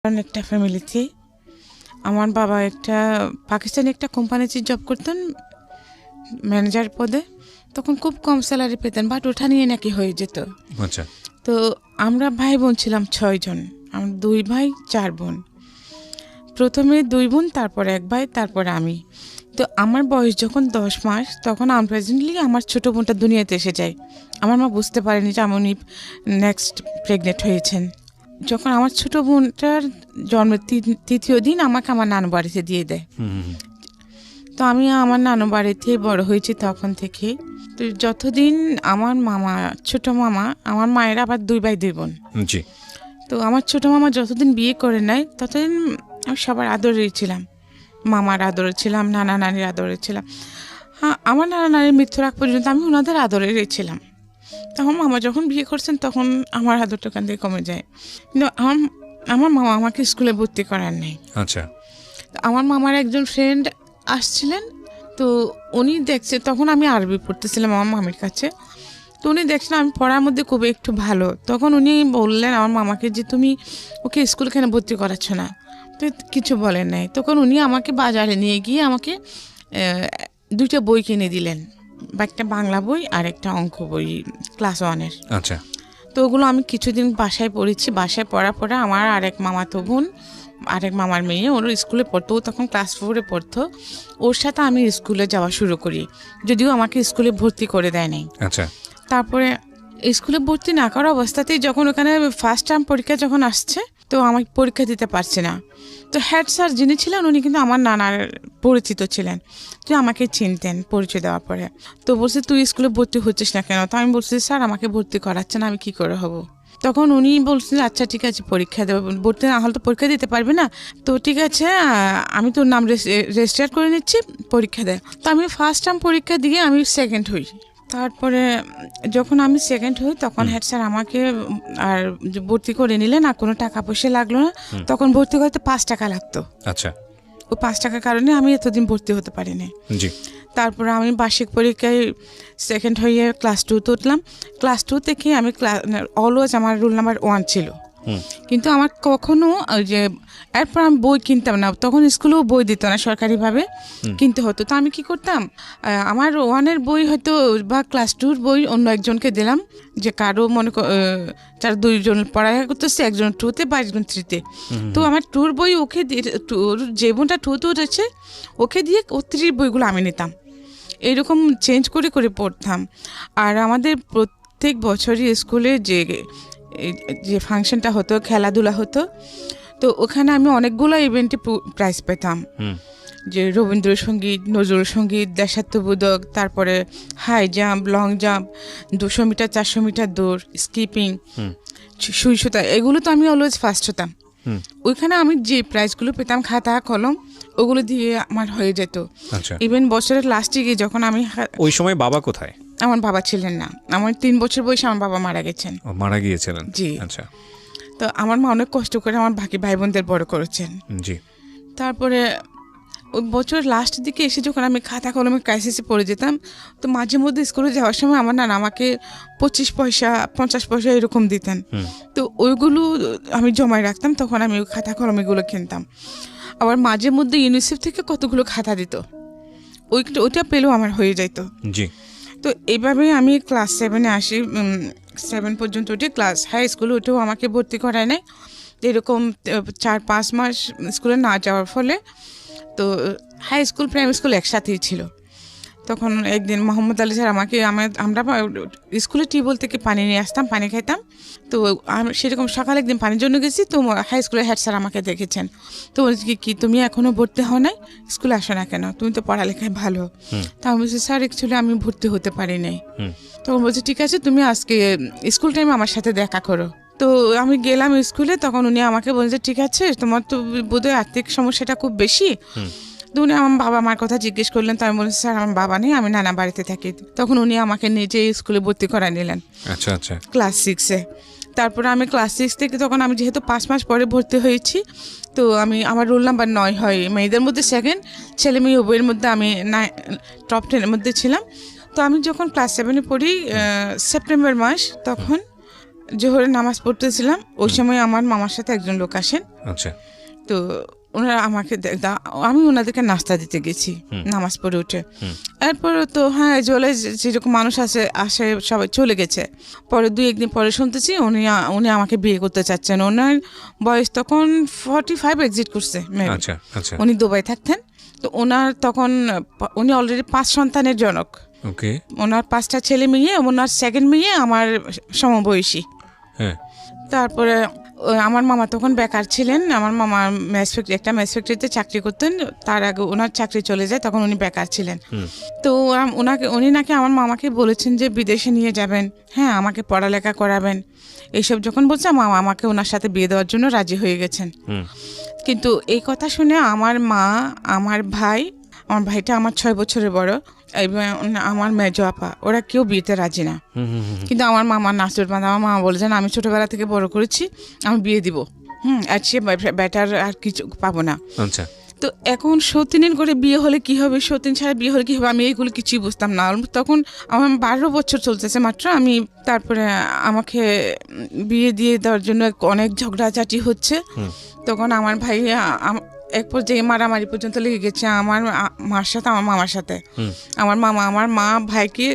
একটা ফ্যামিলিতে আমার বাবা একটা পাকিস্তানি একটা কোম্পানিতে জব করতেন ম্যানেজার পদে। তখন খুব কম স্যালারি পেতেন, বাট ওঠা নিয়ে নাকি হয়ে যেত। আচ্ছা। তো আমরা ভাই বোন ছিলাম 6 জন, আমার 2 ভাই 4 বোন। প্রথমে 2 বোন, তারপরে 1 ভাই, তারপরে আমি। তো আমার বয়স যখন 10 মাস তখন আনপ্রেজেন্টলি আমার ছোটো বোনটা দুনিয়াতে এসে যায়। আমার মা বুঝতে পারেনি যে উনি নেক্সট প্রেগনেন্ট হয়েছেন। যখন আমার ছোটো বোনটার জন্মের তৃতীয় দিন আমাকে আমার নানু বাড়িতে দিয়ে দেয়। তো আমি আমার নানু বাড়িতে বড় হয়েছি তখন থেকে। তো যতদিন আমার মামা, ছোট মামা, আমার মায়ের আবার 2 ভাই 2 বোন। জি। তো আমার ছোট মামা যতদিন বিয়ে করে নেয় ততদিন আমি সবার আদরে ছিলাম, মামার আদরে ছিলাম, নানা নানির আদরে ছিলাম। হ্যাঁ, আমার নানা নানির মৃত্যুর আগ পর্যন্ত আমি ওনাদের আদরেই ছিলাম। তখন মামা যখন বিয়ে করছেন তখন আমার আদরটা ওখান থেকে কমে যায়। কিন্তু আমার মামা আমাকে স্কুলে ভর্তি করার নেই। আচ্ছা। আমার মামার একজন ফ্রেন্ড আসছিলেন, তো উনি দেখছে, তখন আমি আরবি পড়তেছিলাম আমার মামির কাছে। তো উনি দেখছেন আমি পড়ার মধ্যে খুব একটু ভালো, তখন উনি বললেন আমার মামাকে যে তুমি ওকে স্কুল কেন ভর্তি করাচ্ছ না? তো কিছু বলেন নাই। তখন উনি আমাকে বাজারে নিয়ে গিয়ে আমাকে 2টা বই কিনে দিলেন, বা একটা বাংলা বই আর একটা অঙ্ক বই ক্লাস 1-এর। আচ্ছা। তো ওগুলো আমি কিছুদিন বাসায় পড়েছি। বাসায় পড়ার পরে আমার আরেক মামাতো বোন, আরেক মামার মেয়ে, ওর স্কুলে পড়তো, ও তখন ক্লাস 4-এ পড়তো। ওর সাথে আমি স্কুলে যাওয়া শুরু করি, যদিও আমাকে স্কুলে ভর্তি করে দেয় নাই। আচ্ছা। তারপরে স্কুলে ভর্তি না করা অবস্থাতেই যখন ওখানে ফার্স্ট টার্ম পরীক্ষা যখন আসছে, তো আমি পরীক্ষা দিতে পারছি না। তো হেড স্যার যিনি ছিলেন উনি কিন্তু আমার নানার পরিচিত ছিলেন, তুই আমাকে চিনতেন পরিচয় দেওয়ার পরে। তো বলছে তুই স্কুলে ভর্তি হচ্ছিস না কেন? তো আমি বলছি স্যার আমাকে ভর্তি করাচ্ছেন, আমি কি করে হব? তখন উনি বলছেন আচ্ছা ঠিক আছে পরীক্ষা দেবো, ভর্তি না হলে তো পরীক্ষা দিতে পারবে না, তো ঠিক আছে আমি তোর নাম রেজিস্টার করে নিচ্ছি, পরীক্ষা দেয়। তো আমি ফার্স্ট টার্ম পরীক্ষা দিয়ে আমি সেকেন্ড হই। তারপরে যখন আমি সেকেন্ড হই তখন হেড স্যার আমাকে আর ভর্তি করে নিলেন, আর কোনো টাকা পয়সা লাগলো না। তখন ভর্তি করতে 5 টাকা লাগতো। আচ্ছা। ওই 5 টাকার কারণে আমি এতদিন ভর্তি হতে পারিনি। জি। তারপরে আমি বার্ষিক পরীক্ষায় সেকেন্ড হয়ে ক্লাস 2-তে উঠলাম। ক্লাস 2 থেকে আমি অলওয়েজ আমার রোল নাম্বার 1 ছিল। কিন্তু আমার কখনো যে এরপর আমি বই কিনতাম না, তখন স্কুলেও বই দিত না, সরকারিভাবে কিনতে হতো। তো আমি কি করতাম, আমার 1-এর বই হয়তো বা ক্লাস 2-র বই অন্য একজনকে দিলাম, যে কারো মনে যারা 2 জন পড়ালেখা করতেছে, একজন 2-তে বা একজন 3-তে। তো আমার 2-র বই ওকে দিয়ে, যে বোনটা 2-তে উঠেছে ওকে দিয়ে, ও 3-র বইগুলো আমি নিতাম। এইরকম চেঞ্জ করে করে পড়তাম। আর আমাদের প্রত্যেক বছরই স্কুলে যে ফাংশনটা হতো, খেলাধুলা হতো, তো ওখানে আমি অনেকগুলো ইভেন্টে প্রাইজ পেতাম, যে রবীন্দ্রসঙ্গীত, নজরুল সঙ্গীত, দেশাত্মবোধক, তারপরে high jump, long jump, 200 metre, 400 metre দৌড়, স্কিপিং, সুই সুতা, এগুলো তো আমি অলওয়েজ ফার্স্ট হতাম। ওইখানে আমি যে প্রাইজগুলো পেতাম, খাতা কলম ওগুলো দিয়ে আমার হয়ে যেত। ইভেন বছরের লাস্টে গিয়ে যখন আমি, ওই সময় বাবা কোথায়? আমার বাবা ছিলেন না, আমার 3 বছর বয়সে আমার বাবা মারা গেছেন। মারা গিয়েছিলেন? জি। আচ্ছা। তো আমার মা অনেক কষ্ট করে আমার বাকি ভাই বোনদের বড় করেছেন। জি। তারপরে ওই বছর লাস্টের দিকে এসে যখন আমি খাতা কলমের ক্রাইসিসে পড়ে যেতাম, তো মাঝে মধ্যে স্কুলে যাওয়ার সময় আমার নানা আমাকে 25 পয়সা 50 পয়সা এরকম দিতেন। তো ওইগুলো আমি জমায় রাখতাম, তখন আমি ওই খাতা কলমগুলো কিনতাম। আবার মাঝে মধ্যে ইউনিসেফ থেকে কতগুলো খাতা দিত, ওইটা পেলেও আমার হয়ে যেত। জি। তো এইভাবেই আমি ক্লাস 7-এ আসি। 7 পর্যন্ত উঠে ক্লাস হাই স্কুলে উঠেও আমাকে ভর্তি করায় নাই। এরকম 4-5 মাস স্কুলে না যাওয়ার ফলে, তো হাই স্কুল প্রাইমারি স্কুল একসাথেই ছিল। তখন একদিন মোহাম্মদ আলী স্যার আমরা স্কুলে টিউবওয়েল থেকে পানি নিয়ে আসতাম, পানি খাইতাম। তো সেরকম সকালে একদিন পানির জন্য গেছি, তো হাই স্কুলের হেড স্যার আমাকে দেখেছেন। তো বলছি কি তুমি এখনও ভর্তি হও নাই, স্কুলে আসো না কেন, তুমি তো পড়ালেখায় ভালো। তা আমি বলছি স্যার অ্যাকচুয়ালি আমি ভর্তি হতে পারি নাই। তখন বলছি ঠিক আছে তুমি আজকে স্কুল টাইমে আমার সাথে দেখা করো। তো আমি গেলাম স্কুলে, তখন উনি আমাকে বলছে ঠিক আছে তোমার তো বোধহয় আর্থিক সমস্যাটা খুব বেশি। তো উনি আমার বাবা মার কথা জিজ্ঞেস করলেন, তো আমি বলছি স্যার আমার বাবা নেই, আমি নানা বাড়িতে থাকি। তখন উনি আমাকে নিজে স্কুলে ভর্তি করায় নিলেন। আচ্ছা আচ্ছা। ক্লাস 6-এ। তারপরে আমি ক্লাস 6 থেকে, তখন আমি যেহেতু 5 মাস পরে ভর্তি হয়েছি, তো আমার রোল নাম্বার 9 হয়, মেয়েদের মধ্যে সেকেন্ড, ছেলে মেয়ে উভয়ের মধ্যে আমি টপ 10-এর মধ্যে ছিলাম। তো আমি যখন ক্লাস 7-এ পড়ি, সেপ্টেম্বর মাস, তখন জোহরের নামাজ পড়তেছিলাম, ওই সময় আমার মামার সাথে একজন লোক আসেন। আচ্ছা। তো ওনারা আমাকে আমি ওনাদেরকে নাস্তা দিতে গেছি নামাজ পড়ে উঠে। এরপরে তো হ্যাঁ জলে যেরকম মানুষ আসে সবাই চলে গেছে। পরে 2-1 দিন পরে শুনতেছি উনি আমাকে বিয়ে করতে চাচ্ছেন। ওনার বয়স তখন 45 এক্সিট করছে। আচ্ছা আচ্ছা। উনি দুবাই থাকতেন। তো ওনার তখন উনি অলরেডি 5 সন্তানের জনক। ওকে। ওনার 5টা ছেলে মেয়ে, ওনার সেকেন্ড মেয়ে আমার সমবয়সী। হ্যাঁ। তারপরে আমার মামা তখন বেকার ছিলেন। আমার মামা একটা ম্যাচ ফ্যাক্টরিতে চাকরি করতেন। তার আগে ওনার চাকরি চলে যায়, তখন উনি বেকার ছিলেন। তো উনি নাকি আমার মামাকে বলেছেন যে বিদেশে নিয়ে যাবেন, হ্যাঁ আমাকে পড়ালেখা করাবেন, এইসব যখন বলছে মামা আমাকে ওনার সাথে বিয়ে দেওয়ার জন্য রাজি হয়ে গেছেন। কিন্তু এই কথা শুনে আমার মা, আমার ভাইটা আমার 6 বছরের বড়, এবং আমার মেজো আপা, ওরা কেউ বিয়েতে রাজি না। কিন্তু আমার মামা নাসুর বাঁধা, আমার মামা বলেছেন আমি ছোটবেলা থেকে বড় করেছি, আমি বিয়ে দিব, আর সে বেটার আর কিছু পাবো না। আচ্ছা। তো এখন সতীনের করে বিয়ে হলে কি হবে, সতীন ছাড়া বিয়ে হলে কি হবে, আমি এইগুলো কিছুই বুঝতাম না। তখন আমার 12 বছর চলতেছে মাত্র। তারপরে আমাকে বিয়ে দিয়ে দেওয়ার জন্য অনেক ঝগড়াঝাটি হচ্ছে। তখন আমার ভাই এক পর্যায়ে মারামারি পর্যন্ত লেগে গেছে আমার মার সাথে, আমার মামার সাথে। আমার মা ভাইকে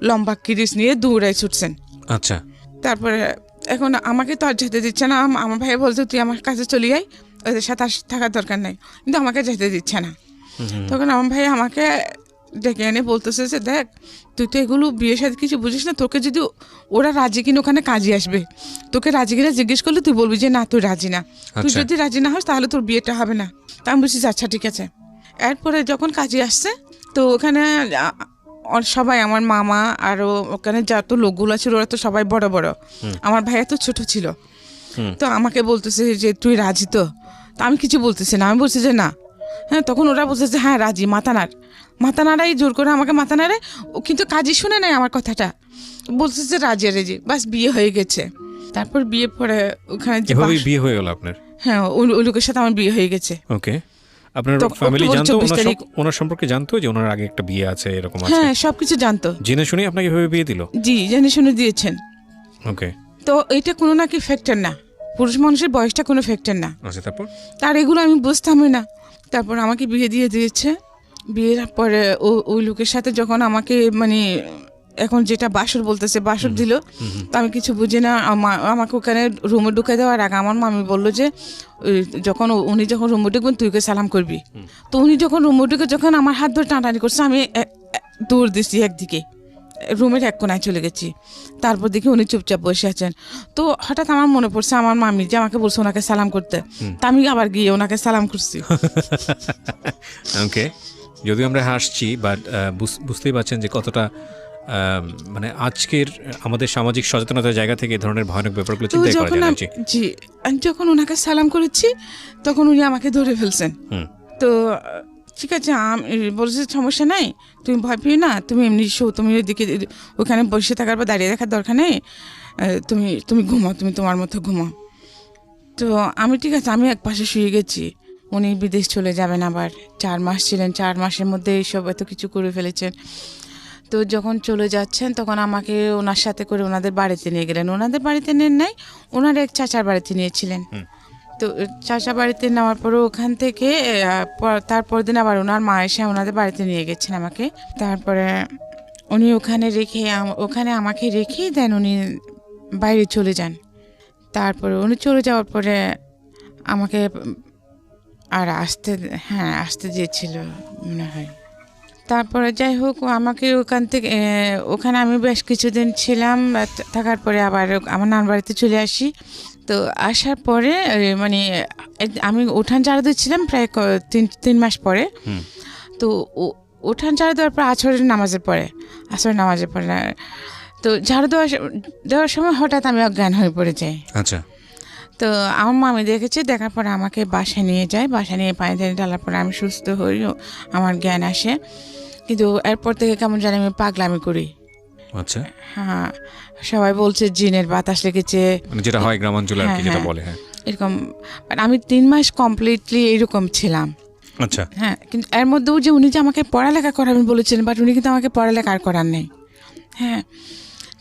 লম্বা কিরিচ নিয়ে দৌড়ায় ছুটছেন। আচ্ছা। তারপরে এখন আমাকে তো আর যেতে দিচ্ছে না। আমার ভাই বলছে তুই আমার কাছে চলে আয়, ওদের সাথে আর থাকার দরকার নাই, কিন্তু আমাকে যেতে দিচ্ছে না। তখন আমার ভাই আমাকে ডেকে এনে বলতেছে যে দেখ তুই তো এগুলো বিয়ের সাথে কিছু বুঝিস না, তোকে যদি ওরা রাজি কিনা ওখানে কাজে আসবে, তোকে রাজি কিনা জিজ্ঞেস করলে তুই বলবি যে না তুই রাজি না। তুই যদি রাজি না হস তাহলে তোর বিয়েটা হবে না। তা আমি বলছি আচ্ছা ঠিক আছে। এরপরে যখন কাজে আসছে তো ওখানে সবাই, আমার মামা আরও ওখানে যত লোকগুলো ছিল ওরা তো সবাই বড় বড়, আমার ভাইয়া তো ছোট ছিল। তো আমাকে বলতেছে যে তুই রাজি তো? আমি কিছু বলতেছি না, আমি বলছি যে না। হ্যাঁ, তখন ওরা বলছে যে হ্যাঁ রাজি, মাথা নাড়াই জোর করে আমাকে মাথা নাড়ে, কিন্তু কাজই শুনে নাই আমার কথাটা, বলছে যে রাজি, বাস বিয়ে হয়ে গেছে। তারপর বিয়ে পরে ওখানে বিয়ে হয়ে গেল আপনার? হ্যাঁ, ওই লোকের সাথে আমার বিয়ে হয়ে গেছে। ওকে। আপনার ফ্যামিলি জানতো ওনার সম্পর্কে, জানতো যে ওনার আগে একটা বিয়ে আছে এরকম আছে? হ্যাঁ, সবকিছু জানতো। জেনে শুনে আপনাকে এভাবে বিয়ে দিল? জি, জেনে শুনে দিয়েছেন। ওকে। তো এটা কোনো নাকি ফ্যাক্টর না, পুরুষ মানুষের বয়সটা কোনো ফ্যাক্টর না। আচ্ছা, তার এগুলো আমি বুঝতামই না। তারপর আমাকে বিয়ে দিয়ে দিয়েছে। বিয়ের পরে ওই লোকের সাথে যখন আমাকে এখন যেটা বাসর বলতেছে, বাসর দিল, তো আমি কিছু বুঝি না। আমাকে ওখানে রুমে ঢুকে দেওয়ার আগে আমার মামি বললো যে উনি যখন রুমে ঢুকবেন তুই ওকে সালাম করবি। তো উনি যখন রুমে ঢুকে যখন আমার হাত ধরে টানাটানি করছে, আমি দৌড় দিচ্ছি একদিকে, রুমের এক কোনায় চলে গেছি। তারপর দেখি উনি চুপচাপ বসে আছেন। তো হঠাৎ আমার মনে পড়ছে আমার মামি যে আমাকে বলছে ওনাকে সালাম করতে, তা আমি আবার গিয়ে ওনাকে সালাম করছি। ওকে। যদিও আমরা হাসছি, বাট বুঝতেই পারছেন যে কতটা আজকের আমাদের সামাজিক সচেতনতার জায়গা থেকে এই ধরনের ভয়ানক ব্যাপারগুলো চিন্তা করা যায়। জি, আমি যখন ওনাকে সালাম করেছি তখন উনি আমাকে ধরে ফেলছেন। তো ঠিক আছে, আমি বলছি সমস্যা নাই, তুমি ভয় পেও না, তুমি এমনি শো, তুমি ওইদিকে ওখানে বসে থাকার পর দাঁড়িয়ে রাখার দরকার নেই, তুমি ঘুমাও, তুমি তোমার মতো ঘুমাও। তো আমি ঠিক আছে, আমি এক পাশে শুয়ে গেছি। উনি বিদেশ চলে যাবেন আবার, 4 মাস ছিলেন, 4 মাসের মধ্যে এইসব এত কিছু করে ফেলেছেন। তো যখন চলে যাচ্ছেন তখন আমাকে ওনার সাথে করে ওনাদের বাড়িতে নিয়ে গেলেন। ওনাদের বাড়িতে নেন নাই, ওনার এক চাচার বাড়িতে নিয়েছিলেন। তো চাচা বাড়িতে নেওয়ার পরে ওখান থেকে তারপর দিন আবার ওনার মা এসে ওনাদের বাড়িতে নিয়ে গেছেন আমাকে। তারপরে উনি ওখানে আমাকে রেখেই দেন, উনি বাইরে চলে যান। তারপরে উনি চলে যাওয়ার পরে আমাকে আর আসতে দিয়েছিল মনে হয়। তারপরে যাই হোক, আমাকে ওখানে আমি বেশ কিছুদিন ছিলাম। থাকার পরে আবার আমার নানার বাড়িতে চলে আসি। তো আসার পরে আমি উঠান ঝাড়ু দিচ্ছিলাম প্রায় 3 মাস পরে। তো উঠান ঝাড়ু দেওয়ার পর আসরের নামাজের পরে তো ঝাড়ু দেওয়ার সময় হঠাৎ আমি অজ্ঞান হয়ে পড়ে যাই। আচ্ছা। তো আমার মামি দেখেছে, দেখার পরে আমাকে বাসায় নিয়ে যায়। বাসায় নিয়ে পানি টানি ঢালার পরে আমি সুস্থ হই, আমার জ্ঞান আসে। কিন্তু এরপর থেকে কেমন জানি আমি পাগলামি করি। আচ্ছা। হ্যাঁ, সবাই বলছে জিনের বাতাস লেগেছে, যেটা হয় গ্রামাঞ্চলে আর কি, যেটা বলে। হ্যাঁ, এরকম। আমি 3 মাস কমপ্লিটলি এরকম ছিলাম। আচ্ছা। হ্যাঁ, কিন্তু এর মধ্যেও যে উনি যে আমাকে পড়ালেখা করাবেন বলেছিলেন, বাট উনি কিন্তু আমাকে পড়ালেখা আর করার নেই। হ্যাঁ,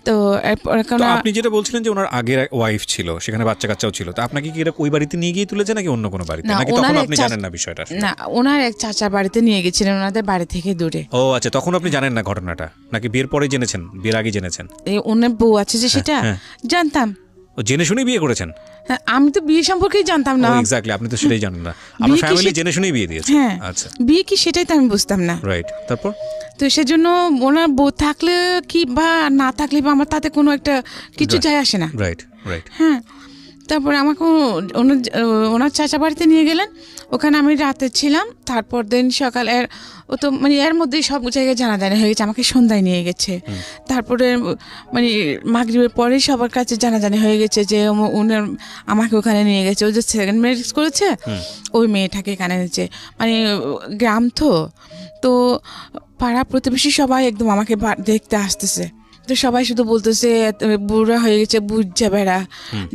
তো এরপরে তো আপনি যেটা বলছিলেন যে ওনার আগের ওয়াইফ ছিল, সেখানে বাচ্চা কাচ্চাও ছিল, তো আপনাকে কি এটা ওই বাড়িতে নিয়ে গিয়ে তুলেছে নাকি অন্য কোনো বাড়িতে, নাকি তখন আপনি জানেন না বিষয়টা? না, ওনার এক চাচার বাড়িতে নিয়ে গেছিলেন, ওনাদের বাড়ি থেকে দূরে। ও আচ্ছা, তখন আপনি জানেন না ঘটনাটা, নাকি বিয়ের পরে জেনেছেন, বিয়ের আগে জেনেছেন? ওনার বউ আছে যে সেটা জানতাম। ও জেনে শুনে বিয়ে করেছেন? হ্যাঁ, আমি তো বিয়ে সম্পর্কেই জানতাম না। এক্স্যাক্টলি, আপনি তো সেটাই জানেন না, আপনার ফ্যামিলি জেনে শুনেই বিয়ে দিয়েছে। হ্যাঁ, আচ্ছা, বিয়ে কি সেটাই তো আমি বুঝতাম না। রাইট, তারপর? তো সেজন্য ওনার বউ থাকলে কি বা না থাকলে বা আমার তাতে কোনো একটা কিছু যায় আসে না। Right right. হ্যাঁ, তারপরে আমাকে ওনার চাচা বাড়িতে নিয়ে গেলেন, ওখানে আমি রাতে ছিলাম। তারপর দিন সকালে ও তো মানে এর মধ্যেই সব জায়গায় জানাজানি হয়ে গেছে, আমাকে সন্ধ্যায় নিয়ে গেছে। তারপরে মানে মাগরিবের পরেই সবার কাছে জানাজানি হয়ে গেছে যে উনার আমাকে ওখানে নিয়ে গেছে। ও যে সেকেন্ড ম্যারেজ করেছে ওই মেয়েটাকে এখানে এনেছে। মানে গ্রাম তো পাড়া প্রতিবেশী সবাই একদম আমাকে দেখতে আসতেছে। তো সবাই শুধু বলতেছে বুড়া হয়ে গেছে, বুঝছে বেড়া,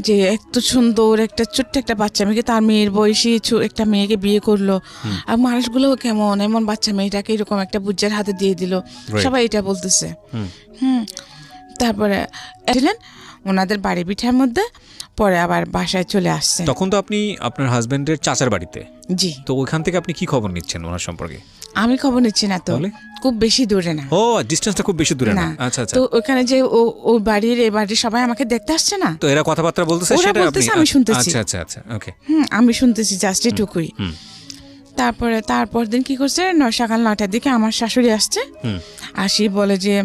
যে এত সুন্দর একটা ছোট্ট একটা বাচ্চা মেয়েকে, তার মেয়ের বয়সী একটা মেয়েকে বিয়ে করলো, আর মানুষগুলো কেমন এমন বাচ্চা মেয়েটাকে এরকম একটা বুজ্জার হাতে দিয়ে দিল, সবাই এটা বলতেছে। তারপরে এলেন ওনাদের বাড়ি পিঠার মধ্যে, পরে আবার বাসায় চলে আসছে। তখন তো আপনি আপনার হাজবেন্ডের চাচার বাড়িতে। জি। তো ওইখান থেকে আপনি কি খবর নিচ্ছেন ওনার সম্পর্কে? আমি খবর নিচ্ছি না, তো খুব বেশি দূরে না। ও, ডিসটেন্সটা খুব বেশি দূরে না। আচ্ছা আচ্ছা। তো ওখানে যে ও বাড়ির এই বাড়ির সবাই আমাকে দেখতে আসছে না, তো এরা কথাবার্তা বলতেছে, সেটা আমি শুনতেছি। আচ্ছা আচ্ছা আচ্ছা, ওকে। আমি শুনতেছি জাস্ট এটুকুই। তারপর দিন কি করছে, সকাল 9টার দিকে আমার শাশুড়ি আসছে। আসি বলে যে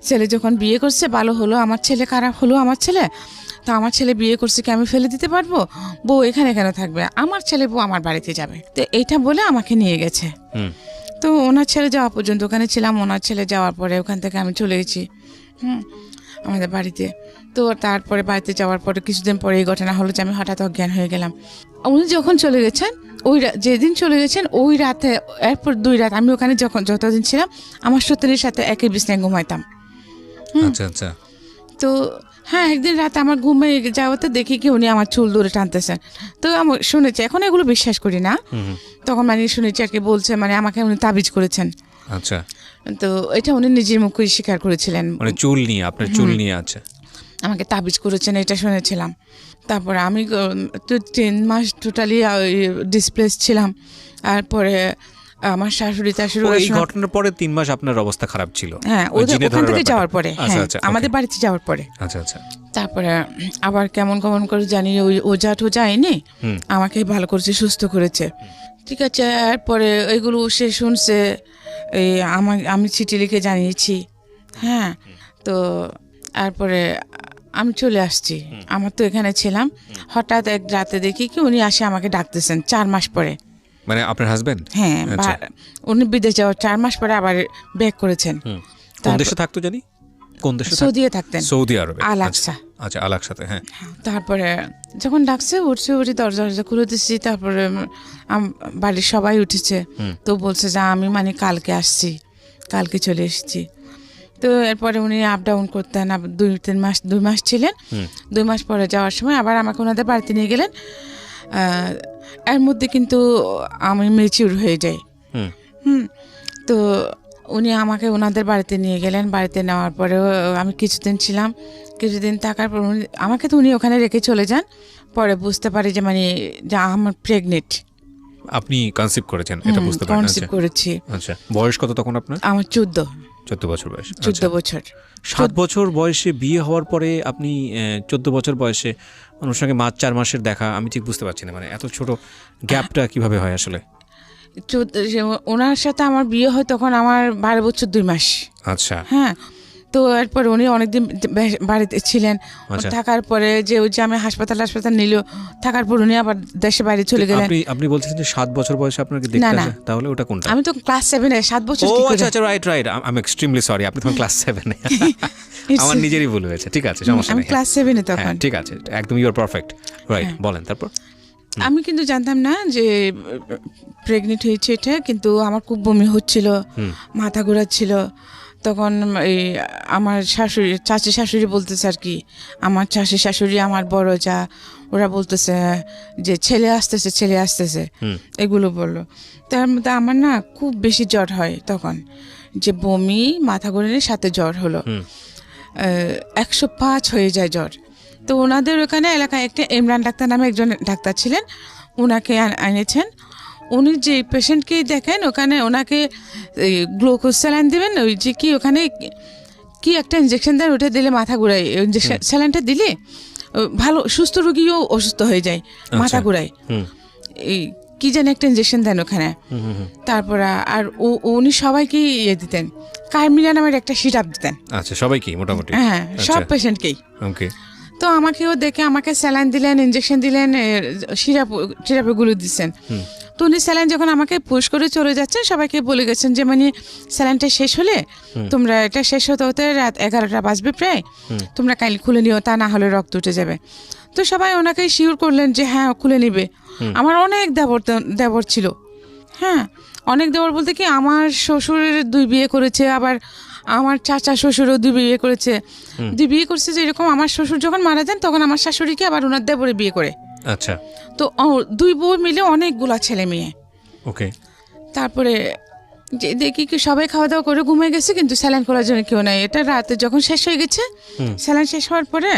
ছেলে যখন বিয়ে করছে ভালো হলো, আমার ছেলে খারাপ হলো, আমার ছেলে তো আমার ছেলে বিয়ে করছে কি আমি ফেলে দিতে পারবো? বউ এখানে কেন থাকবে? আমার ছেলে বউ আমার বাড়িতে যাবে। তো এইটা বলে আমাকে নিয়ে গেছে। তো ওনার ছেলে যাওয়া পর্যন্ত ওখানে ছিলাম। ওনার ছেলে যাওয়ার পরে ওখান থেকে আমি চলে গেছি আমাদের বাড়িতে। তো তারপরে বাড়িতে যাওয়ার পরে কিছুদিন পরে এই ঘটনা হলো যে আমি হঠাৎ অজ্ঞান হয়ে গেলাম। উনি যখন চলে গেছেন, যেদিন চলে গেছেন ওই রাতে, এরপর 2 রাত আমি ওখানে যতদিন ছিলাম আমার সত্যির সাথে একই বিছানায় ঘুমাইতাম। আচ্ছা আচ্ছা। তো হ্যাঁ, একদিন রাতে আমার ঘুমে যাওয়াতে দেখি কি উনি আমার চুল ধরে টানতেছেন। তো আমি শুনেছি, এখন এগুলো বিশ্বাস করি না, তখন মানে শুনেছি আর কি বলছে, মানে আমাকে উনি তাবিজ করেছেন। আচ্ছা। তো এটা উনি নিজের মুখে স্বীকার করেছিলেন, মানে চুল নিয়ে, আপনার চুল নিয়ে। আচ্ছা, আমাকে তাবিজ করেছেন, এটা শুনেছিলাম। তারপরে আমি তো 3 মাস টোটালি ডিসপ্লেস ছিলাম। আর পরে আমার শাশুড়ি এই ঘটনার পরে 3 মাস আপনার অবস্থা খারাপ ছিল? হ্যাঁ, ওখান থেকে যাওয়ার পরে, আমাদের বাড়িতে যাওয়ার পরে। আচ্ছা আচ্ছা। তারপরে আবার কেমন করে জানি ওই ওজা টোজা এনে আমাকে ভালো করেছে, সুস্থ করেছে। ঠিক আছে, এরপরে ওইগুলো সে শুনছে, এই আমি চিঠি লিখে জানিয়েছি। হ্যাঁ, তো তারপরে আমি চলে আসছি। আমার তো এখানে ছিলাম, হঠাৎ এক রাতে দেখি কি উনি আসে আমাকে ডাকতেছেন 4 মাস পরে। মানে আপনার হাজবেন্ড? হ্যাঁ, উনি বিদেশ যাওয়ার 4 মাস পরে আবার ব্যাক করেছেন। কোন দেশে থাকতো জানি? কোন দেশে? সৌদিতে থাকতেন। সৌদি আরবে। আল-আকসা। আচ্ছা, আল-আকসাতে। হ্যাঁ। তারপরে যখন ডাকছে উঠি, দরজা খুলে দিচ্ছি। তারপরে বাড়ির সবাই উঠেছে। তো বলছে যে আমি মানে কালকে আসছি, কালকে চলে এসেছি। তো এরপরে উনি আপ ডাউন করতেন, 2 মাস ছিলেন। 2 মাস পরে যাওয়ার সময় আবার আমাকে ওনাদের বাড়িতে নিয়ে গেলেন। এর মধ্যে কিন্তু আমি ম্যাচিউর হয়ে যাই। তো উনি আমাকে ওনাদের বাড়িতে নিয়ে গেলেন। বাড়িতে নেওয়ার পরেও আমি কিছুদিন ছিলাম। কিছুদিন থাকার পর আমাকে তো উনি ওখানে রেখে চলে যান। পরে বুঝতে পারি যে মানে আমার প্রেগনেন্ট। আপনি কনসিভ করেছেন, এটা বুঝতে পারেন? কনসিভ করেছি। আচ্ছা, বয়স কত তখন আপনার? আমার 14 বছর বয়স। 14 বছর। 7 বছর বয়সে বিয়ে হওয়ার পরে আপনি 14 বছর বয়সে ওনার সঙ্গে 4 মাসের দেখা, আমি ঠিক বুঝতে পারছি না, মানে এত ছোট গ্যাপটা কিভাবে হয় আসলে? ওনার সাথে আমার বিয়ে হয় তখন আমার 12 বছর 2 মাস। আচ্ছা। হ্যাঁ, তো এরপর উনি অনেকদিন বাড়িতে ছিলেন। থাকার পরে যে ওই যে আমি হাসপাতাল নিল, থাকার পর উনি আবার দেশে বাইরে চলে গেলেন। আপনি বলছেন যে 7 বছর বয়সে আপনাকে দেখতে আসে, তাহলে ওটা কোনটা? আমি তো ক্লাস 7 এ 7 বছর। ও আচ্ছা আচ্ছা, right. I am extremely sorry, আপনি তখন ক্লাস 7 এ। আমার নিজেরই ভুল হয়েছে, ঠিক আছে, সমস্যা নেই। আমি ক্লাস 7 এ তখন। ঠিক আছে, একদম ইউ আর পারফেক্ট। রাইট, বলেন তারপর। আমি কিন্তু জানতাম না যে প্রেগনেন্ট হয়েছে এটা, কিন্তু আমার খুব বমি হচ্ছিল, মাথা ঘোরাচ্ছিল। তখন এই আমার চাচি শাশুড়ি বলতেছে আর কি, আমার চাচি শাশুড়ি, আমার বড় যা, ওরা বলতেছে যে ছেলে আসতেছে এগুলো বললো। তার মধ্যে আমার না খুব বেশি জ্বর হয় তখন, যে বমি, মাথা ঘোরানোর সাথে জ্বর হলো। 105 হয়ে যায় জ্বর। তো ওনাদের ওখানে এলাকায় একটা ইমরান ডাক্তার নামে একজন ডাক্তার ছিলেন, ওনাকে এনেছেন। উনি যে পেশেন্টকেই দেখেন ওখানে ওনাকে গ্লুকোজ স্যালাইন দেবেন, ওই যে কি ওখানে কি একটা ইঞ্জেকশন দেন, ওটা দিলে মাথা ঘুরায়, ইঞ্জেকশন স্যালাইনটা দিলে ভালো সুস্থ রোগীও অসুস্থ হয়ে যায়, মাথা ঘুরায়। এই কি জানি একটা ইঞ্জেকশন দেন ওখানে। তারপর আর উনি সবাইকে দিতেন, কার্মিলা নামের একটা সিরাপ দিতেন। আচ্ছা, সবাইকে মোটামুটি? হ্যাঁ, সব পেশেন্টকেই। ওকে। তো আমাকেও দেখে আমাকে স্যালাইন দিলেন, ইঞ্জেকশন দিলেন, সিরাপগুলো দিচ্ছেন। তো উনি স্যালাইন যখন আমাকে পুশ করে চলে যাচ্ছেন, সবাইকে বলে গেছেন যে মানে স্যালাইনটা শেষ হলে তোমরা, এটা শেষ হতে হতে রাত 11টা বাজবে প্রায়, তোমরা কাল খুলে নিও, তা না হলে রক্ত উঠে যাবে। তো সবাই ওনাকে শিওর করলেন যে হ্যাঁ খুলে নিবে। আমার অনেক দেবর ছিল, হ্যাঁ অনেক দেবর বলতে কি আমার শ্বশুরের 2 বিয়ে করেছে, আবার আমার চাচা শ্বশুরও 2 বিয়ে করেছে। 2 বিয়ে করছে যে এরকম, আমার শ্বশুর যখন মারা যান তখন আমার শাশুড়িকে আবার ওনার দেবরে বিয়ে করে। আচ্ছা। তো 2 বউ মিলে অনেকগুলা ছেলে মেয়ে। ওকে। তারপরে যে দেখি কি সবাই খাওয়া দাওয়া করে ঘুমিয়ে গেছে, কিন্তু স্যালাইন খোলার জন্য কেউ নাই। এটা রাতে যখন শেষ হয়ে গেছে, স্যালাইন শেষ হওয়ার পরে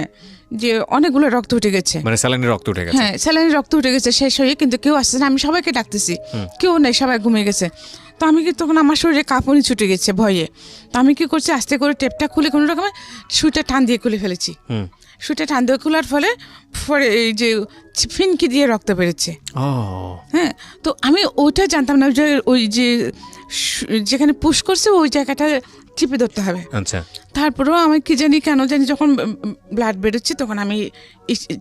যে অনেকগুলো রক্ত উঠে গেছে, মানে স্যালাইনের রক্ত উঠে গেছে? হ্যাঁ, স্যালাইনের রক্ত উঠে গেছে শেষ হয়ে, কিন্তু কেউ আসছে না। আমি সবাইকে ডাকতেছি, কেউ নেই, সবাই ঘুমিয়ে গেছে। তো আমি কি তখন আমার শরীরে কাঁপুনি ছুটে গেছে ভয়ে। তো আমি কি করছি, আস্তে করে টেপটা খুলে কোনো রকমের সুইটা টান দিয়ে খুলে ফেলেছি। সুইটা টান দিয়ে খোলার ফলে এই যে ফিনকি দিয়ে রক্ত বেরোচ্ছে। হ্যাঁ, তো আমি ওইটা জানতাম না যে ওই যে যেখানে পুশ করছে ওই জায়গাটা চিপে ধরতে হবে। আচ্ছা। তারপরেও আমি কি জানি কেন জানি যখন ব্লাড বেরোচ্ছে তখন আমি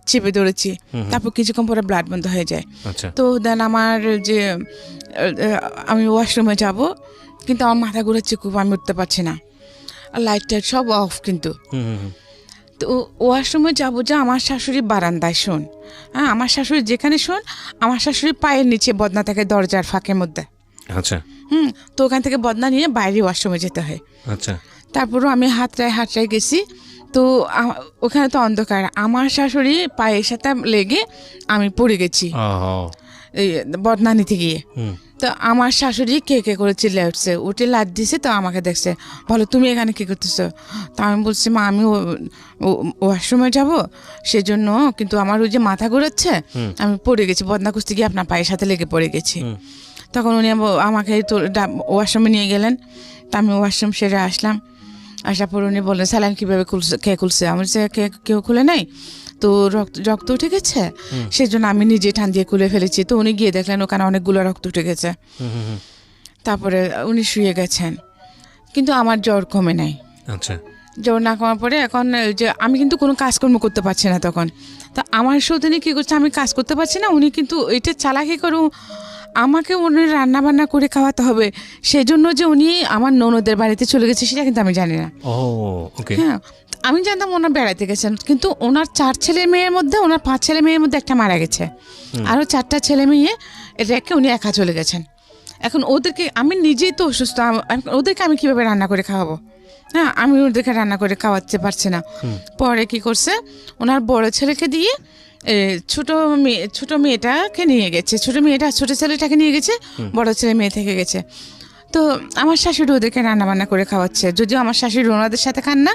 চেপে ধরেছি, তারপর কিছুক্ষণ পরে ব্লাড বন্ধ হয়ে যায়। তো দেন আমার যে আমি ওয়াশরুমে যাব, কিন্তু আমার মাথা ঘুরাচ্ছে খুব, আমি উঠতে পারছি না, লাইট টাইট সব অফ। কিন্তু তো ওয়াশরুমে যাবো যে আমার শাশুড়ি বারান্দায় শোন, হ্যাঁ আমার শাশুড়ি যেখানে শোন, আমার শাশুড়ি পায়ের নিচে বদনা থাকে দরজার ফাঁকের মধ্যে। আচ্ছা। তো ওখান থেকে বদনা নিয়ে বাইরে ওয়াশরুমে যেতে হয়। আচ্ছা। তারপরও আমি হাতটায় গেছি, তো ওখানে তো অন্ধকার, আমার শাশুড়ি পায়ের সাথে লেগে আমি পড়ে গেছি এই বদনা নিতে গিয়ে। তো আমার শাশুড়ি কে করে চিল্লে উঠছে, উঠে লাদ দিছে। তো আমাকে দেখছে, বলো তুমি এখানে কি করতেছো? তো আমি বলছি মা আমি ওয়াশরুমে যাবো সেজন্য, কিন্তু আমার ওই যে মাথা ঘোরাচ্ছে, আমি পড়ে গেছি, বদনা কুস্তি গিয়ে আপনার পায়ের সাথে লেগে পড়ে গেছি। তখন উনি আমাকে ওয়াশরুমে নিয়ে গেলেন। তা আমি ওয়াশরুম সেরে আসলাম, আসার পর উনি বললেন স্যালাইন কীভাবে কে খুলছে? আমার কেউ খুলে নাই, তো রক্ত উঠে গেছে, সেজন্য আমি নিজে টান দিয়ে খুলে ফেলেছি। তো উনি গিয়ে দেখলেন ওখানে অনেকগুলো রক্ত উঠে গেছে। তারপরে উনি শুয়ে গেছেন, কিন্তু আমার জ্বর কমে নাই। আচ্ছা। জ্বর না কমার পরে এখন যে আমি কিন্তু কোনো কাজকর্ম করতে পারছি না তখন। তা আমার সৌদিনী কী করছে, আমি কাজ করতে পারছি না, উনি কিন্তু এটা চালাকি করু আমাকে উনি রান্না বান্না করে খাওয়াতে হবে, সেজন্য যে উনি আমার ননদের বাড়িতে চলে গেছে সেটা কিন্তু আমি জানি না। হ্যাঁ, আমি জানতাম ওনার বেড়াতে গেছেন, কিন্তু ওনার 4 ছেলে মেয়ের মধ্যে, ওনার 5 ছেলে মেয়ের মধ্যে একটা মারা গেছে, আরও 4টা ছেলে মেয়ে রেখে উনি একা চলে গেছেন। এখন ওদেরকে আমি নিজেই তো অসুস্থ, ওদেরকে আমি কীভাবে রান্না করে খাওয়াবো? হ্যাঁ, আমি ওদেরকে রান্না করে খাওয়াতে পারছি না। পরে কি করছে, ওনার বড় ছেলেকে দিয়ে ছোট মেয়েটাকে নিয়ে গেছে, ছোট ছেলেটাকে নিয়ে গেছে, বড় ছেলে মেয়ে থেকে গেছে। তো আমার শাশুড়ি ওদেরকে রান্না বান্না করে খাওয়াচ্ছে, যদিও আমার শাশুড়ি ওনাদের সাথে খান না,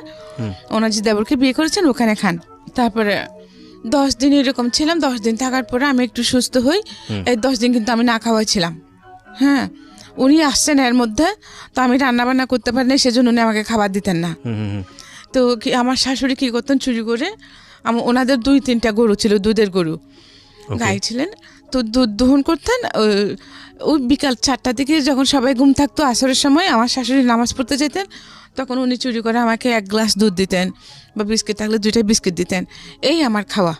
ওনার যে দেবরকে বিয়ে করেছেন ওখানে খান। তারপরে 10 দিন এরকম ছিলাম। 10 দিন থাকার পরে আমি একটু সুস্থ হই। এই 10 দিন কিন্তু আমি না খাওয়াইছিলাম। হ্যাঁ, উনি আসছেন এর মধ্যে, তো আমি রান্না বান্না করতে পারি না, সেজন্য উনি আমাকে খাবার দিতেন না। তো আমার শাশুড়ি কী করতেন, চুরি করে ওনাদের 2-3টা গরু ছিল, দুধের গরু, গাই ছিলেন, তো দুধ দহন করতেন। ওই বিকাল 4টার দিকে যখন সবাই ঘুম থাকতো, আসরের সময় আমার শাশুড়ি নামাজ পড়তে যেতেন, তখন উনি চুরি করে আমাকে 1 গ্লাস দুধ দিতেন, বা বিস্কিট থাকলে 2টা বিস্কিট দিতেন। এই আমার খাওয়া।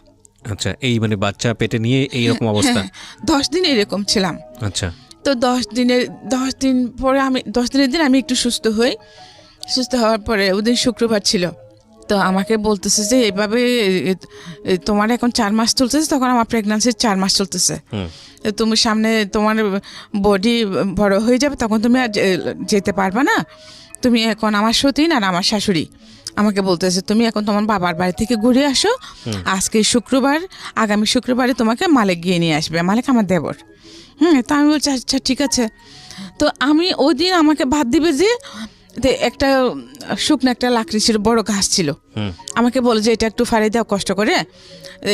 আচ্ছা, এই মানে বাচ্চা পেটে নিয়ে এইরকম অবস্থা? 10 দিন এরকম ছিলাম। আচ্ছা। তো 10 দিন পরে 10 দিনের দিন আমি একটু সুস্থ হই। সুস্থ হওয়ার পরে ওদিন শুক্রবার ছিল, তো আমাকে বলতেছে যে এভাবে তোমার এখন 4 মাস চলতেছে, তখন আমার প্রেগন্যান্সির 4 মাস চলতেছে, তুমি সামনে তোমার বডি বড় হয়ে যাবে, তখন তুমি আর যেতে পারবে না, তুমি এখন আমার সতীন আর আমার শাশুড়ি আমাকে বলতেছে তুমি এখন তোমার বাবার বাড়ি থেকে ঘুরে আসো, আজকে শুক্রবার, আগামী শুক্রবারে তোমাকে মালিক গিয়ে নিয়ে আসবে, মালিক আমার দেবর। তা আমি বলছি আচ্ছা ঠিক আছে। তো আমি ওই দিন আমাকে ভাত দিবে যে একটা শুকনো একটা লাকড়ি ছিল, বড় ঘাস ছিল। আমাকে বলে যে এটা একটু ফাড়ি দাও কষ্ট করে,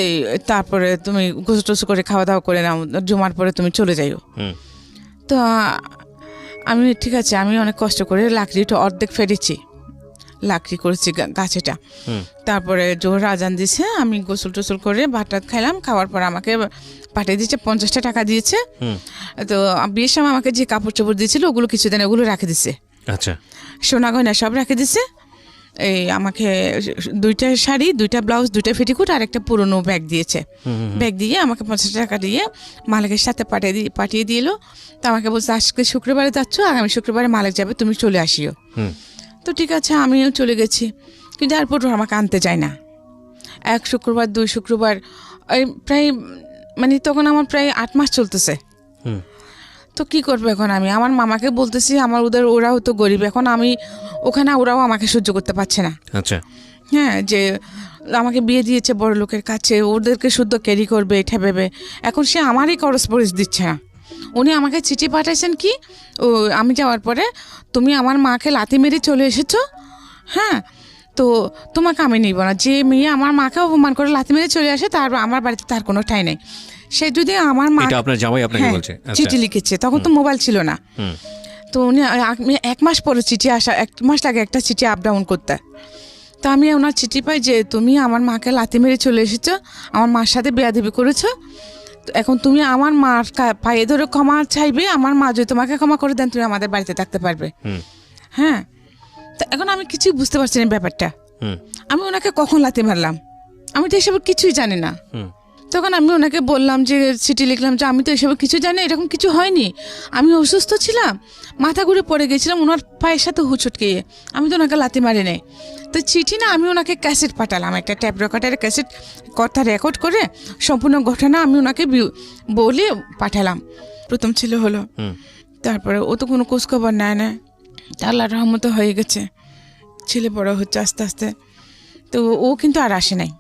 এই তারপরে তুমি গোসল টোসল করে খাওয়া দাওয়া করে নাও, জুমার পরে তুমি চলে যাইও। তো আমি ঠিক আছে, আমি অনেক কষ্ট করে লাকড়িটা অর্ধেক ফেটেছি, লাকড়ি করেছি গাছেটা। তারপরে জোহর আজান দিছে, আমি গোসল টোসল করে ভাত টাত খাইলাম। খাওয়ার পর আমাকে পাঠিয়ে দিয়েছে, 50 টাকা দিয়েছে। তো বিয়ের সময় আমাকে যে কাপড় চোপড় দিয়েছিল ওগুলো কিছুদিন ওগুলো রেখে দিছে। আচ্ছা, সোনা গয়না সব রেখে দিছে। এই আমাকে 2টা শাড়ি, 2টা ব্লাউজ, 2টা পেটিকোট আর একটা পুরনো ব্যাগ দিয়েছে। ব্যাগ দিয়ে আমাকে 50 টাকা দিয়ে মালিকের সাথে পাঠিয়ে দিল। তো আমাকে বলছে আজকে শুক্রবারে যাচ্ছ, আগামী শুক্রবারে মালিক যাবে, তুমি চলে আসিও। তো ঠিক আছে, আমিও চলে গেছি। কিন্তু এয়ারপোর্ট আমাকে আনতে চায় না। 1 শুক্রবার 2 শুক্রবার, এই প্রায় মানে তখন আমার প্রায় 8 মাস চলতেছে। তো কি করবো এখন আমি? আমার মামাকে বলতেছি, আমার ওরাও তো গরিব, এখন আমি ওখানে, ওরাও আমাকে সহ্য করতে পারছে না। আচ্ছা, হ্যাঁ, যে আমাকে বিয়ে দিয়েছে বড় লোকের কাছে, ওদেরকে শুদ্ধ ক্যারি করবে এটা ভেবে। এখন সে আমারই করসপরেন্স দিচ্ছে না। উনি আমাকে চিঠি পাঠাইছেন কি, ও আমি যাওয়ার পরে, তুমি আমার মাকে লাথি মেরে চলে এসেছো, হ্যাঁ, তো তোমাকে আমি নিব না। যে মেয়ে আমার মাকে অপমান করে লাথি মেরে চলে আসে, তার আমার বাড়িতে তার কোনো ঠাঁই নেই। সে যদি আমার মা, এটা আপনার জামাই আপনাকে বলছে? চিঠি লিখেছে, তখন তো মোবাইল ছিল না। তো উনি 1 মাস পরে চিঠি আসা, 1 মাস লাগে একটা চিঠি আপ ডাউন করতে। তো আমি ওনার চিঠি পাই যে তুমি আমার মাকে লাথি মেরে চলে এসেছো, আমার মার সাথে বেয়াদবি করেছো, এখন তুমি আমার মার পায়ে ধরে ক্ষমা চাইবে। আমার মা যদি তোমাকে ক্ষমা করে দেন, তুমি আমাদের বাড়িতে থাকতে পারবে। হ্যাঁ, তো এখন আমি কিছুই বুঝতে পারছি না ব্যাপারটা। আমি ওনাকে কখন লাথি মারলাম, আমি তো এসব কিছুই জানি না। তখন আমি ওনাকে বললাম যে চিঠি লিখলাম যে আমি তো এসব কিছু জানি, এরকম কিছু হয়নি, আমি অসুস্থ ছিলাম, মাথা ঘুরে পড়ে গেছিলাম ওনার পায়ের সাথে হুচটকে, আমি তো ওনাকে লাথি মারি নাই। তো চিঠি না, আমি ওনাকে ক্যাসেট পাঠালাম, একটা ট্যাপ রেকর্ডারে ক্যাসেট কথা রেকর্ড করে সম্পূর্ণ ঘটনা আমি ওনাকে বলে পাঠালাম। প্রথম ছেলে হলো, তারপরে ও তো কোনো খোঁজখবর নেয় না। আল্লাহর রহমতে হয়ে গেছে, ছেলে বড় হচ্ছে আস্তে আস্তে। তো ও কিন্তু আর আসে নাই,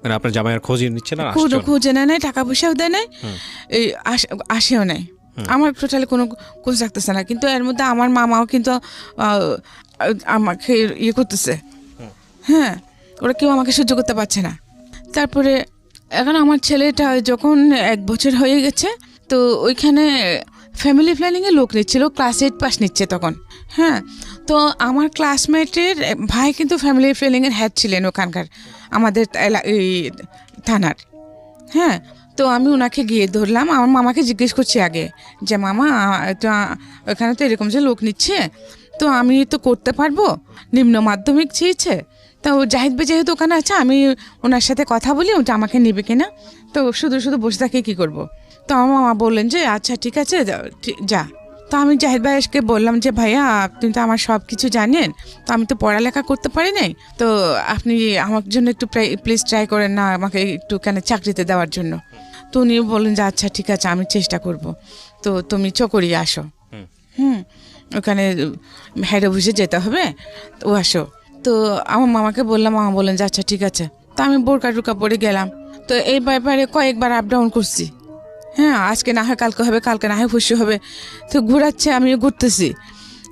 মানে আপনার জামাই আর খোঁজ নিচ্ছে না? খোঁজে নেয় নাই, টাকা পয়সাও দেয় নাই, এই আসেও নাই, আমার টোটালি কোনো খোঁজ রাখতেছে না। কিন্তু এর মধ্যে আমার মামাও কিন্তু আমাকে ইয়ে করতেছে। হ্যাঁ, ওরা কেউ আমাকে সহ্য করতে পারছে না। তারপরে এখন আমার ছেলেটা যখন 1 বছর হয়ে গেছে, তো ওইখানে ফ্যামিলি প্ল্যানিংয়ে লোক নিচ্ছিল, ক্লাস 8 পাস নিচ্ছে তখন। হ্যাঁ, তো আমার ক্লাসমেটের ভাই কিন্তু ফ্যামিলি প্ল্যানিংয়ের হেড ছিলেন ওখানকার, আমাদের এই থানার। হ্যাঁ, তো আমি ওনাকে গিয়ে ধরলাম, আমার মামাকে জিজ্ঞেস করছি আগে যে মামা, তো ওখানে তো এরকম যে লোক নিচ্ছে, তো আমি তো করতে পারবো, নিম্ন মাধ্যমিক চেয়েছে, তো জাহিদ ভাই যেহেতু ওখানে আছে, আমি ওনার সাথে কথা বলি ওটা আমাকে নেবে কিনা, তো শুধু শুধু বসে থাকে কী করবো। তো আমার মামা বললেন যে আচ্ছা ঠিক আছে যা। তো আমি জাহিদ ভাইকে বললাম যে ভাইয়া, আপনি তো আমার সব কিছু জানেন, তো আমি তো পড়ালেখা করতে পারি নাই, তো আপনি আমার জন্য একটু প্লিজ ট্রাই করেন না আমাকে একটুখানি চাকরিতে দেওয়ার জন্য। তো উনি বললেন যে আচ্ছা ঠিক আছে, আমি চেষ্টা করব, তো তুমি চকরি আসো, ওখানে হেড অফিসে যেতে হবে, ও আসো। তো আমার মামাকে বললাম, মামা বললেন যে আচ্ছা ঠিক আছে। তো আমি বোরকা টুরকা পরে গেলাম। তো এই ব্যাপারে কয়েকবার আপ ডাউন করছি। হ্যাঁ, আজকে না হয় কালকে হবে, কালকে না হয় পরশু হবে, তো ঘোরাচ্ছে, আমিও ঘুরতেছি।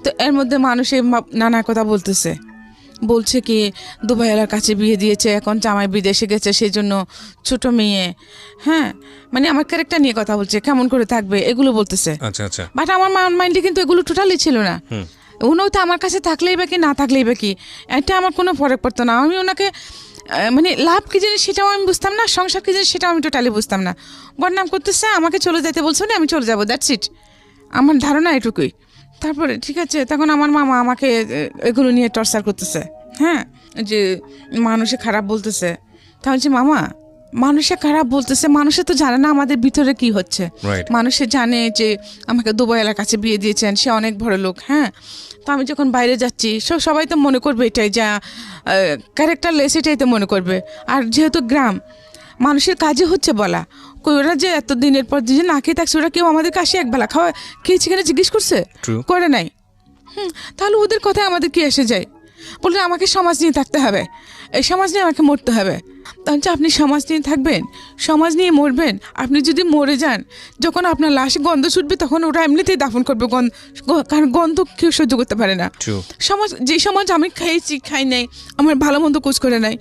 তো এর মধ্যে মানুষে নানা কথা বলছে কি দুবাইওয়ালার কাছে বিয়ে দিয়েছে, এখন জামাই বিদেশে গেছে, সেই জন্য ছোট মেয়ে। হ্যাঁ, মানে আমার ক্যারেক্টার নিয়ে কথা বলছে, কেমন করে থাকবে এগুলো বলতেছে। আচ্ছা আচ্ছা। বাট আমার মাইন্ডে কিন্তু এগুলো টোটালি ছিল না। উনিও তো আমার কাছে থাকলেই বা কি, না থাকলেই বা কি, এটা আমার কোনো ফরক পড়তো না। আমি ওনাকে মানে লাভ কী জিনিস সেটাও আমি বুঝতাম না, সংসার কী জিনিস সেটাও আমি টোটালি বুঝতাম না। বদনাম করতেছে, আমাকে চলে যেতে বলছে না, আমি চলে যাবো, দ্যাটস ইট, আমার ধারণা এটুকুই। তারপরে ঠিক আছে, তখন আমার মামা আমাকে এগুলো নিয়ে টর্চার করতেছে। হ্যাঁ, যে মানুষে খারাপ বলতেছে। তাহলে যে মামা, মানুষে খারাপ বলতেছে, মানুষে তো জানে না আমাদের ভিতরে কি হচ্ছে। মানুষে জানে যে আমাকে দুবাইওয়ালার কাছে বিয়ে দিয়েছেন, সে অনেক বড় লোক। হ্যাঁ, তো আমি যখন বাইরে যাচ্ছি সবাই তো মনে করবে এটাই, যা ক্যারেক্টারলেস, এটাই তো মনে করবে। আর যেহেতু গ্রাম, মানুষের কাজে হচ্ছে বলা, ওরা যে এত দিনের পর যে না খেয়ে থাকছে, ওরা কেউ আমাদের কাছে একবেলা খাওয়া খেয়েছি কিনা জিজ্ঞেস করছে? করে নাই। তাহলে ওদের কথায় আমাদের কি এসে যায়? বললে আমাকে সমাজ নিয়ে থাকতে হবে, এই সমাজ নিয়ে আমাকে মরতে হবে। তাহলে আপনি সমাজ নিয়ে থাকবেন, সমাজ নিয়ে মরবেন। আপনি যদি মরে যান, যখন আপনার লাশে গন্ধ ছুটবে তখন ওরা এমনিতেই দাফন করবে, কারণ গন্ধ কেউ সহ্য করতে পারে না। সমাজ, যে সমাজ আমি খেয়েছি খাই নাই, আমার ভালো মন্দ কোচ করে নাই,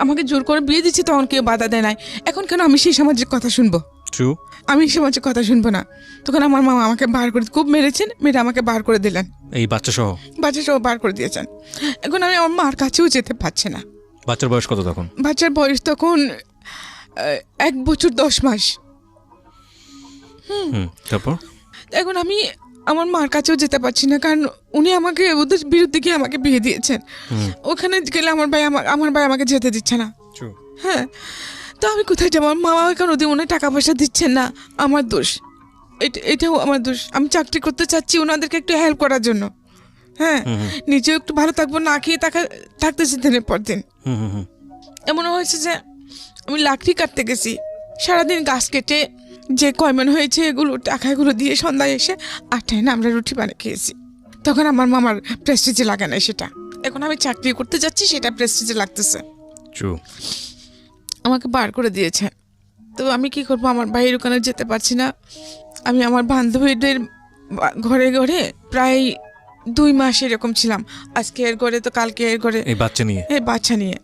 আমাকে জোর করে বিয়ে দিচ্ছে, তখন কেউ বাধা দেয় নাই, এখন কেন আমি সেই সমাজের কথা শুনবো? আমি সমাজের কথা শুনবো না। তখন আমার মামা আমাকে বার করে, খুব মেরেছেন, মেরে আমাকে বার করে দিলেন, এই বাচ্চা সহ বার করে দিয়েছেন। এখন আমি আমার মার কাছেও যেতে পারছি না। বাচ্চার বয়স কত তখন? বাচ্চার বয়স তখন 1 বছর 10 মাস। তারপর এখন আমি আমার মার কাছেও যেতে পারছি না, কারণ উনি আমাকে ওদের বিরুদ্ধে গিয়ে আমাকে বিয়ে দিয়েছেন। ওখানে গেলে আমার ভাই আমাকে যেতে দিচ্ছে না। হ্যাঁ, তো আমি কোথায় যাবো? আমার মামা এখন ওদের মনে টাকা পয়সা দিচ্ছেন না, আমার দোষ, এটাও আমার দোষ। আমি চাকরি করতে চাচ্ছি ওনাদেরকে একটু হেল্প করার জন্য। হ্যাঁ, নিজেও একটু ভালো থাকবো, না খেয়ে থাকতেছি দিনের পর দিন। এমন হয়েছে যে আমি লাকড়ি কাটতে গেছি, সারাদিন গাছ কেটে যে কয়মন হয়েছে এগুলো টাকাগুলো দিয়ে সন্ধ্যায় এসে 8টায় না আমরা রুটি বানিয়ে খেয়েছি। তখন আমার মামার প্রেস্টিজে লাগে না সেটা। এখন আমি চাকরি করতে যাচ্ছি, সেটা প্রেস্টিজে লাগতেছে। আমাকে বার করে দিয়েছে। তো আমি কি করবো? আমার ভাইয়ের ওখানে যেতে পারছি না। আমি আমার বান্ধবীদের ঘরে ঘরে প্রায় 2 মাস এরকম ছিলাম। আজকে এর ঘরে তো কালকে এর ঘরে, এই বাচ্চা নিয়ে।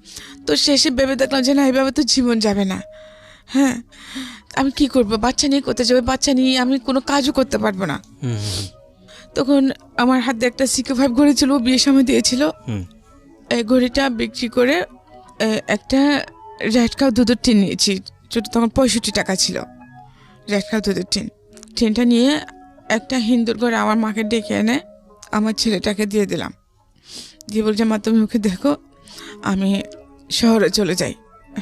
তো শেষে ভেবে দেখলাম যে না, এইভাবে তো জীবন যাবে না। হ্যাঁ, আমি কি করবো? বাচ্চা নিয়ে করতে যাবে, বাচ্চা নিয়ে আমি কোনো কাজও করতে পারবো না। তখন আমার হাতে একটা CK5 ঘড়ি ছিল, বিয়ের সময় দিয়েছিল। এই ঘড়িটা বিক্রি করে একটা রেড কাউ দুধের টিন নিয়েছি। তখন 65 টাকা ছিল রেড কাউ দুধের টিনটা নিয়ে একটা হিন্দুর ঘরে আমার মাকে ডেকে এনে আমার ছেলেটাকে দিয়ে দিলাম। দিয়ে বলছে, মা তুমি ওকে দেখো, আমি শহরে চলে যাই।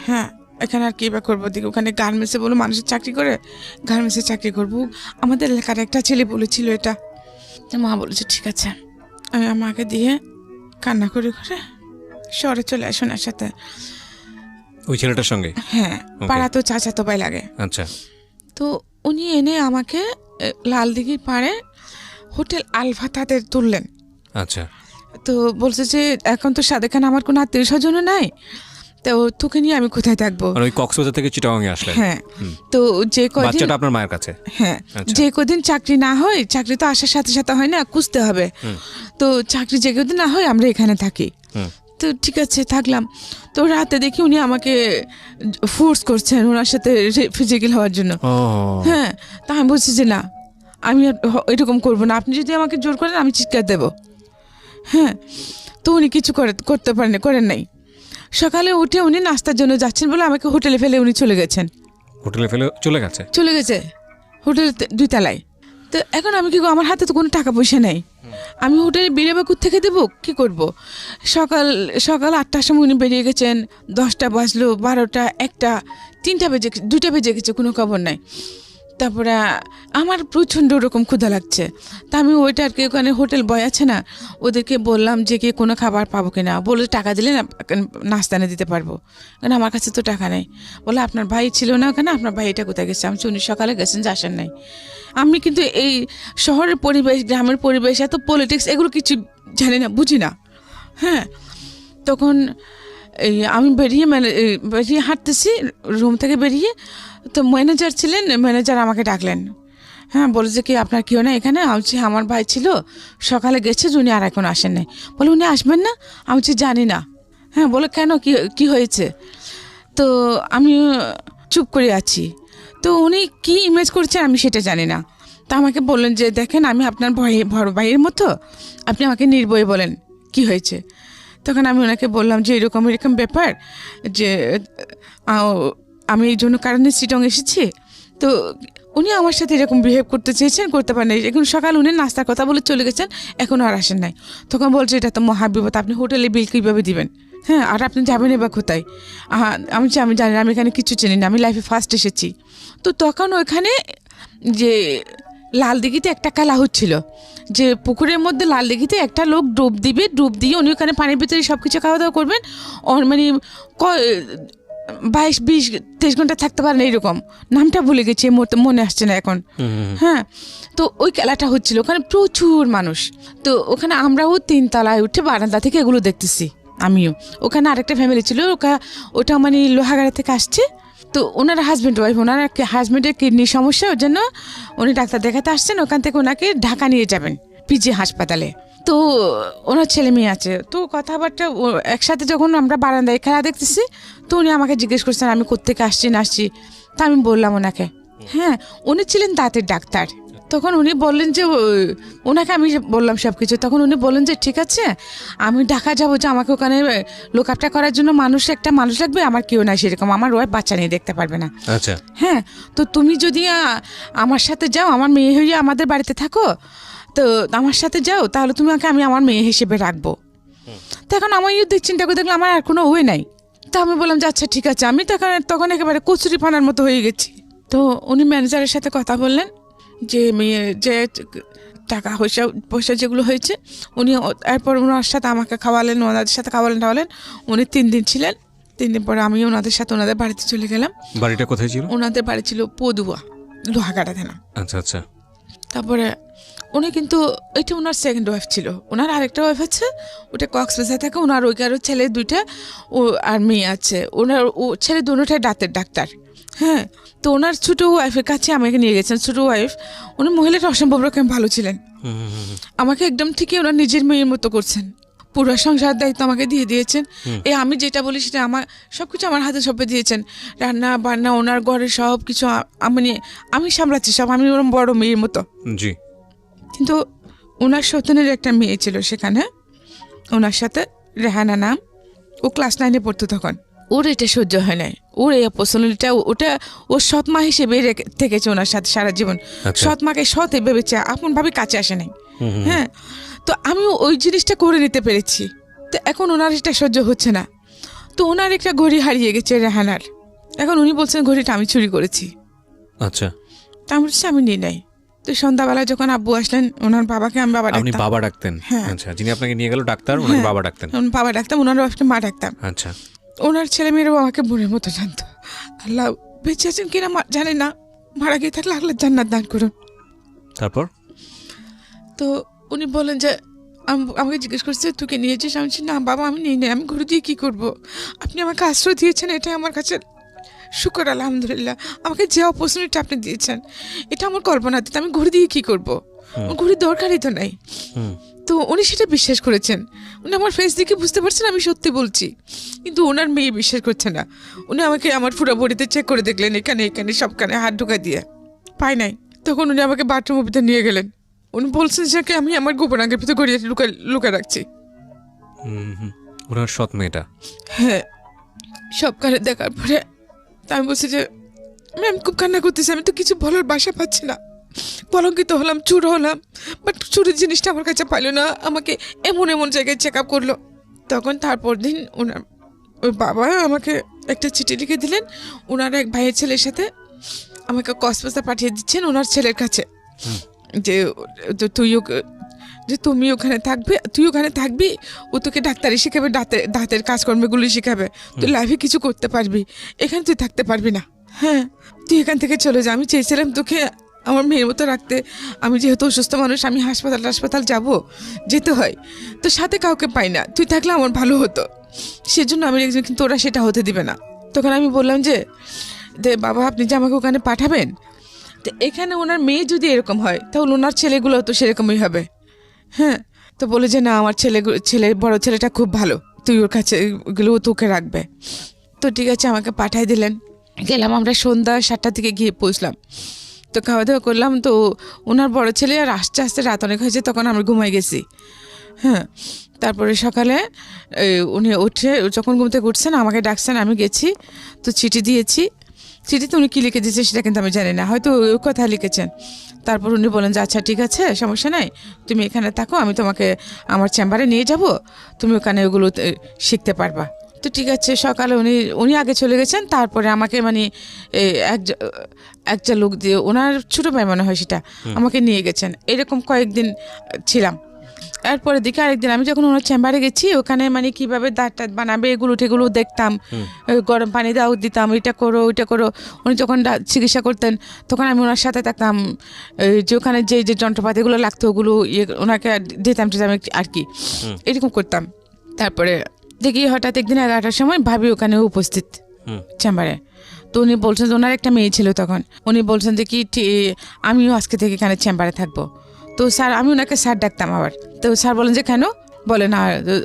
হ্যাঁ, এখানে আর কী বা করবো? দেখি ওখানে গার্মেন্টসে বলো মানুষের চাকরি করে, গার্মেন্টসে চাকরি করবো। আমাদের এলাকার একটা ছেলে বলেছিল এটা। তো মা বলেছে ঠিক আছে। আমি আমাকে দিয়ে কান্না করে করে শহরে চলে আসো ওনার সাথে, ওই ছেলেটার সঙ্গে। হ্যাঁ, পাড়া তো চাচাতো ভাই লাগে। আচ্ছা। তো উনি এনে আমাকে লালদিঘির পাড়ে হোটেল আলফা তাদের তুললেন। আচ্ছা। তো বলছে যে এখন তো সাদেখান আমার কোনো আত্মীয় স্বজনও নাই, তো তোকে নিয়ে আমি কোথায় থাকবো? ওই কক্সবাজার থেকে চিটাগাং এ আসলেন। হ্যাঁ, তো যে কদিন বাচ্চাটা আপনার মায়ের কাছে। হ্যাঁ, যে কদিন চাকরি না হয়, চাকরি তো আসার সাথে সাথে হয় না, খুঁজতে হবে। তো চাকরি যে কদিন না হয় আমরা এখানে থাকি। তো ঠিক আছে, থাকলাম। তো রাতে দেখি উনি আমাকে ফোর্স করছেন ওনার সাথে ফিজিক্যাল হওয়ার জন্য। হ্যাঁ, তা আমি বলছি যে না, আমি এরকম করবো না, আপনি যদি আমাকে জোর করেন আমি চিৎকার দেবো। হ্যাঁ, তো উনি কিছু করেন নাই। সকালে উঠে উনি নাস্তার জন্য যাচ্ছেন বলে আমাকে হোটেলে ফেলে উনি চলে গেছে হোটেল 2 তলায়। তো এখন আমি কি করবো? আমার হাতে তো কোনো টাকা পয়সা নেই, আমি হোটেলে বেরোবে থেকে দেবো, কি করব? সকাল 8টার সময় উনি বেরিয়ে গেছেন, 10টা বাজলো, 12টা, 1টা, 3টা বেজে, 2টা বেজে গেছে, কোনো খবর নাই। তারপরে আমার প্রচণ্ড ওরকম ক্ষুধা লাগছে। তা আমি ওইটারকে ওখানে হোটেল বয় আছে না, ওদেরকে বললাম যে কি কোনো খাবার পাবো কিনা। বলে টাকা দিলে না নাস্তা এনে দিতে পারবো, কারণ আমার কাছে তো টাকা নেই। বলে আপনার ভাই ছিল না ওখানে, আপনার ভাই এটা কোথায় গেছে? আমি উনি সকালে গেছেন, যে আসেন নাই। আমি কিন্তু এই শহরের পরিবেশ, গ্রামের পরিবেশ, এত পলিটিক্স এগুলো কিছু জানি না, বুঝি না। হ্যাঁ, তখন আমি বেরিয়ে হাঁটতেছি রুম থেকে বেরিয়ে, তো ম্যানেজার ছিলেন, ম্যানেজার আমাকে ডাকলেন। হ্যাঁ, বলেছে কি আপনার কেউ না এখানে? আমি বলছি আমার ভাই ছিল, সকালে গেছে, উনি আর এখন আসেন নাই। বলে উনি আসবেন না? আমি বলছি জানি না। হ্যাঁ, বলে কেন, কি হয়েছে? তো আমি চুপ করে আছি। তো উনি কি ইমেজ করছেন আমি সেটা জানি না। তা আমাকে বললেন যে দেখেন, আমি আপনার বড় ভাইয়ের মতো, আপনি আমাকে নির্ভয়ে বলেন কি হয়েছে। তখন আমি ওনাকে বললাম যে এরকম ব্যাপার, যে আমি এই জন্য কারণে চিটং এসেছি। তো উনি আমার সাথে এরকম বিহেভ করতে চেয়েছেন, করতে পারেন। এখন সকাল উনি নাস্তার কথা বলে চলে গেছেন, এখনও আর আসেন নাই। তখন বলছে এটা তো মহাবিপদ, আপনি হোটেলে বিল কীভাবে দিবেন? হ্যাঁ, আর আপনি যাবেন এবার কোথায়? আমি জানি না, আমি এখানে কিছু চিনি না, আমি লাইফে ফার্স্ট এসেছি। তো তখন ওইখানে যে লালদিঘিতে একটা খেলা হচ্ছিল, যে পুকুরের মধ্যে লালদিঘিতে একটা লোক ডুব দিবে, ডুব দিয়ে উনি ওখানে পানির ভিতরে সব কিছু খাওয়া দাওয়া করবেন, মানে 22-20-23 ঘন্টা থাকতে পারেন, এইরকম। নামটা ভুলে গেছি, মনে আসছে না এখন। হ্যাঁ, তো ওই খেলাটা হচ্ছিল, ওখানে প্রচুর মানুষ। তো ওখানে আমরাও 3 তলায় উঠে বারান্দা থেকে এগুলো দেখতেছি। আমিও। ওখানে আরেকটা ফ্যামিলি ছিল, ওটা মানে লোহাগাড়া থেকে আসছে। তো ওনার হাজব্যান্ড ওয়াইফ, ওনার হাজব্যান্ডের কিডনির সমস্যা, ওর জন্য উনি ডাক্তার দেখাতে আসছেন। ওখান থেকে ওনাকে ঢাকা নিয়ে যাবেন পিজি হাসপাতালে। তো ওনার ছেলে মেয়ে আছে, তো কথাবার্তা একসাথে যখন আমরা বারান্দায় খেলা দেখতেছি, তো উনি আমাকে জিজ্ঞেস করছেন আমি কোত্থেকে আসছি না আসছি। তা আমি বললাম ওনাকে, হ্যাঁ উনি ছিলেন দাঁতের ডাক্তার। তখন উনি বললেন যে ওনাকে আমি বললাম সব কিছু। তখন উনি বললেন যে ঠিক আছে, আমি ঢাকা যাবো, যে আমাকে ওখানে লোক আপটা করার জন্য একটা মানুষ লাগবে, আমার কেউ নাই সেরকম, আমার ওয়াইফ বাচ্চা নিয়ে দেখতে পারবে না। আচ্ছা, হ্যাঁ, তো তুমি যদি আমার সাথে যাও, আমার মেয়ে হয়ে আমাদের বাড়িতে থাকো, তো আমার সাথে যাও, তাহলে আমি আমার মেয়ে হিসেবে রাখবো। তো এখন আমার চিন্তা করে দেখলাম আমার আর কোনো ওয়ে নাই। তো আমি বললাম যে আচ্ছা ঠিক আছে। আমি তখন একেবারে কচুরি পানার মতো হয়ে গেছি। তো উনি ম্যানেজারের সাথে কথা বললেন যে মেয়ে যে টাকা পয়সা যেগুলো হয়েছে, উনি এরপর ওনার সাথে আমাকে খাওয়ালেন, ওনাদের সাথে খাওয়ালেন। উনি 3 দিন ছিলেন। 3 দিন পরে আমি ওনাদের সাথে ওনাদের বাড়িতে চলে গেলাম। বাড়িটা কোথায় ছিল? ওনাদের বাড়ি ছিল পদুয়া, লোহাগাড়া থানা। আচ্ছা আচ্ছা। তারপরে উনি কিন্তু এটা ওনার সেকেন্ড ওয়াইফ ছিল। ওনার আরেকটা ওয়াইফ আছে, ওটা কক্সবাজার থাকে। ওনার ওইকারও ছেলে 2টা আর মেয়ে আছে। ওনার ছেলে দুটোটাই দাঁতের ডাক্তার। হ্যাঁ, তো ওনার ছোটো ওয়াইফের কাছে আমাকে নিয়ে গেছেন। ছোটো ওয়াইফ, উনি মহিলাটা অসম্ভব রকম ভালো ছিলেন। আমাকে একদম ঠিকই ওনার নিজের মেয়ের মতো করছেন। পুরো সংসার দায়িত্ব আমাকে দিয়ে দিয়েছেন। আমি যেটা বলি সেটা আমার সবকিছু আমার হাতে সঁপে দিয়েছেন। রান্না বান্না, ওনার ঘরে সব কিছু আমি সামলাচ্ছি সব, আমি ওরকম বড় মেয়ের মতো। জি। কিন্তু ওনার সন্তানের একটা মেয়ে ছিল সেখানে, ওনার সাথে রেহানা নাম। ও ক্লাস 9-এ পড়তো তখন। ওর এটা সহ্য হয় নাই। ওর এই অপরচুনিটিটা ওটা ওর সৎ মা হিসেবে থেকেছে ওনার সাথে সারা জীবন। সৎ মাকে সৎ ভেবেছে, আপন ভাবে কাছে আসে নাই। হ্যাঁ, তো আমি ওই জিনিসটা করে নিতে পেরেছি। তো এখন ওনার এটা সহ্য হচ্ছে না। তো ওনার একটা ঘড়ি হারিয়ে গেছে রেহানার। এখন উনি বলছেন ঘড়িটা আমি চুরি করেছি। আচ্ছা। তা আমি বলছি আমি নিই নাই। তো সন্ধ্যাবেলায় যখন আব্বু আসলেন, ওনার বাবাকে আমি বাবা ডাকতাম। আপনি বাবা ডাকতেন? হ্যাঁ। আচ্ছা, যিনি আপনাকে নিয়ে গেল ডাক্তার, ওনাকে বাবা ডাকতেন? বাবা ডাকতাম, ওনার ওয়াইফকে মা ডাকতাম। আচ্ছা। ওনার ছেলে মেয়েরাও আমাকে বোনের মতো জানতো। আল্লাহ বেঁচে আছেন কিনা জানি না, মারা গিয়ে থাকলে আল্লাহ জান্নাত দান করুন। তারপর তো উনি বলেন যে আমাকে জিজ্ঞেস করছে তুই কে নিয়েছিস? আমি বলছি না বাবা আমি নিই নাই, আমি ঘুরে দিয়ে কী করবো? আপনি আমাকে আশ্রয় দিয়েছেন, এটাই আমার কাছে শুকর আলহামদুলিল্লাহ। আমাকে যে অপরচুনিটি আপনি দিয়েছেন, এটা আমার কল্পনাতীত। আমি ঘুরে দিয়ে কী করবো? ঘুরির দরকারই তো নাই। তো উনি সেটা বিশ্বাস করেছেন। উনি আমার ফেস দেখে বুঝতে পারছেন আমি সত্যি বলছি, কিন্তু ওনার মেয়ে বিশ্বাস করছে না। উনি আমাকে আমার পুরো বডিতে চেক করে দেখলেন, এখানে এখানে সবখানে হাত ঢুকা দিয়ে পাই নাই। তখন উনি আমাকে বাথরুমের ভিতরে নিয়ে গেলেন। উনি বলছেন যে আমি আমার গোপন আগের ভিতরে গড়িয়ে লুকা রাখছি। ওনার সৎ মেয়েটা? হ্যাঁ। সবখানে দেখার পরে আমি বলছি যে আমি খুব কান্না করতেছি, আমি তো কিছু বলার বাসা পাচ্ছি না। কলঙ্কিত হলাম, চুর হলাম, বাট চুরির জিনিসটা আমার কাছে পাইল না। আমাকে এমন এমন জায়গায় চেক আপ করলো। তখন তারপর দিন ওই বাবা আমাকে একটা চিঠি লিখে দিলেন। ওনার এক ভাইয়ের ছেলের সাথে আমাকে কক্সবাজার পাঠিয়ে দিচ্ছেন ওনার ছেলের কাছে, যে তুমি ওখানে থাকবে, তুই ওখানে থাকবি, ও তোকে ডাক্তারি শিখাবে, দাঁতের কাজকর্মগুলি শিখাবে, তুই লাইফে কিছু করতে পারবি, এখানে তুই থাকতে পারবি না। হ্যাঁ, তুই এখান থেকে চলে যা। আমি চেয়েছিলাম তোকে আমার মেয়ের মতো রাখতে। আমি যেহেতু অসুস্থ মানুষ, আমি হাসপাতাল যাব, যেতে হয়, তো সাথে কাউকে পাই না। তুই থাকলে আমার ভালো হতো, সেজন্য আমি একজন, কিন্তু ওরা সেটা হতে দিবে না। তখন আমি বললাম যে বাবা আপনি যে আমাকে ওখানে পাঠাবেন, তো এখানে ওনার মেয়ে যদি এরকম হয় তাহলে ওনার ছেলেগুলো তো সেরকমই হবে। হ্যাঁ, তো বলে যে না আমার বড় ছেলেটা খুব ভালো, তুই ওর কাছে ওগুলো তোকে রাখবে। তো ঠিক আছে, আমাকে পাঠাই দিলেন। গেলাম, আমরা সন্ধ্যা 7টার দিকে গিয়ে পৌঁছলাম। তো খাওয়া দাওয়া করলাম। তো ওনার বড় ছেলে আর আস্তে আস্তে রাত অনেক হয়েছে, তখন আমরা ঘুমাই গেছি। হ্যাঁ, তারপরে সকালে উনি উঠে যখন ঘুম থেকে উঠছেন আমাকে ডাকছেন, আমি গেছি। তো চিঠি দিয়েছি। চিঠিতে উনি কী লিখে দিয়েছে সেটা কিন্তু আমি জানি না, হয়তো ওই কথা লিখেছেন। তারপর উনি বলেন যে আচ্ছা ঠিক আছে, সমস্যা নাই, তুমি এখানে থাকো, আমি তোমাকে আমার চেম্বারে নিয়ে যাব, তুমি ওখানে ওগুলো শিখতে পারবা। তো ঠিক আছে, সকালে উনি আগে চলে গেছেন। তারপরে আমাকে মানে একটা লোক দিয়ে, ওনার ছোটো ভাই মনে হয় সেটা, আমাকে নিয়ে গেছেন। এরকম কয়েকদিন ছিলাম। এরপরে দেখি আরেকদিন আমি যখন ওনার চেম্বারে গেছি, ওখানে মানে কীভাবে দাঁত বানাবে এগুলো দেখতাম, গরম পানি দাও দিতাম, এটা করো ওইটা করো। উনি যখন চিকিৎসা করতেন তখন আমি ওনার সাথে থাকতাম, যে ওখানে যে যন্ত্রপাতিগুলো লাগতো ওগুলো ওনাকে দিতাম আর কি, এরকম করতাম। তারপরে দেখি হঠাৎ একদিন 11টার সময় ভাবি ওখানে উপস্থিত চেম্বারে। তো উনি বলছেন যে ওনার একটা মেয়ে ছিল তখন, উনি বলছেন যে কি আমিও আজকে থেকে এখানে চেম্বারে থাকবো। তো স্যার, আমি ওনাকে স্যার ডাকতাম আবার। তো স্যার বলেন যে কেন? বলে না,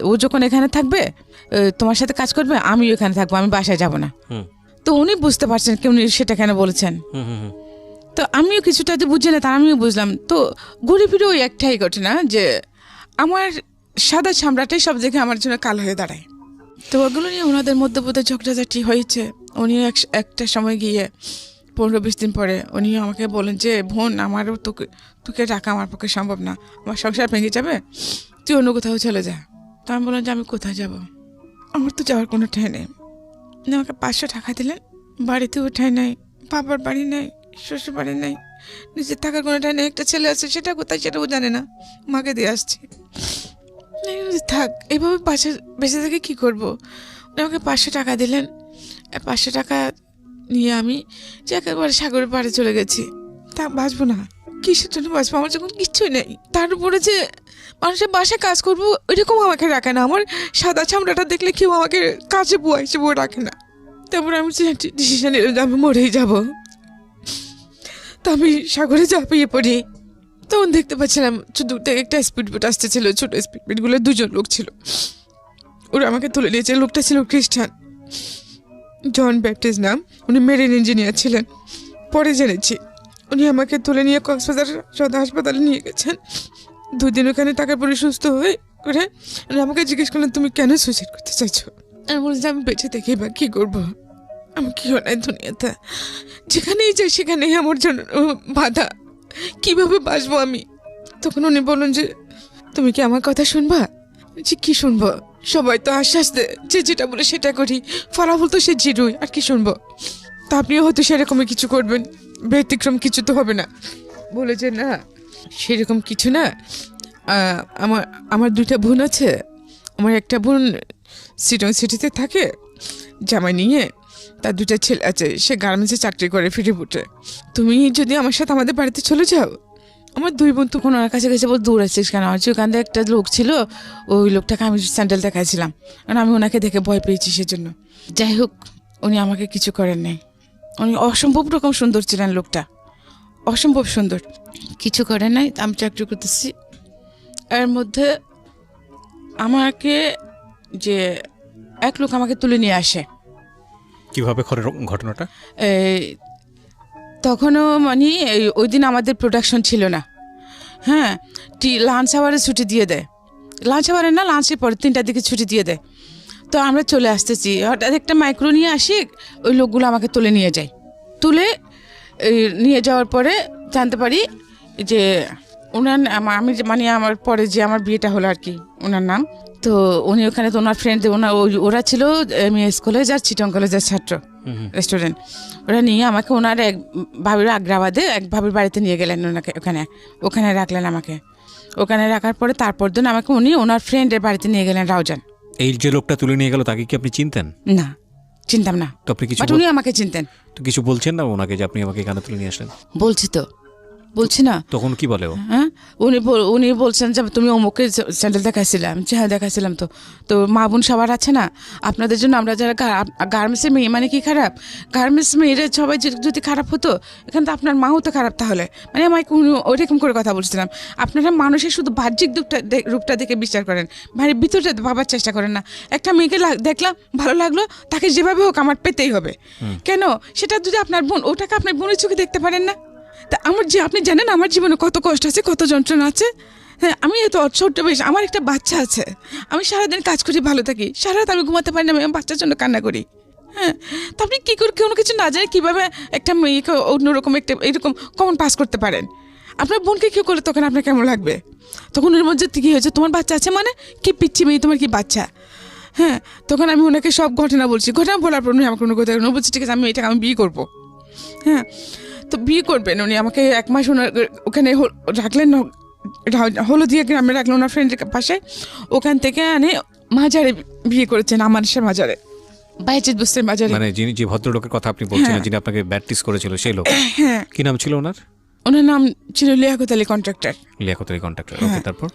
ও যখন এখানে থাকবে তোমার সাথে কাজ করবে, আমিও এখানে থাকবো, আমি বাসায় যাব না। তো উনি বুঝতে পারছেন কি উনি সেটা কেন বলেছেন। তো আমিও কিছুটা যে বুঝি না তা আমিও বুঝলাম। তো ঘুরে ফিরে ওই একটাই ঘটনা যে আমার সাদা চামড়াটাই সব জায়গায় আমার জন্য কালো হয়ে দাঁড়ায়। তো ওগুলো নিয়ে ওনাদের মধ্যে বোধহয় ঝগড়াঝাটি হয়েছে। উনি একটা সময় গিয়ে 15-20 দিন পরে উনি আমাকে বলেন যে বোন, আমারও তোকে রাখা আমার পক্ষে সম্ভব না, আমার সংসার ভেঙে যাবে, তুই অন্য কোথাও চলে যা। তো আমি বললাম যে আমি কোথায় যাব, আমার তো যাওয়ার কোনো ঠাঁই নেই। উনি আমাকে 500 টাকা দিলেন, বাড়িতেও ঠাঁই নাই, বাবার বাড়ি নেই, শ্বশুর বাড়ি নেই, নিজের থাকার কোনো ঠাঁই নেই। একটা ছেলে আছে, সেটা কোথায় সেটাও জানে না, মাকে দিয়ে আসছি। থাক, এইভাবে বেঁচে থেকে কী করবো? উনি আমাকে 500 টাকা দিলেন। 500 টাকা নিয়ে আমি যে একেবারে সাগরের পাড়ে চলে গেছি। তা বাঁচবো না, কিসের জন্য বাঁচবো? আমার যখন কিচ্ছুই নেই। তার উপরে যে মানুষের বাসায় কাজ করবো ওইরকম আমাকে রাখে না। আমার সাদা চামড়াটা দেখলে কেউ আমাকে কাছে বুয়া হিসেবে রাখে না। তারপরে আমি ডিসিশন নিলাম যে আমি মরেই যাবো। তো আমি সাগরে ঝাঁপিয়ে পড়ি। তখন দেখতে পাচ্ছিলাম দূর থেকে একটা স্পিড বোট আসতেছিল, ছোটো স্পিড বোটগুলো 2জন লোক ছিল। ওরা আমাকে তুলে নিয়েছে। লোকটা ছিল খ্রিস্টান, জন ব্যাপটিস্ট নাম। উনি মেরিন ইঞ্জিনিয়ার ছিলেন। পরে জেনেছি উনি আমাকে তুলে নিয়ে কক্সবাজার সদর হাসপাতালে নিয়ে গেছেন। 2 দিন ওখানে থাকার পরে সুস্থ হয়ে করে উনি আমাকে জিজ্ঞেস করলেন তুমি কেন সুইসাইড করতে চাইছো? আমি বলছি আমি বেঁচে দেখি বা কী করবো, আমার কি হয় দুনিয়াতে, যেখানেই যাই সেখানেই আমার জন্য বাধা, কিভাবে বাঁচবো আমি? তখন উনি বললেন যে তুমি কি আমার কথা শুনবা? যে কি শুনবো, সবাই তো আশ্বাস দেয় যে যেটা বলে সেটা করি, ফলাফল তো সে জিরোই, আর কি শুনবো? তা আপনিও হয়তো সেরকমই কিছু করবেন, ব্যতিক্রম কিছু তো হবে না। বলে যে না, সেরকম কিছু না। আমার 2টা বোন আছে। আমার একটা বোন সিটং সিটিতে থাকে জামাই নিয়ে, তার 2টা ছেলে আছে, সে গার্মেন্টসে চাকরি করে ফিরিপুটে। তুমি যদি আমার সাথে আমাদের বাড়িতে চলে যাও। আমার 2 বোন তখন ওনার কাছে গেছে, বল দূর আছিস কেন? আমার ওখান থেকে একটা লোক ছিল, ওই লোকটাকে আমি স্যান্ডেল দেখাইছিলাম, কারণ আমি ওনাকে দেখে ভয় পেয়েছি সেজন্য। যাই হোক, উনি আমাকে কিছু করেন নাই। উনি অসম্ভব রকম সুন্দর ছিলেন, লোকটা অসম্ভব সুন্দর, কিছু করেন নাই। আমি চাকরি করতেছি, এর মধ্যে আমাকে যে এক লোক আমাকে তুলে নিয়ে আসে। কিভাবে ঘটনাটা? তখনও মানে ওই দিন আমাদের প্রোডাকশন ছিল না। হ্যাঁ, লাঞ্চ আওয়ারে ছুটি দিয়ে দেয়। লাঞ্চ আওয়ারে না, লাঞ্চের পরে 3টার দিকে ছুটি দিয়ে দেয়। তো আমরা চলে আসতেছি, হঠাৎ একটা মাইক্রো নিয়ে আসি, ওই লোকগুলো আমাকে তুলে নিয়ে যায়। তুলে নিয়ে যাওয়ার পরে জানতে পারি যে ওনার আমি মানে আমার পরে যে আমার বিয়েটা হলো আর কি, ওনার নাম। তো উনি ওখানে তো ওনার ফ্রেন্ড, ওরা ছিল এমএস কলেজ আর চিটং কলেজের ছাত্র স্টুডেন্ট। ওরা নিয়ে আমাকে ওনার এক ভাবির আগ্রাবাদে এক ভাবির বাড়িতে নিয়ে গেলেন। ওনাকে ওখানে রাখলেন আমাকে। ওখানে রাখার পরে তারপর দিন আমাকে উনি ওনার ফ্রেন্ডের বাড়িতে নিয়ে গেলেন, রাউজান। এই যে লোকটা তুলে নিয়ে গেল তাকে কি আপনি চিনতেন? না, চিনতাম না। তো আপনি কিছু উনি আমাকে চিনতেন। তো কিছু বলছেন না ওনাকে যে আপনি আমাকে এখানে তুলে নিয়ে আসলেন? বলছি না। তখন কি বলে ও? হ্যাঁ, উনি বলছেন যে তুমি অমুকে স্যান্ডেল দেখাইছিলাম। হ্যাঁ, দেখাইছিলাম। তো মা বোন সবার আছে না, আপনাদের জন্য আমরা যারা গার্মেন্টসের মেয়ে, মানে কি খারাপ? গার্মেন্টস মেয়েরা সবাই যদি খারাপ হতো, এখানে তো আপনার মাও তো খারাপ তাহলে। মানে আমাকে ওইরকম করে কথা বলছিলাম। আপনারা মানুষের শুধু বাহ্যিক রূপটা দেখে বিচার করেন, ভারী ভিতরটা ভাবার চেষ্টা করেন না। একটা মেয়েকে দেখলাম, ভালো লাগলো, তাকে যেভাবে হোক আমার পেতেই হবে। কেন? সেটা যদি আপনার বোন, ওটাকে আপনার বোনের চোখে দেখতে পারেন না? তা আমার যে আপনি জানেন আমার জীবনে কত কষ্ট আছে, কত যন্ত্রণা আছে। হ্যাঁ, আমি এত ছোট্ট বয়স, আমার একটা বাচ্চা আছে। আমি সারাদিন কাজ করি, ভালো থাকি, সারা রাত আমি ঘুমাতে পারি না, আমি বাচ্চার জন্য কান্না করি। হ্যাঁ, তো আপনি কী করে কোনো কিছু না জানে কীভাবে একটা মেয়েকে অন্যরকম একটা এরকম কমন পাস করতে পারেন? আপনার বোনকে কেউ করলে তখন আপনার কেমন লাগবে? তখন ওর মধ্যে কী হয়েছে, তোমার বাচ্চা আছে মানে কি পিচ্ছি মেয়ে, তোমার কি বাচ্চা? হ্যাঁ, তখন আমি ওনাকে সব ঘটনা বলছি। ঘটনা বলার পর উনি আমার কোনো কথা বলছি, ঠিক আছে আমি এটাকে আমি বিয়ে করবো। হ্যাঁ, তো বিয়ে করবেন উনি আমাকে 1 মাস ওখানে রাখলেন, হলদিয়া গ্রামে রাখলেন ওনার ফ্রেন্ডের পাশে। ওখান থেকে আনে মাজারে বিয়ে করেছেন, আমার সে মাজারে, বাইজিদ বুস্তের মাজারে। মানে যিনি যে ভদ্রলোকের কথা আপনি বলছেন, যিনি আপনাকে ব্যাপটিস করেছিল সেই লোক? হ্যাঁ। কি নাম ছিল ওনার? ওনার নাম ছিল লিয়াকত আলী কন্ট্রাক্টর। লিয়াকত আলী কন্ট্রাক্টর, ওকে। তারপর?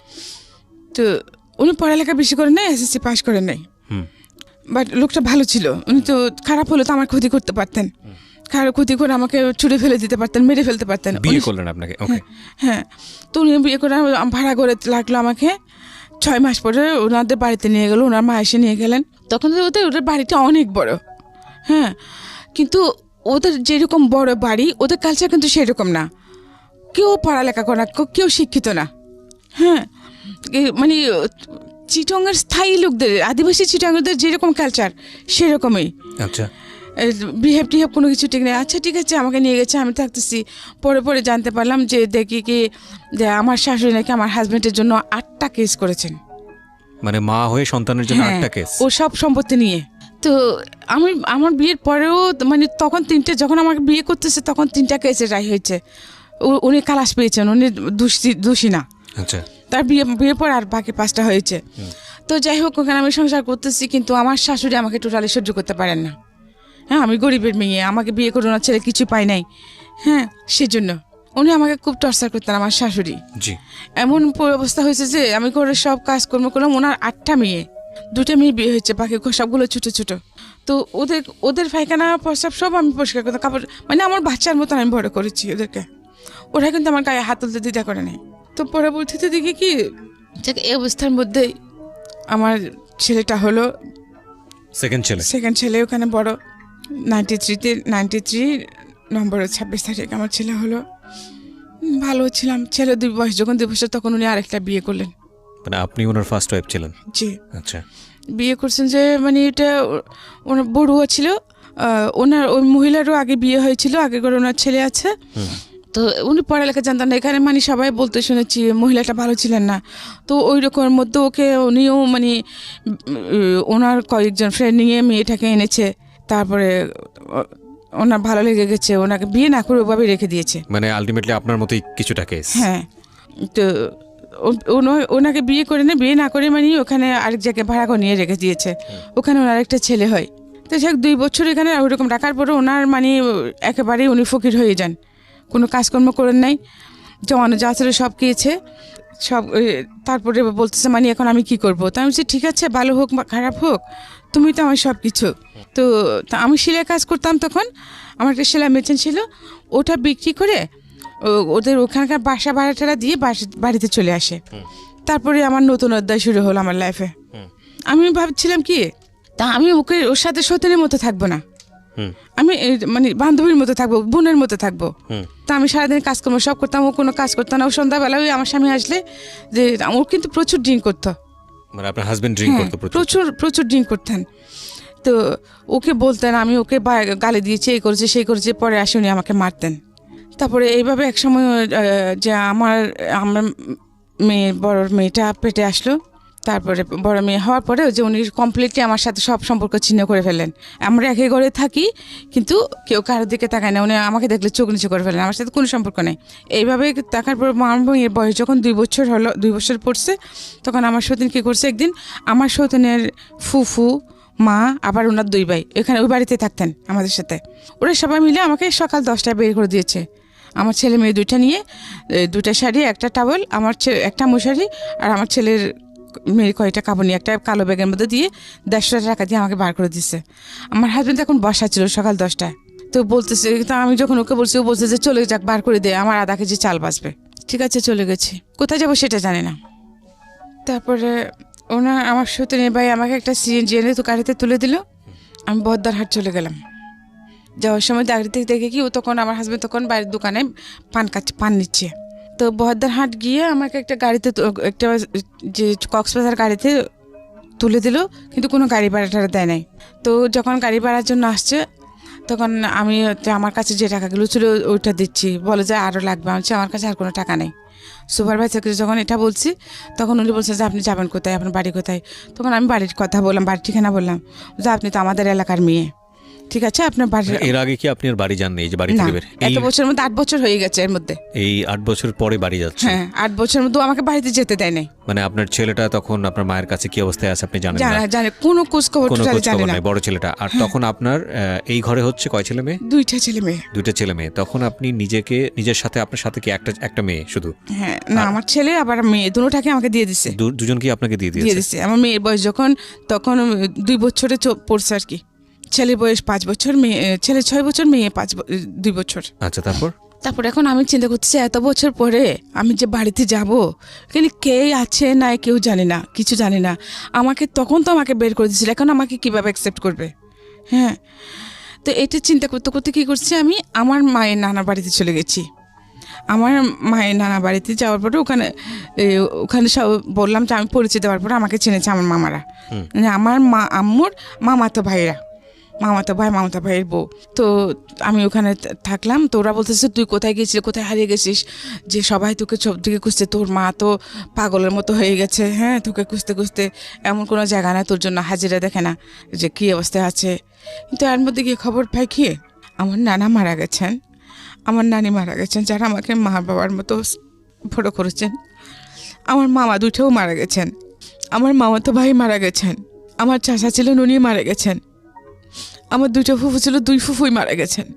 তো উনি পড়ালেখা বেশি করেন নাই, এসএসসি পাস করেন নাই। বাট লোকটা ভালো ছিল, উনি তো খারাপ হলো তো আমার ক্ষতি করতে পারতেন, খারাপ ক্ষতি করে আমাকে ছুড়ে ফেলে দিতে পারতেন, মেরে ফেলতে পারতেন। বিয়ে করলেন আপনাকে? ওকে। হ্যাঁ, তো উনি বিয়ে করে ভাড়া করে লাগলো আমাকে। 6 মাস পরে ওনাদের বাড়িতে নিয়ে গেল, ওনার মা এসে নিয়ে গেলেন। তখন তো ওদের বাড়িটা অনেক বড়, হ্যাঁ, কিন্তু ওদের যেরকম বড় বাড়ি ওদের কালচার কিন্তু সেরকম না, কেউ পড়ালেখা করে না, কেউ শিক্ষিত না। হ্যাঁ, মানে চিটংয়ের স্থায়ী লোকদের, আদিবাসী চিটংদের যেরকম কালচার সেরকমই। আচ্ছা, বিহেভ টিহেভ কোনো কিছু ঠিক নেই। আচ্ছা ঠিক আছে, আমাকে নিয়ে গেছে, আমি থাকতেছি। পরে পরে জানতে পারলাম যে দেখি কি যে আমার শাশুড়ি নাকি আমার হাজবেন্ডের জন্য 8টা কেস করেছেন। মানে মা হয়ে সন্তানের জন্য 8টা কেস? ও সব সম্পত্তি নিয়ে। তো আমি আমার বিয়ের পরেও মানে তখন 3টে, যখন আমাকে বিয়ে করতেছে তখন 3টা কেসে রায় হয়েছে। উনি খালাস পেয়েছেন, উনি দোষী না। আচ্ছা, তার বিয়ের পর আর বাকি 5টা হয়েছে। তো যাই হোক, ওখানে আমি সংসার করতেছি, কিন্তু আমার শাশুড়ি আমাকে টোটালি সহ্য করতে পারেন না। হ্যাঁ, আমি গরিবের মেয়ে, আমাকে বিয়ে করে ওনার ছেলে কিছু পাই নাই। হ্যাঁ, সেজন্য উনি আমাকে খুব টর্চার করতেন আমার শাশুড়ি। জি। এমন অবস্থা হয়েছে যে আমি করে সব কাজকর্ম করলাম, ওনার 8টা মেয়ে, 2টা মেয়ে বিয়ে হয়েছে, বাকি সবগুলো ছোটো ছোটো। তো ওদের পায়খানা প্রস্রাব সব আমি পরিষ্কার করতাম, কাপড়, মানে আমার বাচ্চার মতো আমি বড় করেছি ওদেরকে। ওরা কিন্তু আমার গায়ে হাত তুলতে দ্বিধা করে নাই। তো পরবর্তীতে দেখি কি এই অবস্থার মধ্যেই আমার ছেলেটা হলো, সেকেন্ড ছেলে, ওখানে বড় 93 নম্বরের 26 তারিখ আমার ছেলে হলো। ভালো ছিলাম, ছেলে 2 বয়স, যখন 2 বছর তখন উনি আরেকটা বিয়ে করলেন। মানে আপনি ওনার ফার্স্ট ওয়াইফ ছিলেন? জি। আচ্ছা, বিয়ে করছেন যে মানে এটা ওনার বড়ুয়া ছিল, ওনার ওই মহিলারও আগে বিয়ে হয়েছিল, আগে করে ওনার ছেলে আছে। তো উনি পড়ালেখা জানতেন না, এখানে মানে সবাই বলতে শুনেছি মহিলাটা ভালো ছিলেন না। তো ওই রকমের মধ্যে উনিও মানে ওনার কয়েকজন ফ্রেন্ড নিয়ে মেয়েটাকে এনেছে, তারপরে ওনার ভালো লেগে গেছে, ওনাকে বিয়ে না করে ওভাবে রেখে দিয়েছে। মানে আলটিমেটলি আপনার মতোই কিছুটা কেস? হ্যাঁ, তো ওনাকে বিয়ে করে না, বিয়ে না করে মানে ওখানে আরেক জায়গায় ভাড়া করে নিয়ে রেখে দিয়েছে, ওখানে ওনার একটা ছেলে হয়। তো সে 2 বছর এখানে ওইরকম রাখার পরে ওনার মানে একেবারেই উনি ফকির হয়ে যান, কোনো কাজকর্ম করেন নাই, জমানো যা ছিল সব খেয়েছে সব। তারপরে বলতেছে মানে এখন আমি কি করবো? তো আমি বলছি ঠিক আছে, ভালো হোক বা খারাপ হোক, তুমি তো আমার সব কিছু। তো আমি সেলাই কাজ করতাম, তখন আমার একটা সেলাই মেশিন ছিল, ওটা বিক্রি করে ওদের ওখানকার বাসা ভাড়াটা দিয়ে বাড়িতে চলে আসে। তারপরে আমার নতুন অধ্যায় শুরু হলো আমার লাইফে। আমি ভাবছিলাম কি, তা আমি ওর সাথে সতীনের মতো থাকবো না, আমি মানে বান্ধবীর মতো থাকবো, বোনের মতো থাকবো। তা আমি সারাদিন কাজকর্ম সব করতাম, ও কোনো কাজ করতো না। ও সন্ধ্যাবেলা ওই আমার স্বামী আসলে যে ও কিন্তু প্রচুর ড্রিঙ্ক করতো। মানে আপনার হাজবেন্ড ড্রিঙ্ক করতো? প্রচুর ড্রিঙ্ক করতেন। তো ওকে বলতেন, আমি ওকে গালি দিয়েছি, এই করেছে সেই করেছে, পরে আসে উনি আমাকে মারতেন। তারপরে এইভাবে এক সময় যে আমার মেয়ে, বড় মেয়েটা পেটে আসলো, তারপরে বড় মেয়ে হওয়ার পরে যে উনি কমপ্লিটলি আমার সাথে সব সম্পর্ক ছিন্ন করে ফেললেন। আমরা একই ঘরে থাকি, কিন্তু কেউ কারোর দিকে তাকায় না, উনি আমাকে দেখলে চোখ নিচু করে ফেলেন, আমার সাথে কোনো সম্পর্ক নেই। এইভাবে তাকার পর আমার মেয়ের বয়স যখন 2 বছর হলো, 2 বছর পড়ছে, তখন আমার সতীন কী করছে, একদিন আমার সতীনের ফুফু, মা, আবার ওনার 2 ভাই এখানে ওই বাড়িতে থাকতেন আমাদের সাথে। ওরা সবাই মিলে আমাকে সকাল 10টায় বের করে দিয়েছে। আমার ছেলে মেয়ে 2টা নিয়ে, 2টা শাড়ি, একটা টাওয়েল, আমার একটা মশারি, আর আমার ছেলের মেয়ের কয়েকটা কাপড় নিয়ে একটা কালো ব্যাগের মধ্যে দিয়ে 150 টাকা দিয়ে আমাকে বার করে দিচ্ছে। আমার হাজবেন্ড এখন বসা ছিল সকাল 10টায়। তো বলতেছে, তো আমি যখন ওকে বলছি, ও বলছে যে চলে যাক, বার করে দে, আমার আধা কেজি চাল বাঁচবে। ঠিক আছে, চলে গেছি, কোথায় যাবো সেটা জানি না। তারপরে আমার সতীনের ভাই আমাকে একটা সিএনজি এনে তো গাড়িতে তুলে দিল, আমি বহদ্দারহাট চলে গেলাম। যাওয়ার সময় গাড়িতে দেখে কি, ও তখন আমার হাজবেন্ড তখন বাইরের দোকানে পান নিচ্ছে। তো বহদ্দারহাট গিয়ে আমাকে একটা গাড়িতে, একটা যে কক্সবাজার গাড়িতে তুলে দিল, কিন্তু কোনো গাড়ি ভাড়াটা দেয় নাই। তো যখন গাড়ি ভাড়ার জন্য আসছে, তখন আমি আমার কাছে যে টাকাগুলো ছিল ওইটা দিচ্ছি, বলে যে আরও লাগবে। আমি আমার কাছে আর কোনো টাকা নেই। সুপারভাইজারকে যখন এটা বলছি, তখন উনি বলছে যে আপনি যাবেন কোথায়, আপনার বাড়ি কোথায়? তখন আমি বাড়ির কথা বললাম, বাড়ির ঠিকানা বললাম, যে আপনি তো আমাদের এলাকার মেয়ে, ঠিক আছে আপনার বাড়ি। এর আগে কি আপনি আর বাড়ি যাননি? এই যে বাড়ি না, থেকে বের এত বছরের মধ্যে 8 বছর হয়ে গেছে এর মধ্যে। এই 8 বছর পরে বাড়ি যাচ্ছে? হ্যাঁ, 8 বছরের মধ্যে আমাকে বাড়িতে যেতে দেয় নাই। মানে আপনার ছেলেটা তখন আপনার মায়ের কাছে কি অবস্থায় আছে আপনি জানেন না? জানে কোনো খোঁজ খবর কোনো খোঁজ জানে খবর না। নাই বড় ছেলেটা। আর তখন আপনার এই ঘরে হচ্ছে কয় ছেলে মেয়ে? 2টা ছেলে মেয়ে। 2টা ছেলে মেয়ে। তখন আপনি নিজের সাথে আপনার সাথে কি একটা মেয়ে শুধু? হ্যাঁ, না আমার ছেলে আবার মেয়ে দুটোটাকে আমাকে দিয়ে দিছে। দুজনকে আপনাকে দিয়ে দিয়েছে? আমার মেয়ের বয়স তখন 2 বছরে পড়ছে আর কি। ছেলের বয়স 5 বছর, ছেলে 6 বছর, মেয়ে 2 বছর। আচ্ছা, তারপর এখন আমি চিন্তা করতেছি এত বছর পরে আমি যে বাড়িতে যাব, কিন্তু কে আছে না কেউ জানে না, কিছু জানে না। আমাকে তখন তো আমাকে বের করে দিয়েছিল, এখন আমাকে কিভাবে অ্যাকসেপ্ট করবে? হ্যাঁ, তো এটা চিন্তা করতে করতে কী করছি, আমি আমার মায়ের নানার বাড়িতে চলে গেছি। আমার মায়ের নানা বাড়িতে যাওয়ার পরে ওখানে সব বললাম যে আমি পরিচয় দেওয়ার পরে আমাকে চিনেছে আমার মামারা, মানে আমার আম্মুর মামাতো ভাইয়ের বউ। তো আমি ওখানে থাকলাম। তো ওরা বলতেছে তুই কোথায় গেছিস, কোথায় হারিয়ে গেছিস, যে সবাই তোকে সব দিকে খুঁজছে, তোর মা তো পাগলের মতো হয়ে গেছে। হ্যাঁ, তোকে খুঁজতে খুঁজতে এমন কোনো জায়গা না তোর জন্য হাজিরা দেখে না যে কী অবস্থায় আছে। কিন্তু এর মধ্যে গিয়ে খবর পাই কি আমার নানা মারা গেছেন, আমার নানি মারা গেছেন, যারা আমাকে মা বাবার মতো বড় করেছেন। আমার মামা 2টাও মারা গেছেন, আমার মামাতো ভাই মারা গেছেন, আমার চাচা ছিলেন উনি মারা গেছেন, আমার 2টা ফুফু ছিল, 2 ফুফুই মারা গেছেন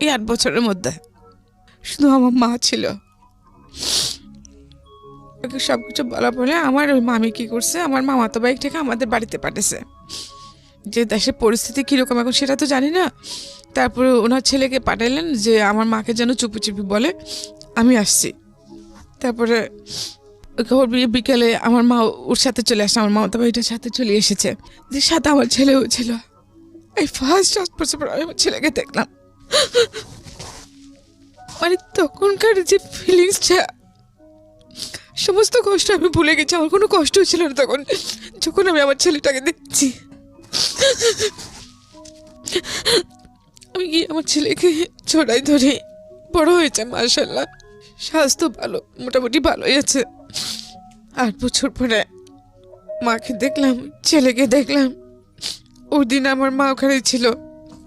এই 8 বছরের মধ্যে। শুধু আমার মা ছিল। সব কিছু বলা বলে আমার ওই মামি কি করছে, আমার মামাতো ভাই থেকে আমাদের বাড়িতে পাঠিয়েছে। যে দেশের পরিস্থিতি কীরকম এখন সেটা তো জানি না। তারপরে ওনার ছেলেকে পাঠালেন যে আমার মাকে যেন চুপি চুপি বলে আমি আসছি। তারপরে খবর বিকেলে আমার মা ওর সাথে চলে আসে, আমার মামাতো ভাইটার সাথে চলে এসেছে, যে সাথে আমার ছেলেও ছিল। এই ফার্স্ট 8 বছর পর আমি আমার ছেলেকে দেখলাম। মানে তখনকার যে ফিলিংসটা, সমস্ত কষ্ট আমি ভুলে গেছি। আমার কোনো কষ্ট ছিল না তখন, যখন আমি আমার ছেলেটাকে দেখছি। আমি গিয়ে আমার ছেলেকে ছড়াই ধরে বড় হয়েছে মাশাআল্লাহ, স্বাস্থ্য ভালো, মোটামুটি ভালোই আছে। 8 বছর পরে মাকে দেখলাম, ছেলেকে দেখলাম। ওই দিন আমার মা ওখানে ছিল।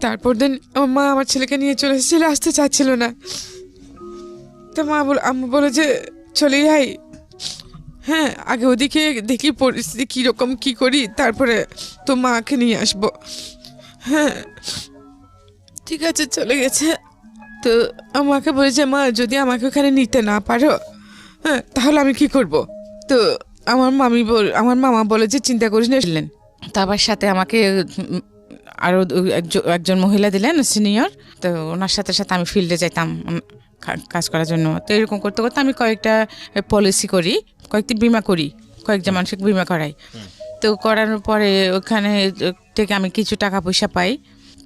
তারপর দিন আমার মা আমার ছেলেকে নিয়ে চলে এসেছিল, আসতে চাচ্ছিল না। তো আম্মু বলে যে চলে যাই, হ্যাঁ আগে ওদিকে দেখি পরিস্থিতি কীরকম কী করি, তারপরে তো মাকে নিয়ে আসবো। হ্যাঁ ঠিক আছে, চলে গেছে। তো আমাকে বলেছে মা যদি আমাকে ওখানে নিতে না পারো, হ্যাঁ তাহলে আমি কি করব? তো আমার মামা বলে যে চিন্তা করিস না। তারপর সাথে আমাকে আরও একজন মহিলা দিলেন সিনিয়র। তো ওনার সাথে সাথে আমি ফিল্ডে যাইতাম কাজ করার জন্য। তো এরকম করতে করতে আমি কয়েকটা পলিসি করি, কয়েকটি বিমা করি, কয়েকজন মানুষকে বিমা করাই। তো করানোর পরে ওখানে থেকে আমি কিছু টাকা পয়সা পাই।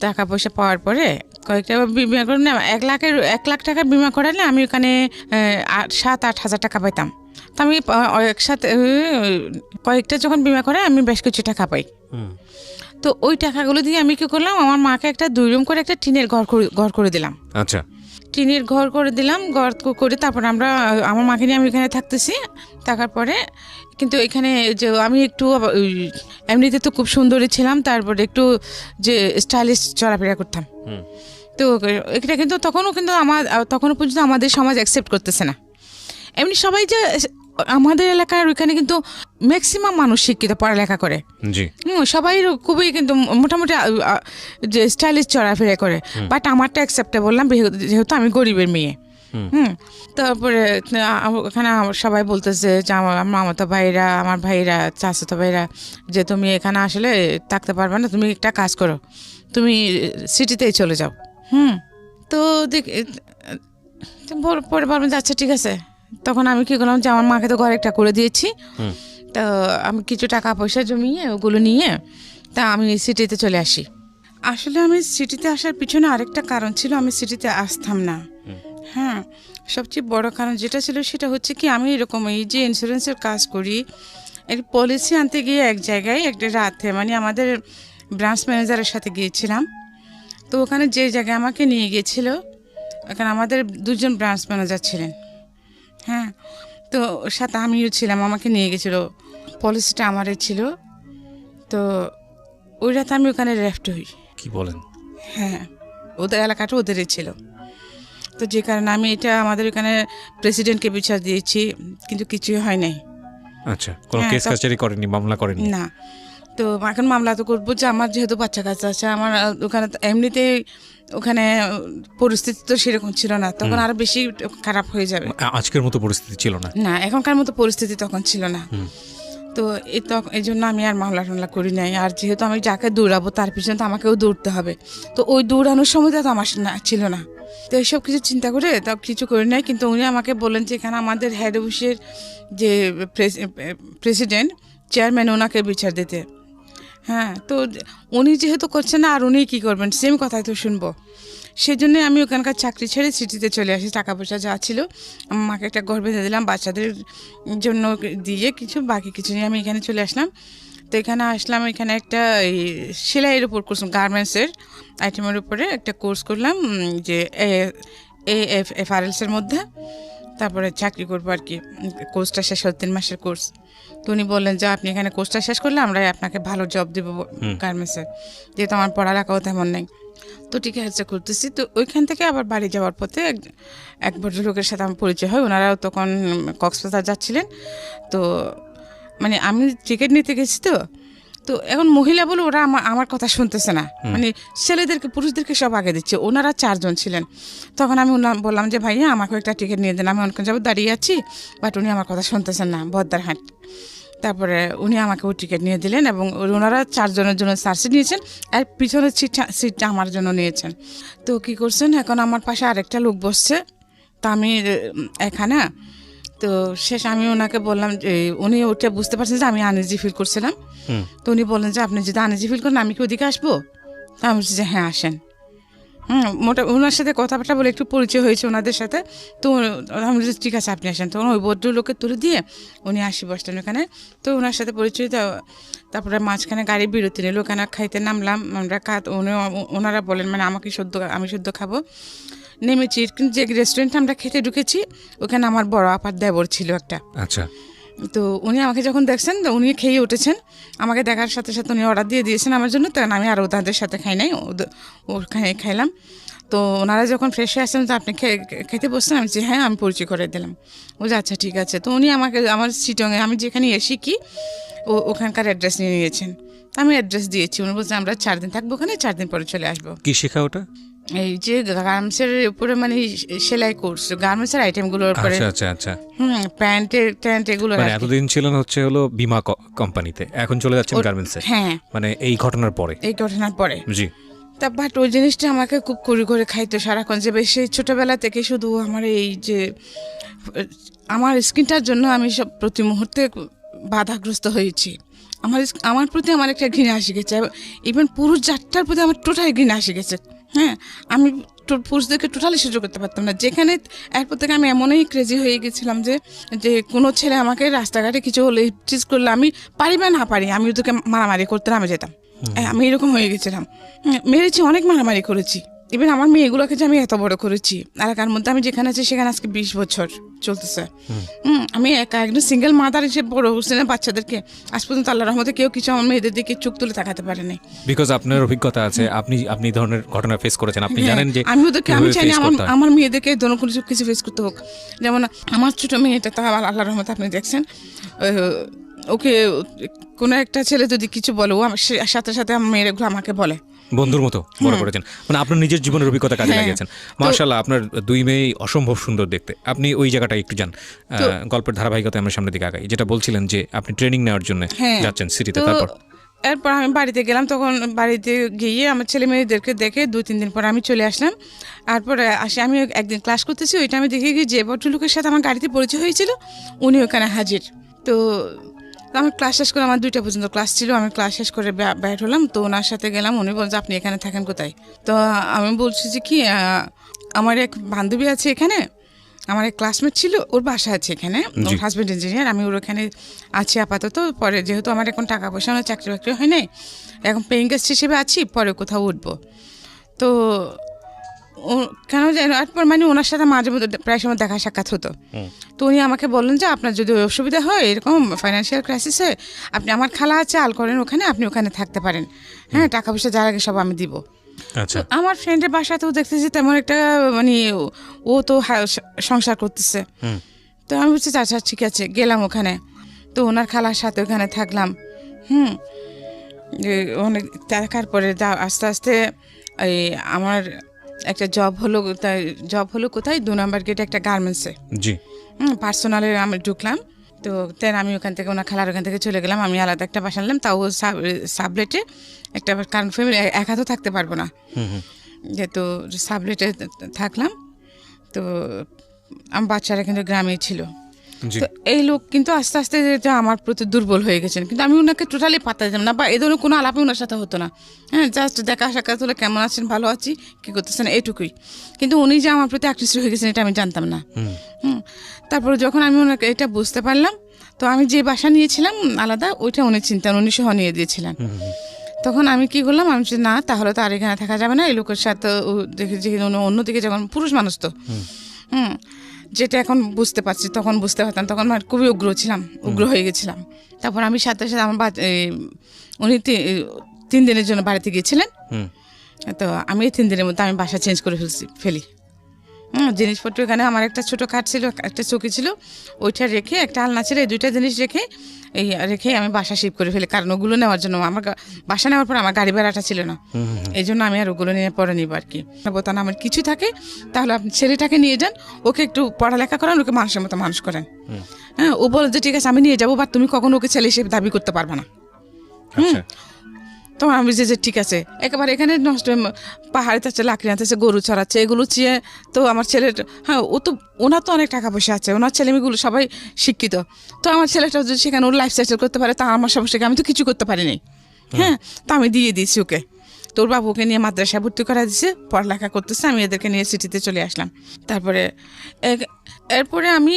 টাকা পয়সা পাওয়ার পরে কয়েকটা বিমা করে না, 1 লাখ টাকা বিমা করালে আমি ওখানে 7-8 হাজার টাকা পাইতাম। তো আমি একসাথে কয়েকটা যখন বিমা করে আমি বেশ কিছু টাকা পাই। তো ওই টাকাগুলো দিয়ে আমি কি করলাম, আমার মাকে একটা 2 রুম করে একটা টিনের ঘর করে দিলাম। আচ্ছা, টিনের ঘর করে দিলাম। ঘর করে তারপর আমার মাকে নিয়ে আমি এখানে থাকতেছি। থাকার পরে কিন্তু এখানে যে আমি একটু এমনিতে তো খুব সুন্দরী ছিলাম, তারপরে একটু যে স্টাইলিশ চলাফেরা করতাম। তো এটা কিন্তু তখনও পর্যন্ত আমাদের সমাজ অ্যাকসেপ্ট করতেছে না। এমনি সবাই যে আমাদের এলাকার ওইখানে কিন্তু ম্যাক্সিমাম মানুষ শিক্ষিত, পড়ালেখা করে, সবাই খুবই কিন্তু মোটামুটি যে স্টাইলিশ চলাফেরা করে। বাট আমারটা অ্যাকসেপ্টে বললাম, যেহেতু আমি গরিবের মেয়ে। তারপরে ওখানে সবাই বলতেছে যে আমার মামাতো ভাইরা, আমার ভাইরা, চাচাতো ভাইরা, যে তুমি এখানে আসলে থাকতে পারবে না, তুমি একটা কাজ করো, তুমি সিটিতেই চলে যাও। তো পরে বলবেন যে আচ্ছা ঠিক আছে। তখন আমি কী করলাম যে আমার মাকে তো ঘর একটা করে দিয়েছি। তো আমি কিছু টাকা পয়সা জমিয়ে ওগুলো নিয়ে তা আমি সিটিতে চলে আসি। আসলে আমি সিটিতে আসার পিছনে আরেকটা কারণ ছিল, আমি সিটিতে আসতাম না। হ্যাঁ, সবচেয়ে বড় কারণ যেটা ছিল সেটা হচ্ছে কি, আমি এরকম এই যে ইন্স্যুরেন্সের কাজ করি, একটা পলিসি আনতে গিয়ে এক জায়গায় একটা রাতে মানে আমাদের ব্রাঞ্চ ম্যানেজারের সাথে গিয়েছিলাম। তো ওখানে যে জায়গায় আমাকে নিয়ে গিয়েছিল, ওখানে আমাদের 2জন ব্রাঞ্চ ম্যানেজার ছিলেন। হ্যাঁ, তো সাথে আমিও ছিলাম, আমাকে নিয়ে গেছিলো, পলিসিটা আমারই ছিল। তো ওই রাতে আমি ওখানে রেফট হই। কি বলেন? হ্যাঁ, ওদের এলাকাটা ওদেরই ছিল। তো যে কারণে আমি এটা আমাদের এখানে প্রেসিডেন্টকে বিচার দিয়েছি, কিন্তু কিছুই হয় নাই। আচ্ছা, কোনো হ্যাঁ, কেস কাছারি করেনি, মামলা করেনি? না। তো এখন মামলা তো করবো যে আমার যেহেতু বাচ্চা কাচ্চা আছে, আমার ওখানে তো এমনিতেই ওখানে পরিস্থিতি তো সেরকম ছিল না, তখন আরো বেশি খারাপ হয়ে যাবে। আজকের মতো পরিস্থিতি ছিল না? না, এখনকার মতো পরিস্থিতি তখন ছিল না। তো এই জন্য আমি আর মামলা টামলা করি নাই। আর যেহেতু আমি যাকে দৌড়াবো তার পিছনে তো আমাকেও দৌড়তে হবে, তো ওই দৌড়ানোর সময়টা তো আমার ছিল না। তো এইসব কিছু চিন্তা করে তা কিছু করি নাই। কিন্তু উনি আমাকে বললেন যে এখানে আমাদের হেড অফিসের যে প্রেসিডেন্ট, চেয়ারম্যান, ওনাকে বিচার দিতে। হ্যাঁ, তো উনি যেহেতু করছেন না, আর উনি কী করবেন, সেম কথাই তো শুনবো। সেই জন্যে আমি ওখানকার চাকরি ছেড়ে সিটিতে চলে আসি। টাকা পয়সা যা ছিল মাকে একটা ঘর বেঁধে দিলাম, বাচ্চাদের জন্য দিয়ে কিছু, বাকি কিছু নিয়ে আমি এখানে চলে আসলাম। তো এখানে আসলাম, এখানে একটা এই সেলাইয়ের উপর কোর্স, গার্মেন্টসের আইটেমের উপরে একটা কোর্স করলাম, যে AFRLs-এর মধ্যে। তারপরে চাকরি করবো আর কি। কোর্সটা শেষ হল 3 মাসের কোর্স। তো উনি বললেন যে আপনি এখানে কোর্সটা শেষ করলে আমরা আপনাকে ভালো জব দেবো গার্মেন্টসে, যেহেতু আমার পড়ালেখাও তেমন নেই। তো ঠিক আছে, করতেছি। তো ওইখান থেকে আবার বাড়ি যাওয়ার পথে এক ভদ্রলোকের সাথে আমার পরিচয় হয়। ওনারাও তখন কক্সবাজার যাচ্ছিলেন। তো মানে আমি টিকিট নিতে গেছি, তো এখন মহিলা বলে ওরা আমার কথা শুনতেছে না, মানে ছেলেদেরকে পুরুষদেরকে সব আগে দিচ্ছে। ওনারা 4 জন ছিলেন। তখন আমি বললাম যে ভাইয়া আমাকে একটা টিকিট নিয়ে দেন, আমি অনেক যাবো দাঁড়িয়ে আছি, বাট উনি আমার কথা শুনতেছেন না, বদ্দারহাট। তারপরে উনি আমাকে ওই টিকিট নিয়ে দিলেন, এবং ওনারা 4 জনের জন্য সার্সি নিয়েছেন, আর পিছনের সিটটা আমার জন্য নিয়েছেন। তো কী করছেন, এখন আমার পাশে আরেকটা লোক বসছে, তা আমি এখানে। তো শেষ আমি ওনাকে বললাম, উনি ওটা বুঝতে পারছেন যে আমি আনইজি ফিল করছিলাম। তো উনি বললেন যে আপনি যদি আনইজি ফিল করেন আমি কি ওদিকে আসবো? তা আমি বলছি যে হ্যাঁ আসেন। ওনার সাথে কথাবার্তা বলে একটু পরিচয় হয়েছে ওনাদের সাথে। তো আমি বলছি ঠিক আছে আপনি আসেন। তখন ওই ভদ্রলোকে তুলে দিয়ে উনি বসলেন ওখানে। তো ওনার সাথে পরিচয়, তারপরে মাঝখানে গাড়ি বিরতি নিল, ওখানে খাইতে নামলাম আমরা। ওনারা বলেন মানে আমি শুদ্ধ খাবো। নেমেছি, কিন্তু যে রেস্টুরেন্টে আমরা খেতে ঢুকেছি ওখানে আমার বড় আপার দেবর ছিল একটা। আচ্ছা। তো উনি আমাকে যখন দেখছেন, তো উনি খেয়ে উঠেছেন। আমাকে দেখার সাথে সাথে উনি অর্ডার দিয়ে দিয়েছেন আমার জন্য। তখন আমি আর ওদের সাথে খাই নাই, ওখানে খাইলাম। তো ওনারা যখন ফ্রেশ হয়ে আসছেন, তো আপনি খেতে বসছেন, আমি হ্যাঁ, আমি পরিচয় করে দিলাম। ও যে আচ্ছা ঠিক আছে। তো উনি আমাকে আমার চিটংয়ে আমি যেখানে শিখি ওখানকার অ্যাড্রেস নিয়ে নিয়েছেন। আমি অ্যাড্রেস দিয়েছি। উনি বলছেন আমরা 4 দিন থাকবো ওখানে, 4 দিন পরে চলে আসবো। কি শেখা ওটা? এই যে গার্মেন্টসের উপরে, মানে সেলাই কোর্স, গার্মেন্টসের আইটেমগুলোর উপরে। আচ্ছা আচ্ছা। প্যান্ট এগুলো। মানে এতদিন ছিলেন হলো বীমা কোম্পানিতে, এখন চলে যাচ্ছেন গার্মেন্টসে। হ্যাঁ, মানে এই ঘটনার পরে। জি। তা বাট ওই জিনিসটা আমাকে খুব করে খাইতো সারাক্ষণ। যে বেশি ছোটবেলা থেকে শুধু আমার এই যে আমার স্কিনটার জন্য আমি সব প্রতি মুহূর্তে বাধাগ্রস্ত হয়েছি। আমার প্রতি আমার একটা ঘৃণা আসে গেছে, ইভেন পুরুষ জাতটার প্রতি আমার টোটালি ঘৃণা আসে গেছে। হ্যাঁ, আমি পুরুষদেরকে টোটালি সহ্য করতে পারতাম না। যেখানে এরপর থেকে আমি এমনই ক্রেজি হয়ে গেছিলাম যে কোনো ছেলে আমাকে রাস্তাঘাটে কিছু হলে চিজ করলে, আমি পারি বা না পারি, আমি ওদেরকে মারামারি করতে নামে যেতাম। আমি এরকম হয়ে গেছিলাম। মেরেছি, অনেক মারামারি করেছি। ইভেন আমার মেয়েগুলোকে যে আমি এত বড় করেছি এলাকার মধ্যে, আমি যেখানে আছি সেখানে আজকে 20 বছর চলতেছে। আমি একজন সিঙ্গেল মাদার হিসেবে বড় হচ্ছি না বাচ্চাদেরকে। আজ পর্যন্ত আল্লাহর রহমতে কেউ কিছু আমার মেয়েদের দিকে চোখ তুলে তাকাতে পারে নাই। বিকজ আপনার অভিজ্ঞতা আছে, আপনি ধরনের ঘটনা ফেস করেছেন, আপনি জানেন যে আমি চাই না আমার মেয়েদেরকে ধরনের কিছু ফেস করতে হোক। যেমন আমার ছোট মেয়েটা, তা আল্লাহর রহমতে আপনি দেখছেন, ওকে কোনো একটা ছেলে যদি কিছু বলে, ও আমার সাথে সাথে আমার মেয়েগুলো আমাকে বলে বন্ধুর মতো বড় করেছেন। মানে আপনার নিজের জীবনের অভিজ্ঞতা কাজে লাগিয়েছেন। মাশাআল্লাহ, আপনার 2 মেয়ে অসম্ভব সুন্দর দেখতে। আপনি ওই জায়গাটা একটু যান, গল্পের ধারাবাহিকতা আমরা সামনের দিকে আগাই। যেটা বলছিলেন যে আপনি ট্রেনিং নেওয়ার জন্য যাচ্ছেন সিটিতে, এরপর আমি বাড়িতে গেলাম। তখন বাড়িতে গিয়ে আমার ছেলে মেয়েদেরকে দেখে 2-3 দিন পর আমি চলে আসলাম। তারপরে আমি একদিন ক্লাস করতেছি, ওইটা আমি দেখে গিয়ে যে ভদ্রলোকের সাথে আমার গাড়িতে পরিচয় হয়েছিল উনি ওখানে হাজির। তো আমি ক্লাস শেষ করে, আমার 2টা পর্যন্ত ক্লাস ছিল, আমি ক্লাস শেষ করে বের হলাম। তো ওনার সাথে গেলাম। উনি বলছে আপনি এখানে থাকেন কোথায়? তো আমি বলছি যে কি, আমার এক বান্ধবী আছে এখানে, আমার এক ক্লাসমেট ছিল, ওর বাসা আছে এখানে, ওর হাজব্যান্ড ইঞ্জিনিয়ার, আমি ওর ওখানে আছি আপাতত। পরে যেহেতু আমার এখন টাকা পয়সা, আমার চাকরি বাকরি হয় নাই, এখন পেইং গেস্ট হিসেবে আছি, পরে কোথাও উঠবো। তো কেন জানো, এরপর মানে ওনার সাথে মাঝে মধ্যে প্রায় সময় দেখা সাক্ষাৎ হতো। তো উনি আমাকে বললেন যে আপনার যদি অসুবিধা হয়, এরকম ফাইন্যান্সিয়াল ক্রাইসিস হয়, আপনি আমার খালা আছে আল করেন ওখানে, আপনি ওখানে থাকতে পারেন। হ্যাঁ, টাকা পয়সা যার আগে সব আমি দিব। আচ্ছা তো আমার ফ্রেন্ডের বাসাতেও দেখতেছি তেমন একটা মানে ও তো সংসার করতেছে। তো আমি বলছি আচ্ছা ঠিক আছে, গেলাম ওখানে। তো ওনার খালার সাথে ওখানে থাকলাম। অনেক থাকার পরে আস্তে আস্তে এই আমার একটা জব হলো কোথায়, 2 নম্বর গেটে একটা গার্মেন্টসে। জি। পার্সোনালে আমি ঢুকলাম। তো দেন আমি ওখান থেকে ওনার খালার ওখান থেকে চলে গেলাম। আমি আলাদা একটা বাসা নিলাম, তাও সাবলেটে একটা, কারণ ফ্যামিলি একা তো থাকতে পারবো না, যেহেতু সাবলেটে থাকলাম। তো আমার বাচ্চারা কিন্তু গ্রামেই ছিল। তো এই লোক কিন্তু আস্তে আস্তে আমার প্রতি দুর্বল হয়ে গেছেন, কিন্তু আমি ওনাকে টোটালি পাত্তা দিতাম না, বা এই ধরনের কোনো আলাপই ওনার সাথে হতো না। হ্যাঁ, জাস্ট দেখা সাক্ষাৎ হলে কেমন আছেন, ভালো আছি, কী করতেছেন, এইটুকুই। কিন্তু উনি যে আমার প্রতি আকৃষ্ট হয়ে গেছেন এটা আমি জানতাম না। তারপরে যখন আমি ওনাকে এটা বুঝতে পারলাম, তো আমি যে বাসা নিয়েছিলাম আলাদা, ওইটা উনি চিন্তান, উনি সহ নিয়ে দিয়েছিলেন। তখন আমি কি করলাম, আমি না তাহলে তো আর এখানে থাকা যাবে না, এই লোকের সাথে দেখে যে অন্যদিকে, যখন পুরুষ মানুষ তো যেটা এখন বুঝতে পারছি, তখন বুঝতে পারতাম, তখন আমি খুবই উগ্র হয়ে গেছিলাম। তারপর আমি সাথে সাথে আমার উনি 3 দিনের জন্য বাড়িতে গিয়েছিলেন। তো আমি এই 3 দিনের মধ্যে আমি বাসা চেঞ্জ করে ফেলি। জিনিসপত্র এখানে আমার একটা ছোটো খাট ছিল, একটা চৌকি ছিল, ওইটা রেখে একটা আলনা ছিল, এই 2টা জিনিস রেখে আমি বাসা শিফট করে ফেলি। কারণ ওগুলো নেওয়ার জন্য আমার বাসা নেওয়ার পর আমার গাড়ি ভাড়াটা ছিল না, এই জন্য আমি আর ওগুলো নিয়ে পরে নিব আর কি। বোতান আমার কিছু থাকে তাহলে আপনি ছেলেটাকে নিয়ে যান, ওকে একটু পড়ালেখা করান, ওকে মানুষের মতো মানুষ করেন। হ্যাঁ, ও বলে যে ঠিক আছে আমি নিয়ে যাবো, বাট তুমি কখনো ওকে ছেলে হিসেবে দাবি করতে পারবে না। তো আমি যে ঠিক আছে, একেবারে এখানে নষ্ট পাহাড়ে যাচ্ছে, লাকড়ি আনতেছে, গরু চড়াচ্ছে, এগুলো চেয়ে তো আমার ছেলের, হ্যাঁ ওনার তো অনেক টাকা পয়সা আছে, ওনার ছেলেমেয়েগুলো সবাই শিক্ষিত, তো আমার ছেলেটা যদি সেখানে ওর লাইফ সেটেল করতে পারে তা আমার সমস্যাকে, আমি তো কিছু করতে পারিনি। হ্যাঁ, তো আমি দিয়ে দিয়েছি ওকে। তোর বাবুকে নিয়ে মাদ্রাসায় ভর্তি করা দিয়েছে, পড়ালেখা করতেছে, আমি এদেরকে নিয়ে সিটিতে চলে আসলাম। তারপরে এরপরে আমি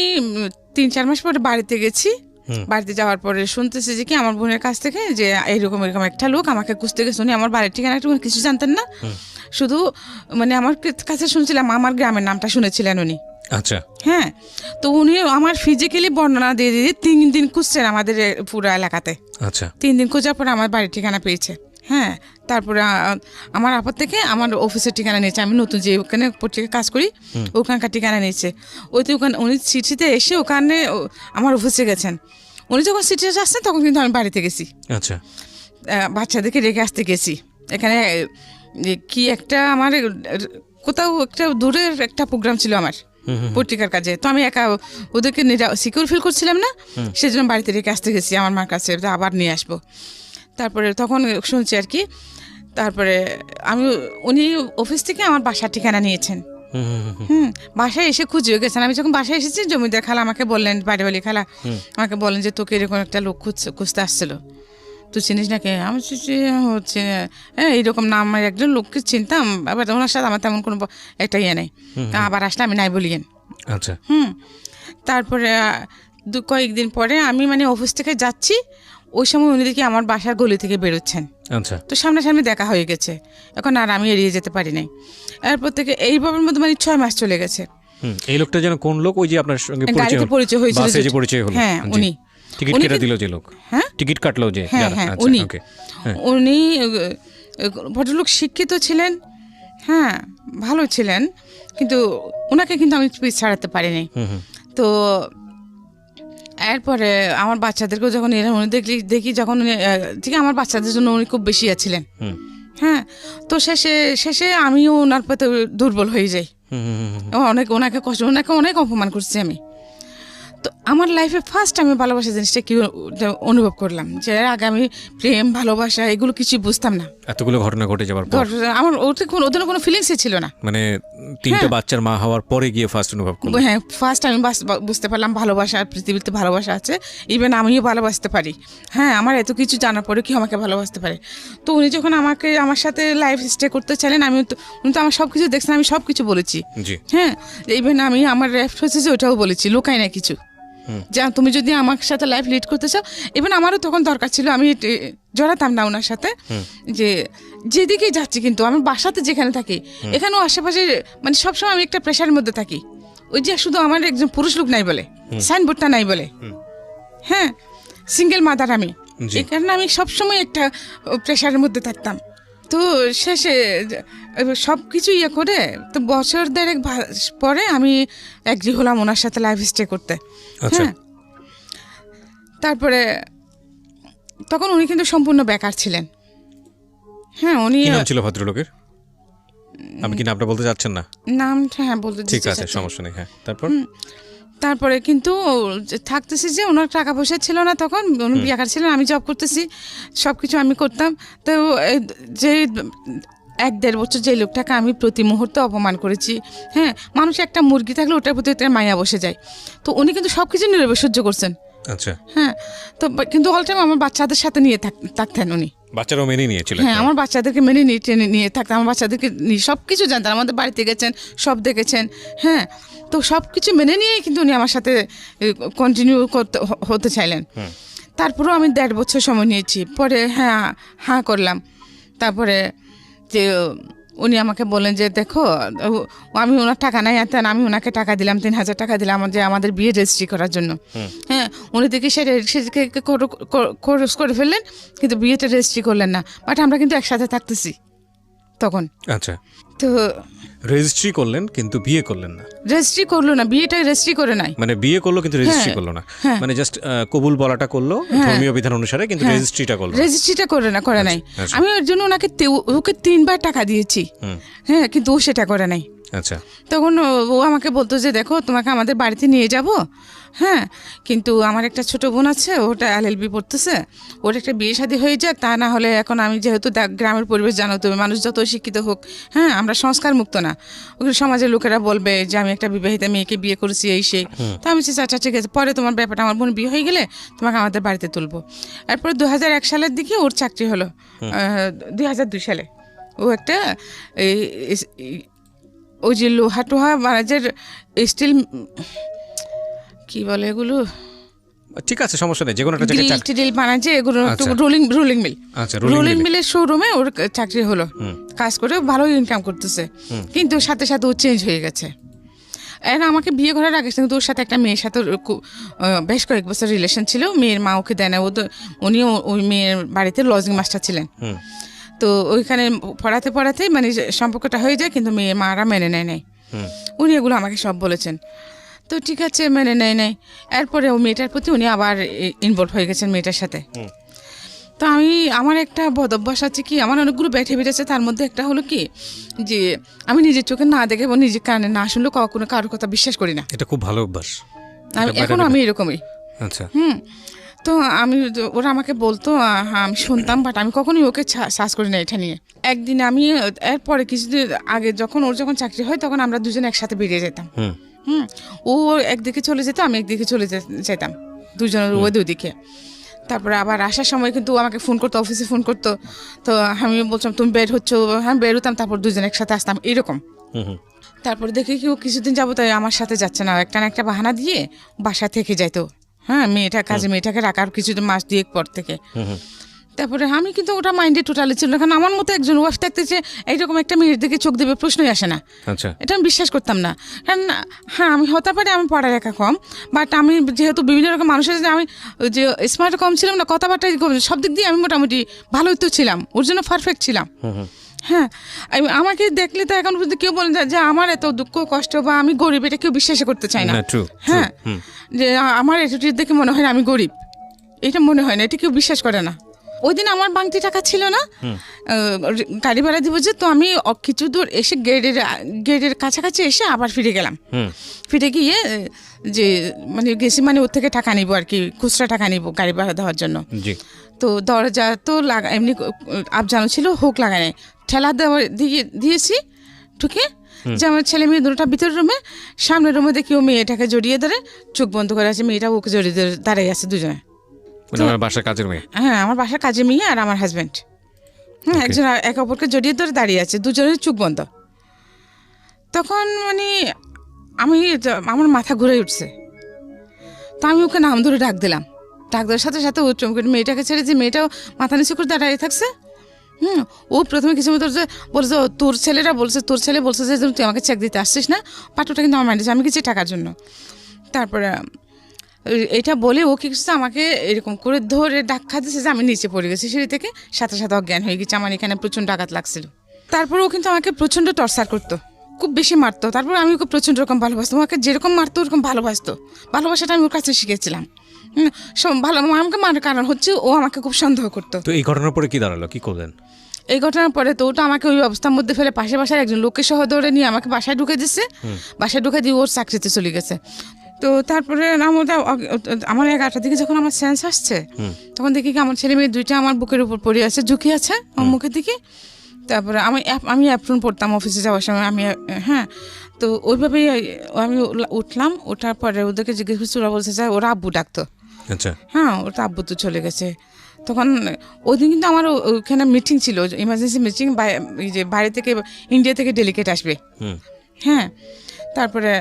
3-4 মাস পরে বাড়িতে গেছি। বাড়িতে যাওয়ার পরে শুনতেছি যে কি আমার বোনের কাছ থেকে যে এরকম একটা লোক আমাকে খুঁজতে গেছে। উনি আমার বাড়ির ঠিকানা একটু কিছু জানতেন না, শুধু মানে আমার কাছে শুনছিলাম, আমার গ্রামের নামটা শুনেছিলেন উনি। আচ্ছা। হ্যাঁ, তো উনি আমার ফিজিক্যালি বর্ণনা দিয়ে 3 দিন খুঁজছেন আমাদের পুরো এলাকাতে। আচ্ছা, 3 দিন খোঁজার পরে আমার বাড়ির ঠিকানা পেয়েছে। হ্যাঁ, তারপরে আমার আপদ থেকে আমার অফিসের ঠিকানা নিয়েছে, আমি নতুন যে ওখানে পত্রিকা কাজ করি ওখানকার ঠিকানা নিয়েছে। ওইতে ওখানে উনি চিঠিতে এসে ওখানে আমার অফিসে গেছেন। উনি যখন সিটিতে আসছেন তখন কিন্তু আমি বাড়িতে গেছি। আচ্ছা, বাচ্চাদেরকে রেখে আসতে গেছি। এখানে কি একটা আমার কোথাও একটা দূরের একটা প্রোগ্রাম ছিল আমার পত্রিকার কাজে, তো আমি একা ওদেরকে সিকিউর ফিল করছিলাম না, সেজন্য বাড়িতে রেখে আসতে গেছি আমার মার কাছে, আবার নিয়ে আসবো। তারপরে তখন শুনছি আর কি, তারপরে উনি অফিস থেকে আমার বাসার ঠিকানা নিয়েছেন। বাসায় এসে খুঁজেও গেছেন। আমি যখন বাসায় এসেছি, জমিদার খালা আমাকে বললেন, বাড়িওয়ালি খালা আমাকে বললেন যে তোকে এরকম একটা লোক খুঁজতে আসছিল, তুই চিনিস নাকি? আমি হচ্ছে হ্যাঁ, এইরকম নাম একজন লোককে চিনতাম, আবার ওনার সাথে আমার তেমন কোনো একটা ইয়ে নেই, আবার আসলে আমি নাই বলিয়েন। আচ্ছা। তারপরে কয়েকদিন পরে আমি মানে অফিস থেকে যাচ্ছি, ওই সময় উনি দেখি আমার বাসার গলি থেকে বেরোচ্ছেন। আচ্ছা, তো সামনাসামনি দেখা হয়ে গেছে, এখন আর আমি এড়িয়ে যেতে পারি নাই। এরপর থেকে এইভাবে মধ্যে মানে 6 মাস চলে গেছে। এই লোকটা যেন কোন লোক? ওই যে আপনার সঙ্গে পরিচয় হয়েছিল, হ্যাঁ উনি টিকিট কেটে দিল যে লোক, হ্যাঁ টিকিট কাটলো যে, হ্যাঁ উনি ভদ্রলোক, শিক্ষিত ছিলেন, হ্যাঁ ভালো ছিলেন, কিন্তু ওনাকে কিন্তু আমি ছাড়াতে পারিনি। তো এরপরে আমার বাচ্চাদেরকেও যখন উনি দেখি যখন ঠিক আমার বাচ্চাদের জন্য উনি খুব বেশি ছিলেন। হ্যাঁ, তো শেষে আমিও ওনার প্রতি দুর্বল হয়ে যাই। ওনাকে অনেক অপমান করছি আমি। তো আমার লাইফে ফার্স্ট আমি ভালোবাসা জিনিসটা কি অনুভব করলাম, যে আগে আমি প্রেম ভালোবাসা এগুলো কিছু বুঝতাম না। এতগুলো ঘটনা ঘটে যাওয়ার পর আমার ওদের কোনো ফিলিংসই ছিল না। মানে 3টে বাচ্চার মা হওয়ার পরে গিয়ে ফার্স্ট অনুভব করলাম। হ্যাঁ, ফার্স্ট আমি বুঝতে পারলাম ভালোবাসা, পৃথিবীতে ভালোবাসা আছে, ইভেন আমিও ভালোবাসতে পারি। হ্যাঁ, আমার এত কিছু জানার পরে কি আমাকে ভালোবাসতে পারে। তো উনি যখন আমার সাথে লাইফ স্টে করতে চাইলেন, উনি তো আমার সব কিছু দেখছেন, আমি সব কিছু বলেছি। হ্যাঁ, ইভেন আমি আমার রেফট হয়েছে যে ওটাও বলেছি, লোকাই না কিছু, যে তুমি যদি আমার সাথে লাইফ লিড করতে চাও। ইভেন আমারও তখন দরকার ছিল, আমি জড়াতাম না ওনার সাথে, যে যেদিকেই যাচ্ছি, কিন্তু আমি বাসাতে যেখানে থাকি এখানেও আশেপাশে মানে সবসময় আমি একটা প্রেশারের মধ্যে থাকি। ওই যে শুধু আমার একজন পুরুষ লোক নাই বলে, সাইনবোর্ডটা নাই বলে, হ্যাঁ সিঙ্গেল মাদার আমি, এই কারণে আমি সবসময় একটা প্রেশারের মধ্যে থাকতাম। তো শেষে এবার সব কিছু ইয়ে করে তো বছর দেড়েক পরে আমি এগ্রি হলাম ওনার সাথে লাইফ স্টে করতে। আচ্ছা। হ্যাঁ, তারপরে তখন উনি কিন্তু সম্পূর্ণ বেকার ছিলেন। হ্যাঁ, উনি কি নাম ছিল ভদ্রলোকের? আমি কি নামটা বলতে চাচ্ছেন না? নামটা হ্যাঁ বলতে ঠিক দিতে আছে, চাচ্ছি। সমস্যা নেই। হ্যাঁ, তারপর? তারপরে কিন্তু থাকতেছি যে ওনার টাকা পয়সা ছিল না, তখন উনি বেকার ছিলেন, আমি জব করতেছি, সব কিছু আমি করতাম। তো যে 1-1.5 বছর যে লোকটাকে আমি প্রতি মুহূর্তে অপমান করেছি, হ্যাঁ, মানুষ একটা মুরগি থাকলে ওটার প্রতি একটা মায়া বসে যায়। তো উনি কিন্তু সব কিছু নীরবে সহ্য করছেন। আচ্ছা। হ্যাঁ, তো কিন্তু অল টাইম আমার বাচ্চাদের সাথে নিয়ে থাকতেন উনি। বাচ্চারাও মেনে নিয়েছিলেন? হ্যাঁ, আমার বাচ্চাদেরকে মেনে নিয়ে টেনে নিয়ে থাকতেন, আমার বাচ্চাদেরকে নিয়ে সব কিছু জানতেন, আমাদের বাড়িতে গেছেন, সব দেখেছেন। হ্যাঁ, তো সব কিছু মেনে নিয়েই কিন্তু উনি আমার সাথে কন্টিনিউ হতে চাইলেন। তারপরেও আমি 1.5 বছর সময় নিয়েছি, পরে হ্যাঁ করলাম। তারপরে যে উনি আমাকে বলেন যে দেখো, আমি ওনার টাকা নাই আনতেন, আমি ওনাকে টাকা দিলাম, 3,000 টাকা দিলাম যে আমাদের বিয়ে রেজিস্ট্রি করার জন্য। হ্যাঁ, উনি দেখি সেটা খরচ করে ফেললেন, কিন্তু বিয়েটা রেজিস্ট্রি করলেন না। বাট আমরা কিন্তু একসাথে থাকতেছি তখন। আচ্ছা, তো রেজিস্ট্রি করলেন কিন্তু বিয়ে করলেন না? রেজিস্ট্রি করলো না, বিয়েটা রেজিস্ট্রি করে নাই। মানে বিয়ে করলো কিন্তু রেজিস্ট্রি করলো না, মানে জাস্ট কবুল বলাটা করলো ধর্মীয় বিধান অনুসারে, কিন্তু রেজিস্ট্রিটা করলো না। রেজিস্ট্রিটা করে নাই। আচ্ছা। আমি ওর জন্য ওকে 3 বার টাকা দিয়েছি। হ্যাঁ, কিন্তু ও সেটা করে নাই। আচ্ছা। তখন ও আমাকে বলতো যে দেখো, তোমাকে আমাদের বাড়িতে নিয়ে যাব। হ্যাঁ, কিন্তু আমার একটা ছোট বোন আছে, ওটা LLB পড়তেছে, ওর একটা বিয়ে শাদী হয়ে যাক, তা না হলে এখন আমি যেহেতু গ্রামের পরিবেশ জানো তুমি, মানুষ যত শিক্ষিত হোক, হ্যাঁ, আমরা সংস্কার মুক্ত না, ওগুলো সমাজের লোকেরা বলবে যে আমি একটা বিবাহিতা মেয়েকে বিয়ে করেছি, এই সেই। তো আমি আচ্ছা ঠিক আছে, পরে তোমার ব্যাপারটা, আমার বোন বিয়ে হয়ে গেলে তোমাকে আমাদের বাড়িতে তুলবো। এরপরে 2001 সালের দিকে ওর চাকরি হলো, 2002 সালে ও একটা ওই যে লোহা টোহা মারাজের স্টিল, কি বলে এগুলো, ঠিক আছে, সমস্যা নেই, যে কোনো একটা জায়গায় চাকরি টিল বানাচ্ছে এগুলো, রোলিং মিল। আচ্ছা, রোলিং মিলের শোরুমে ওর চাকরি হলো, কাজ করে ভালো ইনকাম করতেছে। কিন্তু সাথে সাথে ও চেঞ্জ হয়ে গেছে। এর আমাকে বিয়ে করার আগে কিন্তু ওর সাথে একটা মেয়ের সাথে বেশ কয়েক বছর রিলেশন ছিল। মেয়ের মা ওকে দেয় না, উনিও ওই মেয়ের বাড়িতে লজিং মাস্টার ছিলেন। তো ওইখানে পড়াতে মানে সম্পর্কটা হয়ে যায়, কিন্তু মেয়ের মারা মেনে নেয় নাই। উনি এগুলো আমাকে সব বলেছেন। তো ঠিক আছে, মেনে নেয় নাই। এরপরে ও মেয়েটার প্রতি উনি আবার ইনভলভ হয়ে গেছেন মেয়েটার সাথে। তো আমার একটা বদ অভ্যাস আছে কি, আমার অনেকগুলো ব্যাড হ্যাবিট আছে, তার মধ্যে একটা হলো কি যে আমি নিজের চোখে না দেখে এবং নিজের কানে না শুনলে কখনো কারোর কথা বিশ্বাস করি না। এটা খুব ভালো অভ্যাস। এখনো আমি এরকমই। আচ্ছা। তো ওরা আমাকে বলতো, আমি শুনতাম, বাট আমি কখনোই ওকে সার্চ করি না এটা নিয়ে। একদিন আমি এরপরে কিছুদিন আগে যখন চাকরি হয়, তখন আমরা দুজন একসাথে বেরিয়ে যেতাম। ও একদিকে চলে যেত, আমি একদিকে চলে যেতাম, দুজনের ওই দুদিকে। তারপরে আবার আসার সময় কিন্তু ও আমাকে ফোন করতো, অফিসে ফোন করতো। তো আমি বলছিলাম তুমি বের হচ্ছ, হ্যাঁ বেরোতাম, তারপর দুজন একসাথে আসতাম এরকম। তারপরে দেখি কি ও কিছুদিন যাবো তাই আমার সাথে যাচ্ছে না, একটা না একটা বাহানা দিয়ে বাসা থেকে যাইতো। হ্যাঁ, মেয়েটাকে রাখার কিছুদিন মাস 2 পর থেকে। তারপরে আমি কিন্তু ওটা মাইন্ডে টোটালি ছিল না, কারণ আমার মতো একজন ওয়াইফ থাকতে যে এইরকম একটা মেয়ের দিকে চোখ দেবে প্রশ্নই আসে না। আচ্ছা। এটা আমি বিশ্বাস করতাম না, কারণ হ্যাঁ আমি হতে পারে আমি পড়ালেখা কম, বাট আমি যেহেতু বিভিন্ন রকম মানুষের সাথে আমি যে স্মার্ট কম ছিলাম না, কথাবার্তা সব দিক দিয়ে আমি মোটামুটি ভালোই তো ছিলাম, ওর জন্য পারফেক্ট ছিলাম। হ্যাঁ, আমাকে দেখলে তো এখন পর্যন্ত কেউ বলেন যে আমার এত দুঃখ কষ্ট বা আমি গরিব, এটা কেউ বিশ্বাস করতে চায় না। হ্যাঁ, যে আমার অ্যাটিটিউড দেখে মনে হয় না আমি গরিব, এটা মনে হয় না, এটা কেউ বিশ্বাস করে না। ওই দিন আমার বাংতি টাকা ছিল না, গাড়ি ভাড়া দিব যে, তো আমি কিছু দূর এসে গেটের কাছাকাছি এসে আবার ফিরে গেলাম। ফিরে গিয়ে যে মানে গেছি, মানে ওর থেকে টাকা নিব আর কি, খুচরা টাকা নিব গাড়ি ভাড়া দেওয়ার জন্য। তো দরজা তো এমনি আবজানো ছিল, হোক লাগায় নাই, ঠেলা দিয়েছি ঢুকে, যে আমার ছেলে মেয়ে দুটোটা ভিতরের রুমে, সামনের রুমে দেখি ও মেয়েটাকে জড়িয়ে ধরে চোখ বন্ধ করে আছে, মেয়েটা ওকে জড়িয়ে ধরে দাঁড়িয়ে আছে দুজনে। আমার বাসার কাজের মেয়ে? হ্যাঁ, আমার বাসার কাজের মেয়ে আর আমার হাজব্যান্ড। হ্যাঁ, একজন একে অপরকে জড়িয়ে ধরে দাঁড়িয়ে আছে, দুজনের চোখ বন্ধ। তখন মানে আমার মাথা ঘুরে উঠছে। তো আমি ওকে নাম ধরে ডাক দিলাম, ডাক দেওয়ার সাথে সাথে ও চমকে মেয়েটাকে ছেড়ে, যে মেয়েটাও মাথা নিচু করে দাঁড়িয়ে থাকছে। ও প্রথমে কিছু মতো বলছে তোর ছেলে বলছে যে তুই আমাকে চেক দিতে আসছিস না, পাঠটা কিন্তু আমার মাইন্ডে, আমি কিছু টাকার জন্য। তারপরে এটা বলে ও কি করছে, আমাকে এরকম করে ধরে ধাক্কা দিচ্ছে যে আমি নিচে পড়ে গেছি সিঁড়ি থেকে, সাথে সাথে অজ্ঞান হয়ে গেছে। আমার এখানে প্রচণ্ড আঘাত লাগছিল। তারপরেও কিন্তু আমাকে প্রচণ্ড টর্চার করতো, খুব বেশি মারতো। তারপর আমি ওকে প্রচণ্ড রকম ভালোবাসতাম, আমাকে যেরকম মারতো ওরকম ভালোবাসতো। ভালোবাসাটা আমি ওর কাছে শিখেছিলাম। ভালো আমাকে মারার কারণ হচ্ছে ও আমাকে খুব সন্দেহ করতো। তো এই ঘটনার পরে কি দাঁড়ালো, কি করলেন? এই ঘটনার পরে তো ওটা আমাকে ওই অবস্থার মধ্যে ফেলে পাশে বাসায় একজন লোককে সহ ধরে নিয়ে আমাকে বাসায় ঢুকে দিচ্ছে। বাসায় ঢুকে দিয়ে ওর চাকরিতে চলে গেছে। তো তারপরে আমার 11টার দিকে যখন আমার সেন্স আসছে, তখন দেখি কি আমার ছেলে মেয়ে দুইটা আমার বুকের উপর পড়ে আছে, ঝুঁকি আছে আমার মুখের দিকে। তারপরে আমি অ্যাপ্রন পড়তাম অফিসে যাওয়ার সময়, আমি হ্যাঁ। তো ওইভাবেই আমি উঠলাম। ওঠার পরে ওদেরকে জিজ্ঞেস করছি, ওরা বলছে যে ওরা আব্বু ডাকতো। আচ্ছা, হ্যাঁ, ওটা আব্বু তো চলে গেছে। তখন ওই দিন কিন্তু আমার ওখানে মিটিং ছিল, ইমার্জেন্সি মিটিং, এই যে বাইরে থেকে ইন্ডিয়া থেকে ডেলিগেট আসবে। হ্যাঁ, তারপরে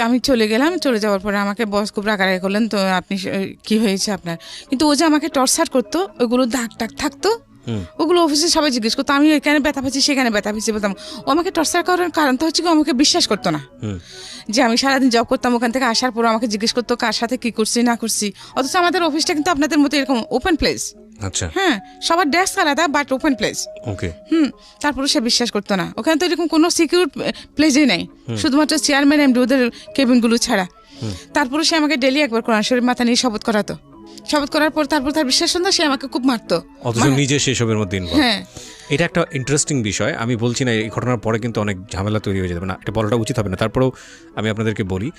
আমি চলে গেলাম। চলে যাওয়ার পরে আমাকে বস খুব রাগারাগি করলেন, তো আপনি কি হয়েছে আপনার? কিন্তু ও যে আমাকে টর্চার করতো, ওইগুলো দাগ টাগ থাকতো, ওগুলো অফিসে সবাই জিজ্ঞেস করতো। আমি এখানে ব্যথা পাচ্ছি, সেখানে ব্যথা পাচ্ছি বলতাম। ও আমাকে টর্চার করার কারণটা হচ্ছে কি, আমাকে বিশ্বাস করতো না যে আমি সারাদিন জব করতাম, ওখান থেকে আসার পর আমাকে জিজ্ঞেস করতো কার সাথে কি করছি না করছি। অথচ আমাদের অফিসটা কিন্তু আপনাদের মতো এরকম ওপেন প্লেস। আচ্ছা, হ্যাঁ, সবার ডেস্ক আলাদা, বাট ওপেন প্লেস। ওকে। তারপরে সে বিশ্বাস করতো না। ওখানে তো এরকম কোনো সিকিউর প্লেসই নেই, শুধুমাত্র চেয়ারম্যান এমডি ওদের কেবিনগুলো ছাড়া। তারপরে সে আমাকে ডেলি একবার কোরআন শরীফ মাথা নিয়ে শপথ করাতো। শপথ করার পর তারপর তার বিশ্বাস না, সে আমাকে খুব মারতো। অথচ নিজে সেসবের মধ্যে ইনভলভ। হ্যাঁ, এটা একটা ইন্টারেস্টিং বিষয়। আমি বলছি না এই ঘটনার পরে কিন্তু অনেক ঝামেলা তৈরি হয়ে যাবে না, এটা বলাটা উচিত হবে না। তারপরেও আমি আপনাদেরকে বলি,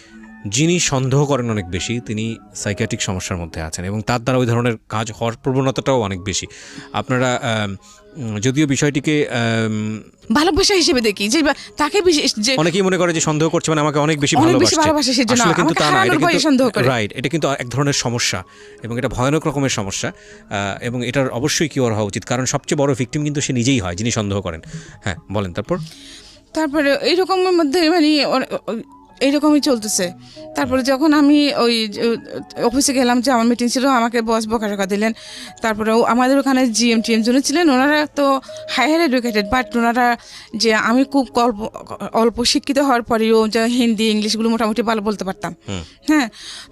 যিনি সন্দেহ করেন অনেক বেশি, তিনি সাইকিয়াট্রিক সমস্যার মধ্যে আছেন এবং তার দ্বারা ওই ধরনের কাজ হওয়ার প্রবণতাটাও অনেক বেশি। আপনারা যদিও বিষয়টিকে ভালোবাসা হিসেবে দেখি, যে তাকে যে অনেকেই মনে করে যে সন্দেহ করছে মানে আমাকে অনেক বেশি ভালোবাসে, সেজন্য আসলে কিন্তু তা না। এটা সন্দেহ করে, রাইট, এটা কিন্তু এক ধরনের সমস্যা এবং এটা ভয়ানক রকমের সমস্যা। এবং এটার অবশ্যই কিওর হওয়া উচিত, কারণ সবচেয়ে বড় ভিকটিম কিন্তু সে নিজেই হয় যিনি সন্দেহ করেন। হ্যাঁ, বলেন। তারপরে এইরকমের মধ্যে মানে এইরকমই চলতেছে। তারপরে যখন আমি ওই অফিসে গেলাম, যে আমার মিটিং ছিল, আমাকে বস বকাঝকা দিলেন। তারপরে আমাদের ওখানে টিএম জন্য ছিলেন, ওনারা তো হায়ার এডুকেটেড, বাট ওনারা যে আমি খুব অল্প শিক্ষিত হওয়ার পরেও যে হিন্দি ইংলিশগুলো মোটামুটি ভালো বলতে পারতাম। হ্যাঁ,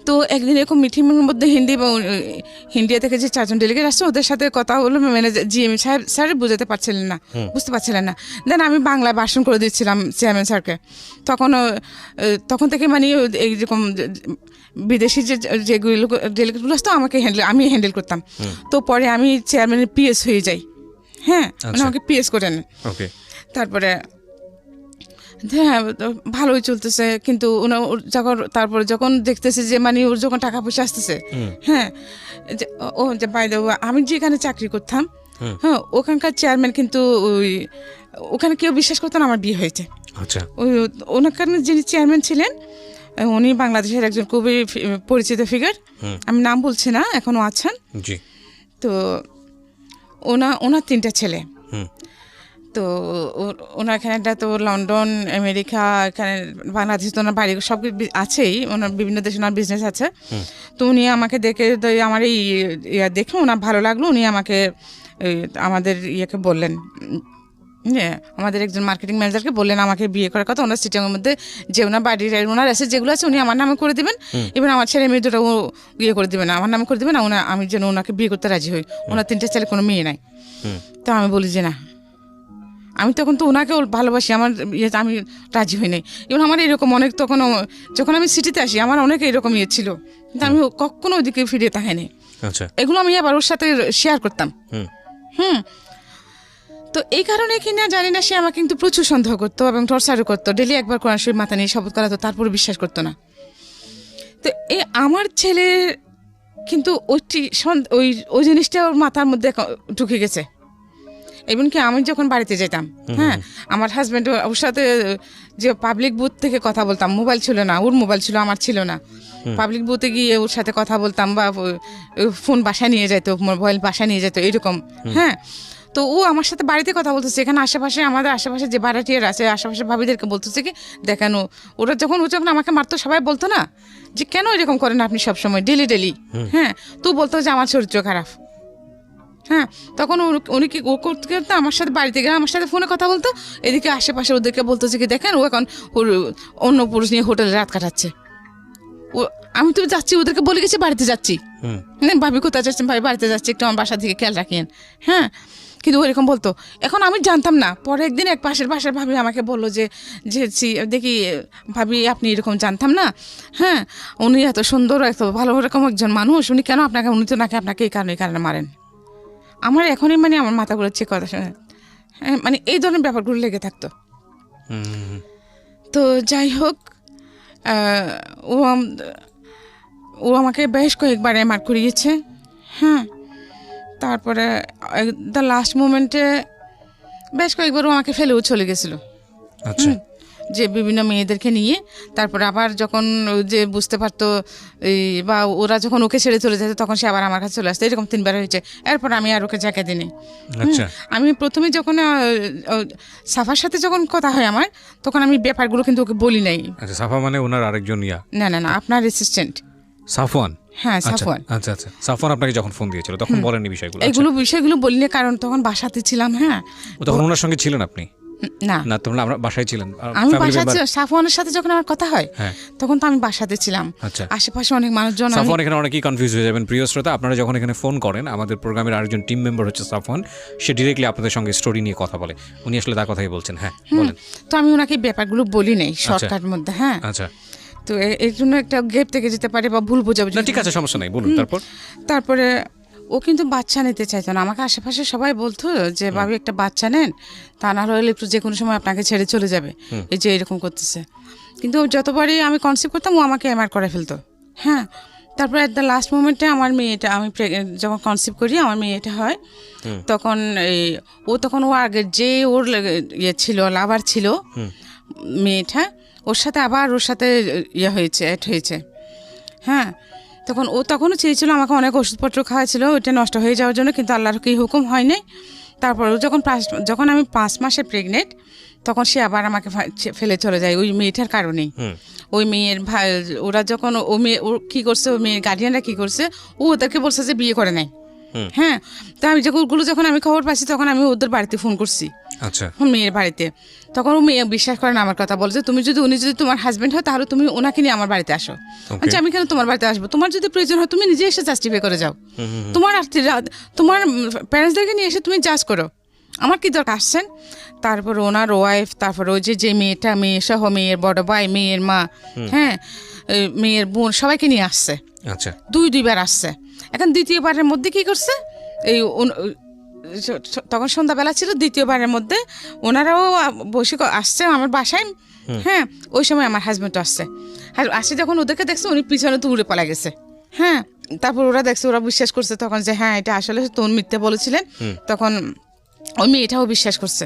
তো একদিন এরকম মিটিংয়ের মধ্যে ইন্ডিয়া থেকে যে 4জন ডেলিগেট আসছে, ওদের সাথে কথা হলো, ম্যানেজার জিএম সাহেব স্যার বুঝতে পারছিলেন না, বুঝতে পারছিলেন না। দেন আমি বাংলায় ভাষণ করে দিচ্ছিলাম চেয়ারম্যান স্যারকে। তখন থেকে মানে এইরকম বিদেশি যেগুলো ডেলিগেটগুলো আসতো আমি হ্যান্ডেল করতাম। তো পরে আমি চেয়ারম্যানের পিএস হয়ে যাই। হ্যাঁ, মানে আমাকে পিএস করে নেন। তারপরে হ্যাঁ, ভালোই চলতেছে। কিন্তু তারপরে যখন দেখতেছে যে মানে ওর যখন টাকা পয়সা আসতেছে, হ্যাঁ, ও যে বাইরে আমি যেখানে চাকরি করতাম, হ্যাঁ, ওখানকার চেয়ারম্যান কিন্তু ওখানে কেউ বিশ্বাস করতো না আমার বিয়ে হয়েছে। আচ্ছা, ওনার কারণে যিনি চেয়ারম্যান ছিলেন, উনি বাংলাদেশের একজন খুবই পরিচিত ফিগার, আমি নাম বলছি না, এখনো আছেন। তো ওনার 3টা ছেলে। তো ওনার এখানে তো লন্ডন, আমেরিকা, এখানে বাংলাদেশ, তো ওনার বাড়ি সব আছেই, ওনার বিভিন্ন দেশে ওনার বিজনেস আছে। তো উনি আমাকে দেখে, আমার এই দেখে ওনার ভালো লাগলো। উনি আমাকে আমাদের ইয়েকে বললেন, আমাদের একজন মার্কেটিং ম্যানেজারকে বললেন আমাকে বিয়ে করার কথা। ওনার সিটিংয়ের মধ্যে যে ওনার বাড়ির ওনার এসে যেগুলো আছে উনি আমার নামে করে দেবেন, এবার আমার ছেলে মেয়ে দুটো বিয়ে করে দেবেন, আমার নামে করে দেবেন, আমি যেন ওনাকে বিয়ে করতে রাজি হই। ওনার 3টে ছেলে, কোনো মেয়ে নাই। তো আমি বলি যে না, আমি তখন তো ওনাকে ভালোবাসি, আমার আমি রাজি হই নাই। এবং আমার এরকম অনেক, তখন যখন আমি সিটিতে আসি আমার অনেক এরকম ইয়ে ছিল, কিন্তু আমি কখনো ওইদিকে ফিরে তাকাইনি। এগুলো আমি আবার ওর সাথে শেয়ার করতাম। তো এই কারণে কিনা জানি না, সে আমাকে কিন্তু প্রচুর সন্দেহ করতো এবং টর্চারও করতো। ডেলি একবার কোরআন শরীফ মাথা নিয়ে শপথ করাতো, তারপরে বিশ্বাস করতো না। তো আমার ছেলে কিন্তু ওই জিনিসটা ওর মাথার মধ্যে ঢুকে গেছে। এমনকি আমি যখন বাড়িতে যেতাম, হ্যাঁ, আমার হাজব্যান্ড ওর সাথে যে পাবলিক বুথ থেকে কথা বলতাম, মোবাইল ছিল না, ওর মোবাইল ছিল, আমার ছিল না। পাবলিক বুথে গিয়ে ওর সাথে কথা বলতাম, বা ফোন বাসায় নিয়ে যেত, মোবাইল বাসায় নিয়ে যেত, এরকম। হ্যাঁ, তো ও আমার সাথে বাড়িতে কথা বলতেছে, এখানে আশেপাশে আমাদের আশেপাশে যে ভাড়াটিয়ার আছে, আশেপাশে ভাবিদেরকে বলতেছে কি দেখেন, ওরা যখন আমাকে মারতো, সবাই বলতো না যে কেন এরকম করেন আপনি সবসময় ডেলি। হ্যাঁ, তো বলতো যে আমার চরিত্র খারাপ। হ্যাঁ, তখন উনি কি ও করতে করতে আমার সাথে বাড়িতে গেলে আমার সাথে ফোনে কথা বলতো, এদিকে আশেপাশে ওদেরকে বলতেছে কি দেখেন ও এখন ওর অন্য পুরুষ নিয়ে হোটেলে রাত কাটাচ্ছে। আমি তো যাচ্ছি, ওদেরকে বলে গেছি বাড়িতে যাচ্ছি, হুম ভাবি কোথায় যাচ্ছেন, ভাবি বাড়িতে যাচ্ছি, একটু আমার বাসা থেকে খেয়াল রাখেন। হ্যাঁ, কিন্তু ওইরকম বলতো। এখন আমি জানতাম না, পরে একদিন এক পাশের বাসার ভাবি আমাকে বললো যে দেখি ভাবি আপনি এরকম জানতাম না, হ্যাঁ উনি এত সুন্দর এত ভালো রকম একজন মানুষ, উনি কেন আপনাকে, উনি তো নাকি আপনাকে এই কারণে মারেন। আমার এখনই মানে আমার মাথা ঘুরেছে কথা শুনে, হ্যাঁ মানে এই ধরনের ব্যাপারগুলো লেগে থাকতো। হুম তো যাই হোক, ও ও আমাকে বেশ কয়েকবার এমআর করিয়েছে। হ্যাঁ, তারপরে দ্য লাস্ট মোমেন্টে বেশ কয়েকবার ও আমাকে ফেলেও চলে গেছিলো। আচ্ছা যে বিভিন্ন মেয়েদেরকে নিয়ে, তারপরে আবার যখন ও যে বুঝতে পারতো বা ওরা যখন ওকে ছেড়ে চলে যেত, তখন সে আবার আমার কাছে চলে আসতো। এরকম 3 বার হয়েছে। এরপর আমি আর ওকে জায়গা দিই। আচ্ছা আমি প্রথমে যখন সাফার সাথে যখন কথা হয় আমার, তখন আমি ব্যাপারগুলো কিন্তু ওকে বলি নাই। আচ্ছা, সাফা মানে ওনার আরেকজন ইয়া? না, আপনার অ্যাসিস্ট্যান্ট সাফওয়ান। হ্যাঁ, আচ্ছা সাফওয়ান। আচ্ছা আচ্ছা, সাফওয়ান আপনাকে যখন ফোন দিয়েছিল তখন বলেননি বিষয়গুলো? বিষয়গুলো বলিনি, কারণ তখন বাসাতে ছিলাম। হ্যাঁ, তখন ওনার সঙ্গে ছিলেন আপনি? না, তখন আমরা বাসায় ছিলেন? আমি বাসায় ছিলাম। সাফওয়ানের সাথে যখন আমার কথা হয়, হ্যাঁ, তখন তো আমি বাসাতে ছিলাম। আচ্ছা, আশেপাশে অনেক মানুষজন। সাফওয়ান, এখানে অনেকেই কনফিউজ হয়ে যাবেন প্রিয় শ্রোতা। আপনারা যখন এখানে ফোন করেন, আমাদের প্রোগ্রামের আরেকজন টিম মেম্বার হচ্ছে সাফওয়ান, সে ডিরেক্টলি আপনাদের সঙ্গে স্টোরি নিয়ে কথা বলে। উনি আসলে তার কথাই বলছেন। হ্যাঁ বলেন। তো আমি ওনাকে ব্যাপারগুলো বলি নাই শর্টকাটের মধ্যে। হ্যাঁ, আচ্ছা, তো এর জন্য একটা গ্যাপ থেকে যেতে পারে বা ভুল বোঝাবুঝি। ঠিক আছে, সমস্যা নাই, বলুন। তারপরে ও কিন্তু বাচ্চা নিতে চাইতো না। আমাকে আশেপাশে সবাই বলতো যে ভাবি একটা বাচ্চা নেন, তা না হলে একটু যে কোনো সময় আপনাকে ছেড়ে চলে যাবে, এই যে এরকম করতেছে। কিন্তু যতবারই আমি কনসিভ করতাম, ও আমাকে এমআর করে ফেলতো। হ্যাঁ, তারপরে এট দ্য লাস্ট মোমেন্টে আমার মেয়েটা, আমি যখন কনসিভ করি, আমার মেয়েটা হয়, তখন ও আগের যে ওর ইয়ে ছিল, লাভার ছিল মেয়েটা, ওর সাথে আবার ওর সাথে ইয়ে হয়েছে, অ্যাড হয়েছে। হ্যাঁ, তখনও চেয়েছিল আমাকে, অনেক ওষুধপত্র খাওয়াছিল ওইটা নষ্ট হয়ে যাওয়ার জন্য, কিন্তু আল্লাহর কি হুকুম হয় নাই। তারপর যখন আমি 5 মাসে প্রেগনেন্ট, তখন সে আবার আমাকে ফেলে চলে যায় ওই মেয়েটার কারণেই। ওই মেয়ের ভাই, ওরা যখন ও কী করছে, ওই মেয়ের গার্ডিয়ানরা কী করছে, ও ওদেরকে বলছে যে বিয়ে করে নাই। হ্যাঁ, তো আমি যখন আমি খবর পাচ্ছি, তখন আমি ওদের বাড়িতে ফোন করছি। আচ্ছা, মেয়ের বাড়িতে। তখন ও মেয়ে বিশ্বাস করে না আমার কথা, বলছে উনি যদি তোমার হাজবেন্ড হয়, তাহলে তুমি ওনাকে নিয়ে আমার বাড়িতে আসো। আচ্ছা, আমি কেন তোমার বাড়িতে আসবো? তোমার যদি প্রয়োজন হয়, তুমি নিজে এসে জাস্টিফাই করে যাও। তোমার প্যারেন্টসদেরকে নিয়ে এসে তুমি জাজ করো, আমার কি দরকার আসছেন? তারপর ওনার ওয়াইফ, তারপর ওই যে মেয়েটা, মেয়ে সহ মেয়ের বড় ভাই, মেয়ের মা, হ্যাঁ মেয়ের বোন, সবাইকে নিয়ে আসছে। আচ্ছা, 2বার আসছে। এখন দ্বিতীয়বারের মধ্যে কি করছে, তখন সন্ধ্যাবেলা ছিল, দ্বিতীয়বারের মধ্যে ওনারাও বসে আসছে আমার বাসায়। হ্যাঁ, ওই সময় আমার হাজবেন্ডও আসছে। আসে যখন ওদেরকে দেখছে, উনি পিছনে তো উড়ে পালা গেছে। হ্যাঁ, তারপর ওরা দেখছে, ওরা বিশ্বাস করছে তখন যে হ্যাঁ এটা আসলে তোর মিথ্যে বলেছিলেন। তখন ওই মেয়েটাও বিশ্বাস করছে।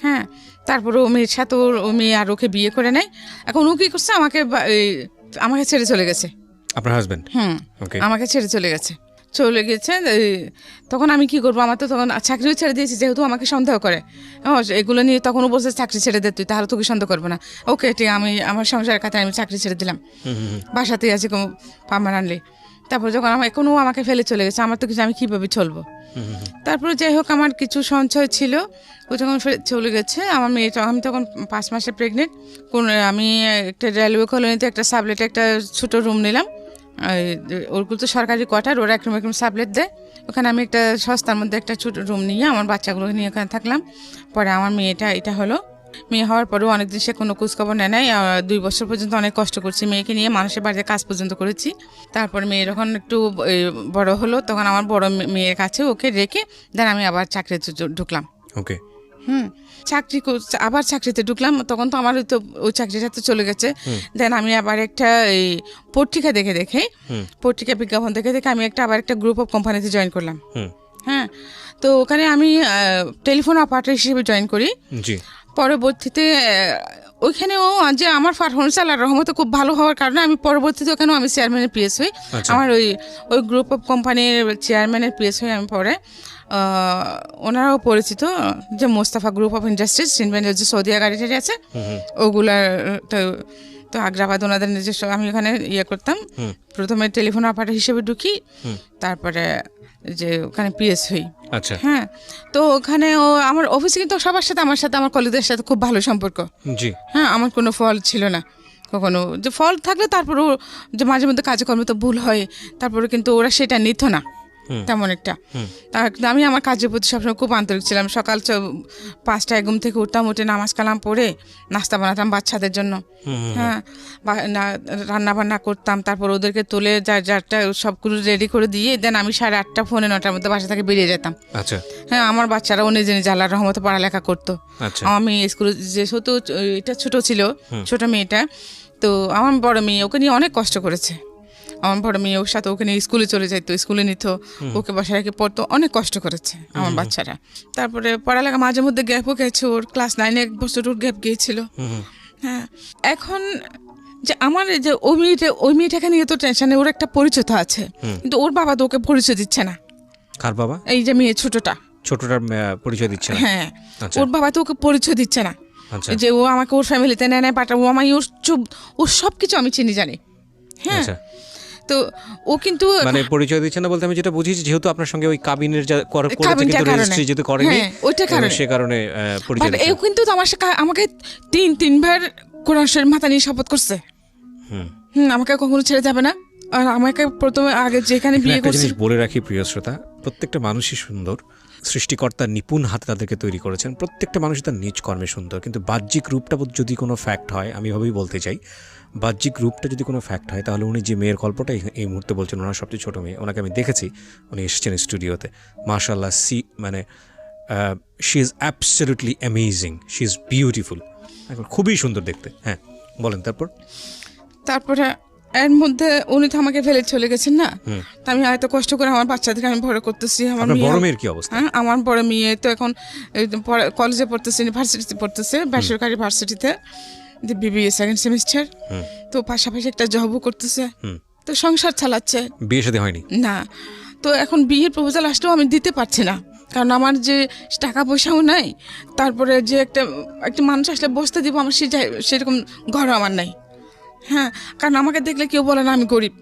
হ্যাঁ, তারপর ও মেয়ের সাথে ও মেয়ে আর ওকে বিয়ে করে নেয়। এখন ও কি করছে, আমাকে ছেড়ে চলে গেছে। আপনার হাজবেন্ড? আমাকে ছেড়ে চলে গেছে। তখন আমি কি করবো? আমার তো তখন চাকরিও ছেড়ে দিয়েছি, যেহেতু আমাকে সন্দেহ করে এগুলো নিয়ে। তখন ও বলছে চাকরি ছেড়ে দে তুই, তাহলে তোকে সন্দেহ করবে না। ওকে, ঠিক, আমি আমার সংসারের খাতে আমি চাকরি ছেড়ে দিলাম, বাসাতেই আছি কোনো পার্মানেন্টলি। তারপর যখন এখনও আমাকে ফেলে চলে গেছে, আমার তো কিছু, আমি কীভাবে চলবো? তারপরে যাই হোক, আমার কিছু সঞ্চয় ছিল, ও যখন চলে গেছে, আমার মেয়েটা, আমি তখন 5 মাসে প্রেগনেন্ট। আমি একটা রেলওয়ে কলোনিতে একটা সাবলেটে একটা ছোটো রুম নিলাম। ওগুলো তো সরকারি কোয়ার্টার, ওরা একরকম সাবলেট দেয়। ওখানে আমি একটা সস্তার মধ্যে একটা ছোটো রুম নিয়ে আমার বাচ্চাগুলোকে নিয়ে ওখানে থাকলাম। পরে আমার এটা হলো। মেয়ে হওয়ার পরেও অনেকদিন সে কোনো খোঁজখবর নেয় নাই। 2 বছর পর্যন্ত অনেক কষ্ট করছি মেয়েকে নিয়ে, মানুষের বাড়িতে কাজ পর্যন্ত করেছি। তারপর মেয়ে যখন একটু বড় হলো, তখন আমার বড় মেয়ের কাছে ওকে রেখে দেন আমি আবার চাকরিতে ঢুকলাম। ওকে, আবার চাকরিতে ঢুকলাম। তখন তো আমার ওই চাকরিটা তো চলে গেছে। দেন আমি আবার একটা পত্রিকা দেখে পত্রিকা বিজ্ঞাপন দেখে আমি আবার একটা গ্রুপ অফ কোম্পানিতে জয়েন করলাম। হ্যাঁ, তো ওখানে আমি টেলিফোন অপারেটর হিসেবে জয়েন করি। পরবর্তীতে ওইখানেও যে আমার পারফরমেন্স আল্লাহর রহমতে খুব ভালো হওয়ার কারণে আমি পরবর্তীতে ওখানেও আমি চেয়ারম্যানের পিএস হই। আমার ওই গ্রুপ অফ কোম্পানির চেয়ারম্যানের পিএস হই আমি পরে। ওনারাও পরিচিত, যে মোস্তাফা গ্রুপ অফ ইন্ডাস্ট্রিজ, সিনভেন্ডের যে সৌদিয়া গাড়িটারি আছে, ওগুলার তো আগ্রাবাদ ওনাদের নিজস্ব। আমি ওখানে করতাম, প্রথমে টেলিফোন অপারেটর হিসেবে ঢুকি, তারপরে যে ওখানে পিএস হই। আচ্ছা, হ্যাঁ, তো ওখানে আমার অফিসে কিন্তু সবার সাথে, আমার কলিগদের সাথে খুব ভালো সম্পর্ক। জি, হ্যাঁ, আমার কোনো ফল ছিল না। কখনো যে ফল থাকলে তারপরেও যে মাঝে মধ্যে কাজকর্মে তো ভুল হয়, তারপরে কিন্তু ওরা সেটা নিত না তেমন একটা। আমি আমার কাজের প্রতি সবসময় খুব আন্তরিক ছিলাম। সকাল 5টায় ঘুম থেকে উঠতাম, উঠে নামাজ কালাম পড়ে নাস্তা বানাতাম বাচ্চাদের জন্য, হ্যাঁ, রান্না বান্না করতাম, তারপর ওদেরকে তুলে যারটা সবগুলো রেডি করে দিয়ে দেন আমি 8:30 পৌনে 9টার মধ্যে বাসা থেকে বেরিয়ে যেতাম। আচ্ছা, হ্যাঁ, আমার বাচ্চারাও নিজে নিজে আল্লাহর রহমতে পড়ালেখা করতো। আমার মেয়ে স্কুলে যেহেতু এটা ছোট ছিল, ছোট মেয়েটা, তো আমার বড় মেয়ে ওকে নিয়ে অনেক কষ্ট করেছে। আমার বড় মেয়ে ওর সাথে ওকে নিয়ে স্কুলে চলে যাইতো, স্কুলে নিত, ওকে বাসায় রেখে পড়তো, অনেক কষ্ট করেছে আমার বাচ্চারা। তারপরে পড়ালেখা মাঝে মধ্যে গ্যাপও গেছে, ওর ক্লাস 9-এ 1 বছর ওর গ্যাপ গিয়েছিল। হ্যাঁ, এখন যে আমার যে ওই মেয়েটাকে নিয়ে তো টেনশনে, ওর একটা পরিচয় তো আছে, কিন্তু ওর বাবা তো ওকে পরিচয় দিচ্ছে না। কার বাবা? এই যে মেয়ে ছোটটার পরিচয় দিচ্ছে না। হ্যাঁ, ওর বাবা তো ওকে পরিচয় দিচ্ছে না, যে ও আমাকে ওর ফ্যামিলিতে নেয় পাঠায়, ও আমায় ওর সব কিছু আমি চিনি জানি। হ্যাঁ, তো ও কিন্তু মানে পরিচয় দিচ্ছে না বলতে আমি যেটা বুঝিয়েছি, যেহেতু আপনার সঙ্গে ওই কাবিনের রেজিস্ট্রি যেহেতু করেনি, ওইটা কারণে সে কারণে পরিচয় দিচ্ছে। ও কিন্তু আমাকে 3বার কোরআন শরীফ মাথা নিয়ে শপথ করছে, আমাকে কখনো ছেড়ে যাবে না। আর আমাকে প্রথমে আগে যেখানে বিয়ে করছে, বলে রাখি প্রিয় শ্রোতা, প্রত্যেকটা মানুষই সুন্দর, সৃষ্টিকর্তা নিপুণ হাতে তাদেরকে তৈরি করেছেন, প্রত্যেকটা মানুষই তার নিজ কর্মে সুন্দর, কিন্তু বাহ্যিক রূপটা যদি কোনো ফ্যাক্ট হয়, আমি ভাবেই বলতে চাই, বাহ্যিক রূপটা যদি কোনো ফ্যাক্ট হয়, তাহলে উনি যে মেয়ের গল্পটা এই মুহূর্তে বলছেন, ওনার সবচেয়ে ছোটো মেয়ে, ওনাকে আমি দেখেছি, উনি এসেছেন স্টুডিওতে, মাশাআল্লাহ, মানে she is absolutely amazing, she is beautiful, খুবই সুন্দর দেখতে। হ্যাঁ, বলেন। তারপরে এর মধ্যে উনি তো আমাকে ফেলে চলে গেছেন না, তা আমি এত কষ্ট করে আমার বাচ্চাদেরকে আমি বড় করতেছি। আমার বড় মেয়ের কি অবস্থা? আমার বড় মেয়ে তো এখন কলেজে পড়তেছে, ইউনিভার্সিটিতে পড়তেছে, বেসরকারি ভার্সিটিতে, বিবিএ 2nd সেমিস্টার। তো পাশাপাশি একটা জবও করতেছে, তো সংসার চালাচ্ছে। বিয়ে শাদী হয়নি না, তো এখন বিয়ের প্রপোজাল আসলেও আমি দিতে পারছি না, কারণ আমার যে টাকা পয়সাও নাই, তারপরে যে একটা মানুষ আসলে বসতে দিব, আমার সেরকম ঘরও আমার নাই। হ্যাঁ, কারণ আমাকে দেখলে কেউ বলে না আমি গরিব,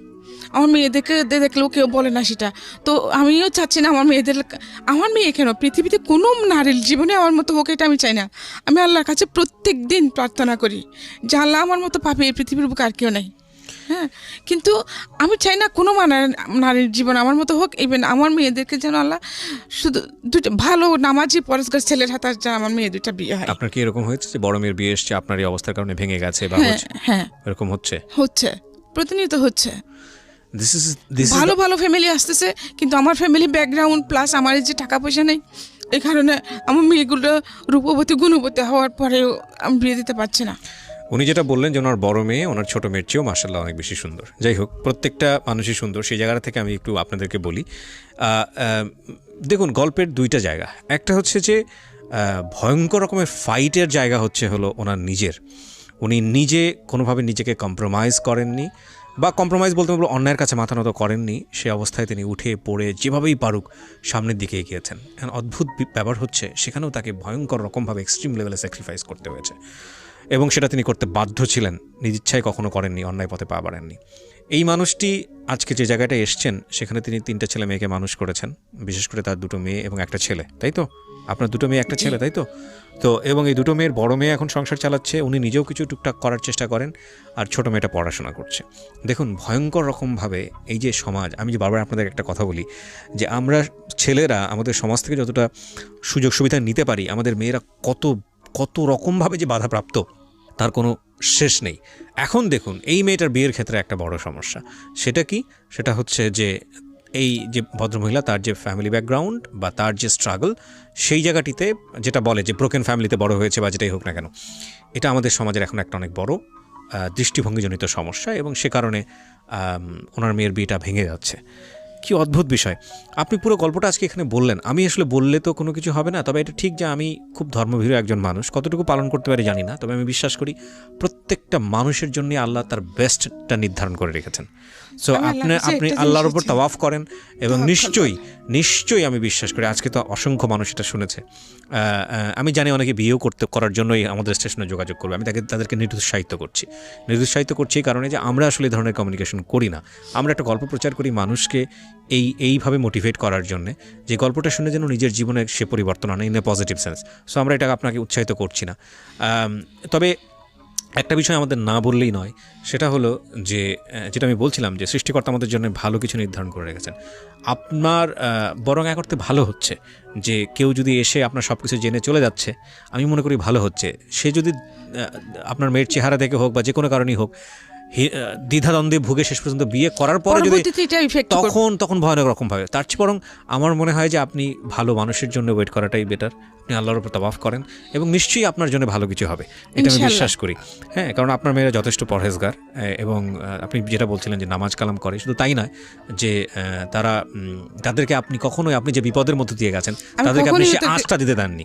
আমার মেয়েদেরকে দেখলেও কেউ বলে না সেটা। তো আমিও চাচ্ছি না আমার মেয়ে কেন, পৃথিবীতে কোনো নারীর জীবনে আমার মতো হোক, এটা আমি চাই না। আমি আল্লাহর কাছে প্রত্যেক দিন প্রার্থনা করি যে আল্লাহ আমার মতো পাবে এই পৃথিবীর বুকে আর কেউ নেই। হ্যাঁ, কিন্তু আমি চাই না কোনো নারীর জীবন আমার মতো হোক। ইভেন আমার মেয়েদেরকে যেন আল্লাহ শুধু দুটো ভালো নামাজি পরেশগার ছেলের হাতে যেন আমার মেয়ে দুটা বিয়ে হয়। আপনার কি এরকম হয়েছে যে বড় মেয়ের বিয়ে এসছে, আপনার এই অবস্থার কারণে ভেঙে গেছে বা হচ্ছে? হ্যাঁ, এরকম হচ্ছে, প্রতিনিয়ত হচ্ছে। ভালো ভালো ফ্যামিলি আসতেছে, কিন্তু আমার ফ্যামিলি ব্যাকগ্রাউন্ড প্লাস আমার যে টাকা পয়সা নেই, এই কারণে আমার মেয়েগুলো রূপবতী গুণবতী হওয়ার পরেও আমি বিয়ে দিতে পারছি না। উনি যেটা বললেন যে ওনার বড় মেয়ে ওনার ছোট মেয়ের চেয়েও মাশাআল্লাহ অনেক বেশি সুন্দর। যাই হোক, প্রত্যেকটা মানুষই সুন্দর, সেই জায়গা থেকে আমি একটু আপনাদেরকে বলি। দেখুন, গল্পের 2টা জায়গা, একটা হচ্ছে যে ভয়ঙ্কর রকমের ফাইটের জায়গা হলো ওনার নিজের। উনি নিজে কোনোভাবে নিজেকে কম্প্রোমাইজ করেননি, বা কম্প্রোমাইজ বলতে বলবো অন্যায়ের কাছে মাথা নত করেননি। সে অবস্থায় তিনি উঠে পড়ে যেভাবেই পারুক সামনের দিকে এগিয়েছেন। এখন অদ্ভুত ব্যাপার হচ্ছে, সেখানেও তাকে ভয়ঙ্কর রকমভাবে এক্সট্রিম লেভেলে স্যাক্রিফাইস করতে হয়েছে, এবং সেটা তিনি করতে বাধ্য ছিলেন, নিজ ইচ্ছায় কখনো করেননি, অন্যায় পথে পা বাড়েননি। এই মানুষটি আজকে যে জায়গাটায় এসছেন, সেখানে তিনি 3টা ছেলে মেয়েকে মানুষ করেছেন, বিশেষ করে তার 2টো মেয়ে এবং একটা ছেলে, তাই তো? আপনার 2টো মেয়ে একটা ছেলে, তাই তো? তো এবং এই 2টো মেয়ের বড় মেয়ে এখন সংসার চালাচ্ছে, উনি নিজেও কিছু টুকটাক করার চেষ্টা করেন, আর ছোটো মেয়েটা পড়াশোনা করছে। দেখুন, ভয়ঙ্কর রকমভাবে এই যে সমাজ, আমি যে বারবার আপনাদের একটা কথা বলি যে আমরা ছেলেরা আমাদের সমাজ থেকে যতটা সুযোগ সুবিধা নিতে পারি, আমাদের মেয়েরা কত রকমভাবে যে বাধাপ্রাপ্ত তার কোনো শেষ নেই। এখন দেখুন, এই মেয়েটার বিয়ের ক্ষেত্রে একটা বড় সমস্যা, সেটা কি? সেটা হচ্ছে যে এই যে ভদ্রমহিলা, তার যে ফ্যামিলি ব্যাকগ্রাউন্ড বা তার যে স্ট্রাগল, সেই জায়গাটিতে যেটা বলে যে ব্রোকেন ফ্যামিলিতে বড় হয়েছে বা যেটাই হোক না কেন, এটা আমাদের সমাজের এখন একটা অনেক বড় দৃষ্টিভঙ্গিজনিত সমস্যা, এবং সে কারণে ওনার মেয়ের বিয়েটা ভেঙে যাচ্ছে। কি অদ্ভুত বিষয়! আপনি পুরো গল্পটা আজকে এখানে বললেন, আমি আসলে বললে তো কোনো কিছু হবে না। তবে এটা ঠিক যে আমি খুব ধর্মভীরু একজন মানুষ, কতটুকু পালন করতে পারি জানি না, তবে আমি বিশ্বাস করি প্রত্যেকটা মানুষের জন্য আল্লাহ তার বেস্টটা নির্ধারণ করে রেখেছেন। সো আপনি আল্লাহর উপর তাওয়াফ করেন, এবং নিশ্চয়ই আমি বিশ্বাস করি, আজকে তো অসংখ্য মানুষ এটা শুনেছে, আমি জানি অনেকে বিয়েও করার জন্যই আমাদের স্টেশনে যোগাযোগ করবে। আমি তাদেরকে নিরুৎসাহিত করছি এই কারণে যে আমরা আসলে এই ধরনের কমিউনিকেশন করি না। আমরা একটা গল্প প্রচার করি মানুষকে এইভাবে মোটিভেট করার জন্য, যে গল্পটা শুনে যেন নিজের জীবনে সে পরিবর্তন আনে in a positive sense. So আমরা এটা আপনাকে উৎসাহিত করছি না। তবে একটা বিষয় আমাদের না বললেই নয়, সেটা হলো যে যেটা আমি বলছিলাম যে সৃষ্টিকর্তা আমাদের জন্য ভালো কিছু নির্ধারণ করে রেখেছেন। আপনার বরং এক অর্থে ভালো হচ্ছে যে কেউ যদি এসে আপনার সব কিছু জেনে চলে যাচ্ছে, আমি মনে করি ভালো হচ্ছে। সে যদি আপনার মেয়ের চেহারা দেখে হোক বা যে কোনো কারণেই হোক দ্বিধাদ্বন্দ্বে ভুগে শেষ পর্যন্ত বিয়ে করার পরে যদি তখন ভয়ানক রকম ভাবে, তার চেয়ে বরং আমার মনে হয় যে আপনি ভালো মানুষের জন্য ওয়েট করাটাই বেটার। আপনি আল্লাহর উপর তাওয়াফ করেন এবং নিশ্চয়ই আপনার জন্য ভালো কিছু হবে, এটা আমি বিশ্বাস করি। হ্যাঁ, কারণ আপনার মেয়েরা যথেষ্ট পরহেজগার এবং আপনি যেটা বলছিলেন যে নামাজ কালাম করে, শুধু তাই নয় যে তাদেরকে আপনি কখনোই আপনি যে বিপদের মধ্যে দিয়ে গেছেন তাদেরকে আপনি সে আঁচটা দিতে দেননি।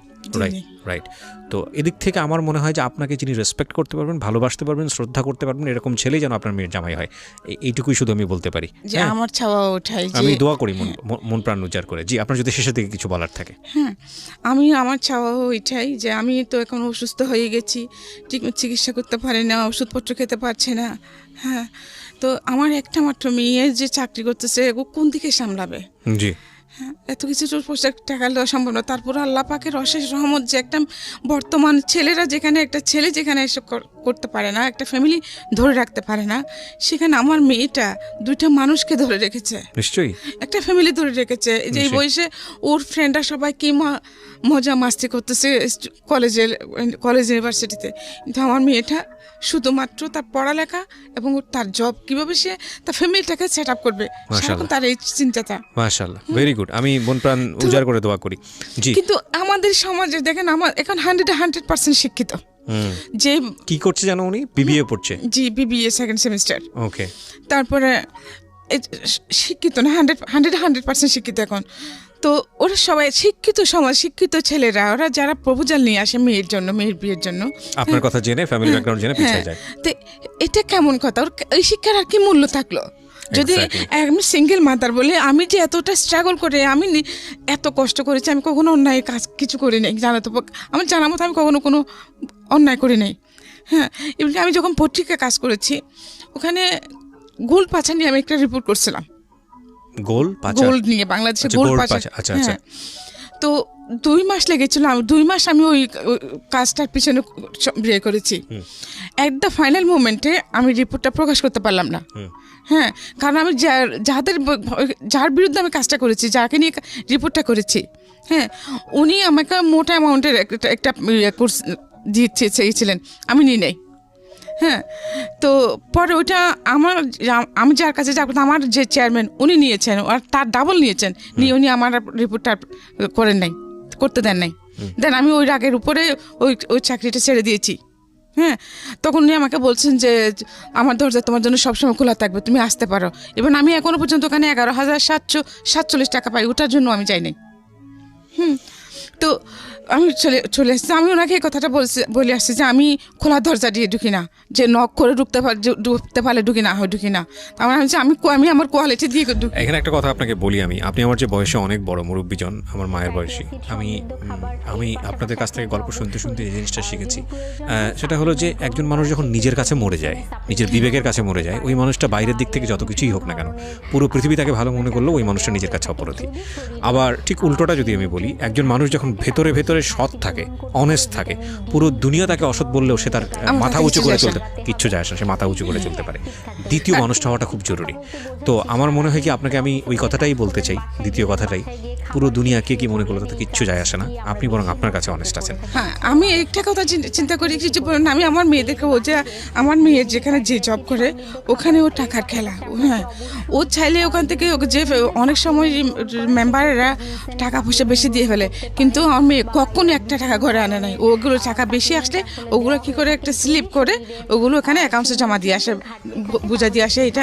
রাইট। তো এদিক থেকে আমার মনে হয় যে আপনাকে যিনি রেসপেক্ট করতে পারবেন, ভালোবাসতে পারবেন, শ্রদ্ধা করতে পারবেন, এরকম ছেলেই যেন আপনার মেয়ের জামাই হয়, এইটুকুই শুধু আমি বলতে পারি। আমার চাওয়া ওঠাই, আমি দোয়া করি মন প্রাণ উজাড় করে। জি, আপনার যদি শেষের দিকে কিছু বলার থাকে। হ্যাঁ, আমার চাওয়া ওইটাই যে আমি তো এখন অসুস্থ হয়ে গেছি, ঠিক চিকিৎসা করতে পারি না, ওষুধপত্র খেতে পারছে না। হ্যাঁ, তো আমার একটা মাত্র মেয়ে যে চাকরি করতেছে, ও কোন দিকে সামলাবে? জি, হ্যাঁ, এত কিছু টাকা দেওয়া সম্ভব না। তারপর আল্লাহ পাকের অশেষ রহমত যে একটা বর্তমান ছেলেরা যেখানে একটা ছেলে যেখানে এসব করতে পারে না, একটা ফ্যামিলি ধরে রাখতে পারে না, সেখানে আমার মেয়েটা দুইটা মানুষকে ধরে রেখেছে, নিশ্চয়ই একটা ফ্যামিলি ধরে রেখেছে। যে এই বয়সে ওর ফ্রেন্ডরা সবাই কি মজা মাস্তি করতেছে কলেজ ইউনিভার্সিটিতে, কিন্তু আমার মেয়েটা শুধুমাত্র তার পড়ালেখা এবং তার জব, কিভাবে সে তার ফ্যামিলিটাকে সেট আপ করবে, তার এই চিন্তাটা। মাশাআল্লাহ, ভেরি গুড। আমি মন প্রাণ উজাড় করে দোয়া করি। জি, কিন্তু আমাদের সমাজে দেখেন, আমার এখন 100% শিক্ষিত। যে কি করছে জানো, উনি বিবিএ পড়ছে। জি, বিবিএ সেকেন্ড সেমিস্টার। ওকে। তারপরে শিক্ষিত না, 100% শিক্ষিত এখন। তো ওরা সবাই শিক্ষিত সমাজ, শিক্ষিত ছেলেরা, ওরা যারা প্রপোজাল নিয়ে আসে মেয়ের জন্য, মেয়ের বিয়ের জন্য, আপনার কথা জেনে, ফ্যামিলি ব্যাকগ্রাউন্ড জেনে পিছিয়ে যায়। তো এটা কেমন কথা? ওর এই শিক্ষার আর কি মূল্য থাকলো? যদি আমি সিঙ্গেল মাদার বলে আমি যে এতটা স্ট্রাগল করে, আমি এত কষ্ট করেছি, আমি কখনো অন্যায় কাজ কিছু করি নাই, জানাতো আমার জানা মতো আমি কখনো কোনো অন্যায় করি নাই। হ্যাঁ, এমনি আমি যখন পত্রিকায় কাজ করেছি, ওখানে গোল্ড পাচার নিয়ে আমি একটা রিপোর্ট করছিলাম। গোল্ড নিয়ে, বাংলাদেশে গোল্ড পাচার। আচ্ছা। তো 2 মাস লেগেছিল, 2 মাস আমি ওই কাজটার পিছনে বিয়ে করেছি। এট দ্য ফাইনাল মোমেন্টে আমি রিপোর্টটা প্রকাশ করতে পারলাম না। হ্যাঁ, কারণ আমি যার বিরুদ্ধে আমি কাজটা করেছি, যাকে নিয়ে রিপোর্টটা করেছি, হ্যাঁ, উনি আমাকে মোটা অ্যামাউন্টের একটা কোর্স দিতে চেয়েছিলেন, আমি নিই নাই। হ্যাঁ, তো পরে ওইটা আমি যার কাছে যাব, আমার যে চেয়ারম্যান উনি নিয়েছেন, আর তার ডাবল নিয়েছেন, নিয়ে উনি আমার রিপোর্টটা করতে দেন নাই। দেন আমি ওই রাগের উপরে ওই চাকরিটা ছেড়ে দিয়েছি। হ্যাঁ, তখন উনি আমাকে বলছেন যে আমার দরজা তোমার জন্য সবসময় খোলা থাকবে, তুমি আসতে পারো। এবং আমি এখনো পর্যন্ত ওখানে 11,747 টাকা পাই, ওটার জন্য আমি যাই নাই। তো আমি চলে এসেছি। আমি ওনাকে এই কথাটা বলে আসছি যে আমি খোলা দরজা দিয়ে ঢুকি না, যে নক করে ঢুকতে পারলে ঢুকি না, ঢুকি না। আমি আমার কোয়ালিটি দিয়ে ঢুকি। এখানে একটা কথা আপনাকে বলি, আপনি আমার যে বয়সে অনেক বড় মুরব্বীজন, আমার মায়ের বয়সী, আমি আপনাদের কাছ থেকে গল্প শুনতে শুনতে এই জিনিসটা শিখেছি। সেটা হলো যে একজন মানুষ যখন নিজের কাছে মরে যায়, নিজের বিবেকের কাছে মরে যায়, ওই মানুষটা বাইরের দিক থেকে যত কিছুই হোক না কেন, পুরো পৃথিবী তাকে ভালো মনে করলেও ওই মানুষটা নিজের কাছে অপরাধী। আবার ঠিক উল্টোটা যদি আমি বলি, একজন মানুষ যখন ভেতরে সৎ থাকে, অনেস্ট থাকে, পুরো দুনিয়া তাকে অসৎ বললেও সে তার মাথা উঁচু করে চলতে, কিচ্ছু যায় আসে, সে মাথা উঁচু করে চলতে পারে। দ্বিতীয় মানুষটা হওয়াটা খুব জরুরি। তো আমার মনে হয় কি আপনাকে আমি ওই কথাটাই বলতে চাই, দ্বিতীয় কথাটাই, পুরো দুনিয়া কে কি মনে করলো তাতে কিচ্ছু যায় আসে না, আপনি বরং আপনার কাছে অনেস্ট আছেন। হ্যাঁ, আমি একটা কথা চিন্তা করি যে আমি আমার মেয়েদেরকে, ও যে আমার মেয়ের যেখানে যে জব করে ওখানে ও টাকার খেলা। হ্যাঁ, ও চাইলে ওখান থেকে যে অনেক সময় মেম্বারেরা টাকা পয়সা বেশি দিয়ে ফেলে, কিন্তু আমার মেয়ে কখনো একটা টাকা ঘরে আনে নাই। ওগুলো টাকা বেশি আসলে ওগুলো কি করে একটা স্লিপ করে ওগুলো এখানে অ্যাকাউন্টসে জমা দিয়ে আসে, বুঝা দিয়ে আসে। এটা